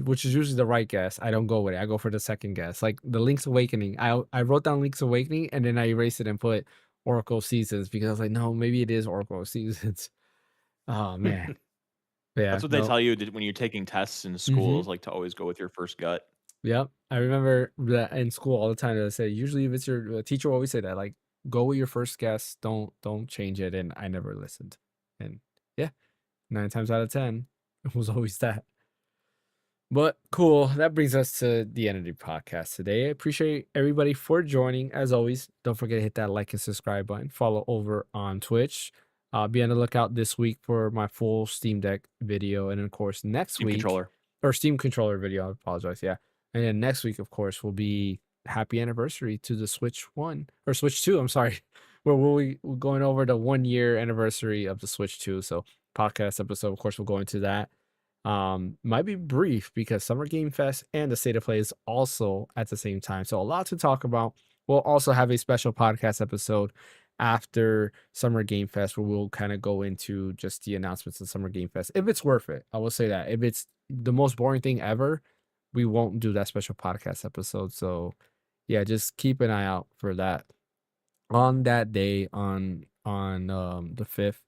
which is usually the right guess, I don't go with it. I go for the second guess. Like the Link's Awakening, I wrote down Link's Awakening and then I erased it and put Oracle Seasons because I was like, no, maybe it is Oracle Seasons. Oh man. Yeah, That's what they no. tell you when you're taking tests in school, is like to always go with your first gut. Yep. I remember that in school all the time they say, usually if it's your teacher will always say that, like, go with your first guess, don't change it. And I never listened. And yeah, 9 times out of 10, it was always that. But cool. That brings us to the end of the podcast today. I appreciate everybody for joining. As always, don't forget to hit that like and subscribe button. Follow over on Twitch. Be on the lookout this week for my full Steam Deck video. And of course, next Steam week, controller. or Steam controller video. I apologize. Yeah. And then next week, of course, will be happy anniversary to the Switch 1 or Switch 2. I'm sorry. Where we're going over the 1 year anniversary of the Switch 2. So podcast episode, of course, we'll go into that. Might be brief because Summer Game Fest and the State of Play is also at the same time. So a lot to talk about. We'll also have a special podcast episode after Summer Game Fest where we'll kind of go into just the announcements of Summer Game Fest. If it's worth it, I will say that. If it's the most boring thing ever, we won't do that special podcast episode. So yeah, just keep an eye out for that. On that day, on the 5th,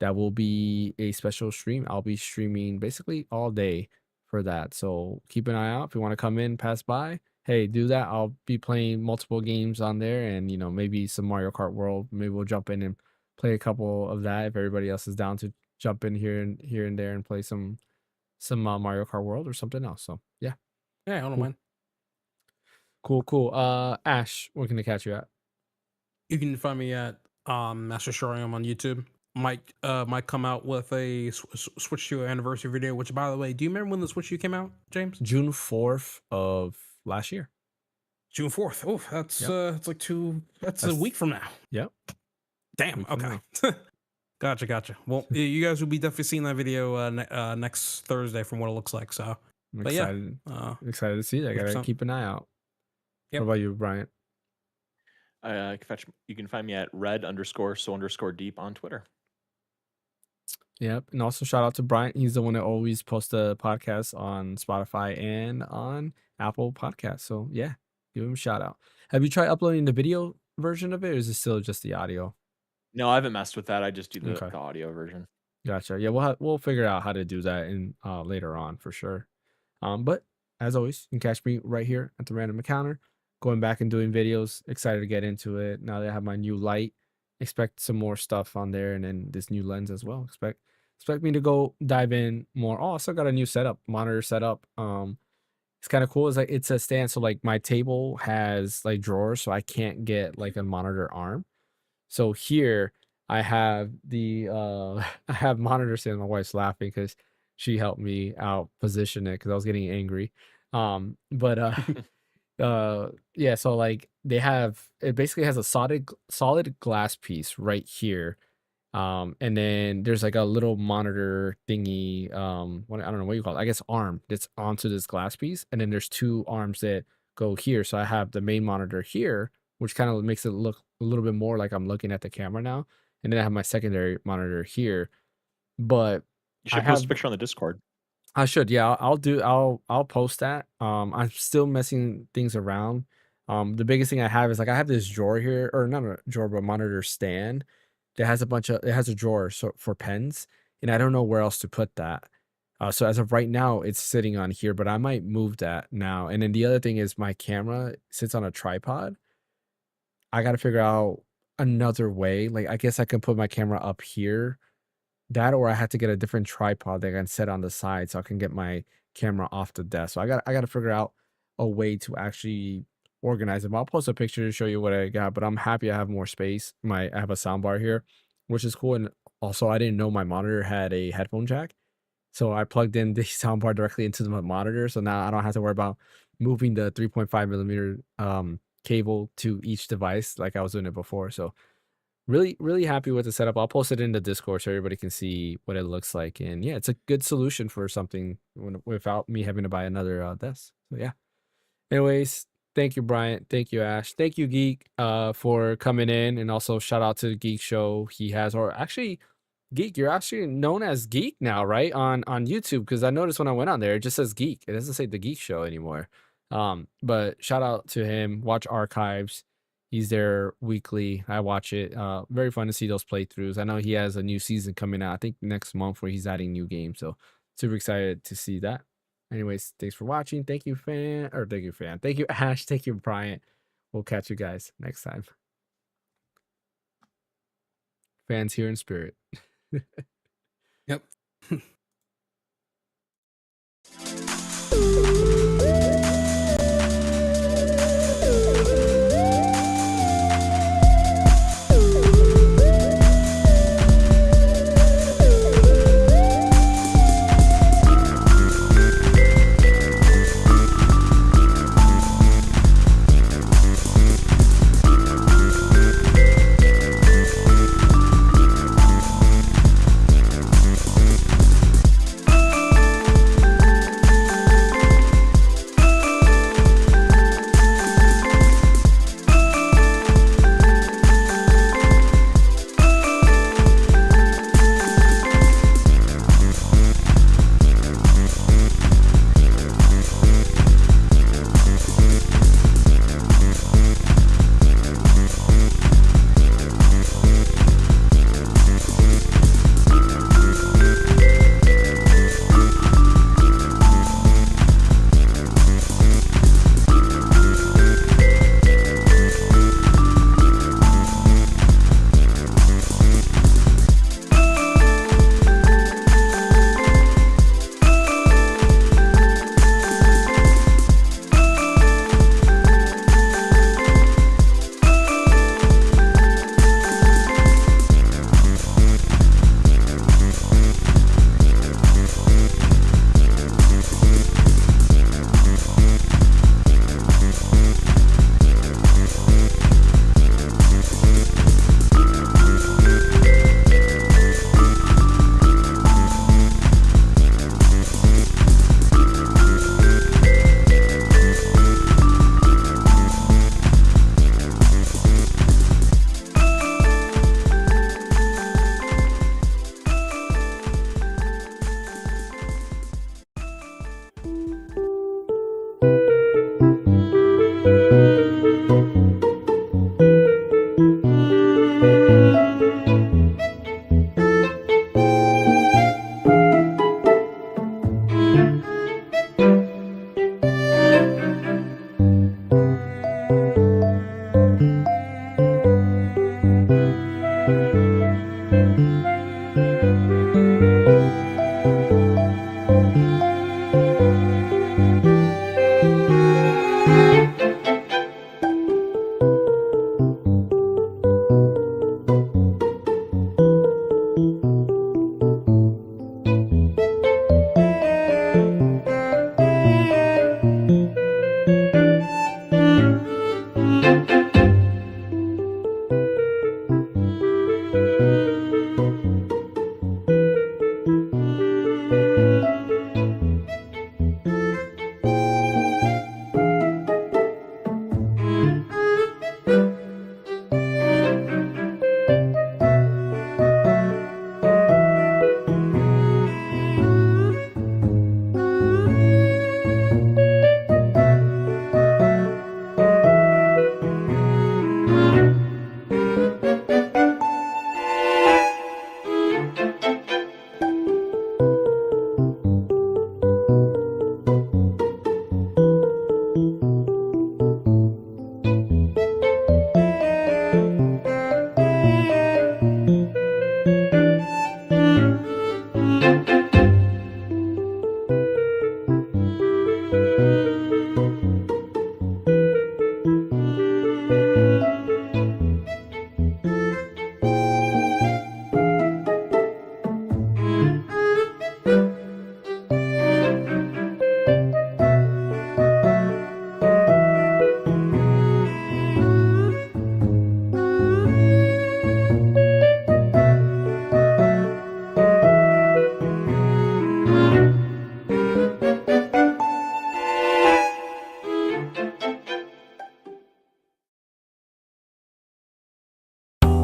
that will be a special stream. I'll be streaming basically all day for that. So keep an eye out. If you want to come in, pass by, hey, do that. I'll be playing multiple games on there and, maybe some Mario Kart World. Maybe we'll jump in and play a couple of that if everybody else is down to jump in here and there and play some Mario Kart World or something else. So yeah. Yeah, I don't mind. Cool. Ash, where can they catch you at? You can find me at Master Shorium on YouTube. Might come out with a Switch 2 anniversary video. Which, by the way, do you remember when the Switch 2 came out, James? June 4th of last year. June 4th. Oh, that's it's like that's a That's- week from now. Yep. Damn. Week from Okay. Gotcha. Well, you guys will be definitely seeing that video next Thursday, from what it looks like. So, I'm but yeah, excited to see that. I gotta 100%. keep an eye out. Yep. What about you, Bryant? You can find me at red_so_deep on Twitter. Yep. And also shout out to Bryant. He's the one that always posts the podcast on Spotify and on Apple Podcasts. So yeah, give him a shout out. Have you tried uploading the video version of it, or is it still just the audio? No, I haven't messed with that. I just do the Okay. audio version. Gotcha. Yeah, we'll figure out how to do that in later on for sure. But as always, you can catch me right here at the Random Encounter, going back and doing videos. Excited to get into it now that I have my new light. Expect some more stuff on there, and then this new lens as well. Expect me to go dive in more. Oh, I also got a new setup, monitor setup. It's kind of cool. It's like it's a stand, so like my table has like drawers, so I can't get like a monitor arm. So here I have the I have monitor stand. My wife's laughing because she helped me out position it because I was getting angry. But yeah, so like they have it basically has a solid glass piece right here. And then there's like a little monitor thingy, what I don't know what you call it, I guess arm that's onto this glass piece, and then there's two arms that go here. So I have the main monitor here, which kind of makes it look a little bit more like I'm looking at the camera now, and then I have my secondary monitor here. But You I should post a have picture on the Discord. I should, yeah. I'll post that. I'm still messing things around. The biggest thing I have is like I have this drawer here, or not a drawer, but monitor stand that has it has a drawer so for pens, and I don't know where else to put that. So as of right now, it's sitting on here, but I might move that now. And then the other thing is my camera sits on a tripod. I got to figure out another way. Like I guess I can put my camera up here, that or I had to get a different tripod that I can set on the side so I can get my camera off the desk. So I got to figure out a way to actually organize them. I'll post a picture to show you what I got, but I'm happy I have more space. I have a sound bar here, which is cool. And also I didn't know my monitor had a headphone jack. So I plugged in the sound bar directly into the monitor. So now I don't have to worry about moving the 3.5 millimeter cable to each device like I was doing it before. So really happy with the setup. I'll post it in the Discord so everybody can see what it looks like. And yeah, it's a good solution for something without me having to buy another desk. So yeah. Anyways, thank you, Bryant. Thank you, Ash. Thank you, Geek, for coming in. And also shout out to the Geek Show. He has, or actually, Geek, you're actually known as Geek now, right? On YouTube, because I noticed when I went on there, it just says Geek. It doesn't say the Geek Show anymore. But shout out to him. Watch archives. He's there weekly. I watch it. Very fun to see those playthroughs. I know he has a new season coming out, I think next month, where he's adding new games. So super excited to see that. Anyways, thanks for watching. Thank you, fan, or thank you, fan. Thank you, Ash. Thank you, Bryant. We'll catch you guys next time. Fans here in spirit. Yep.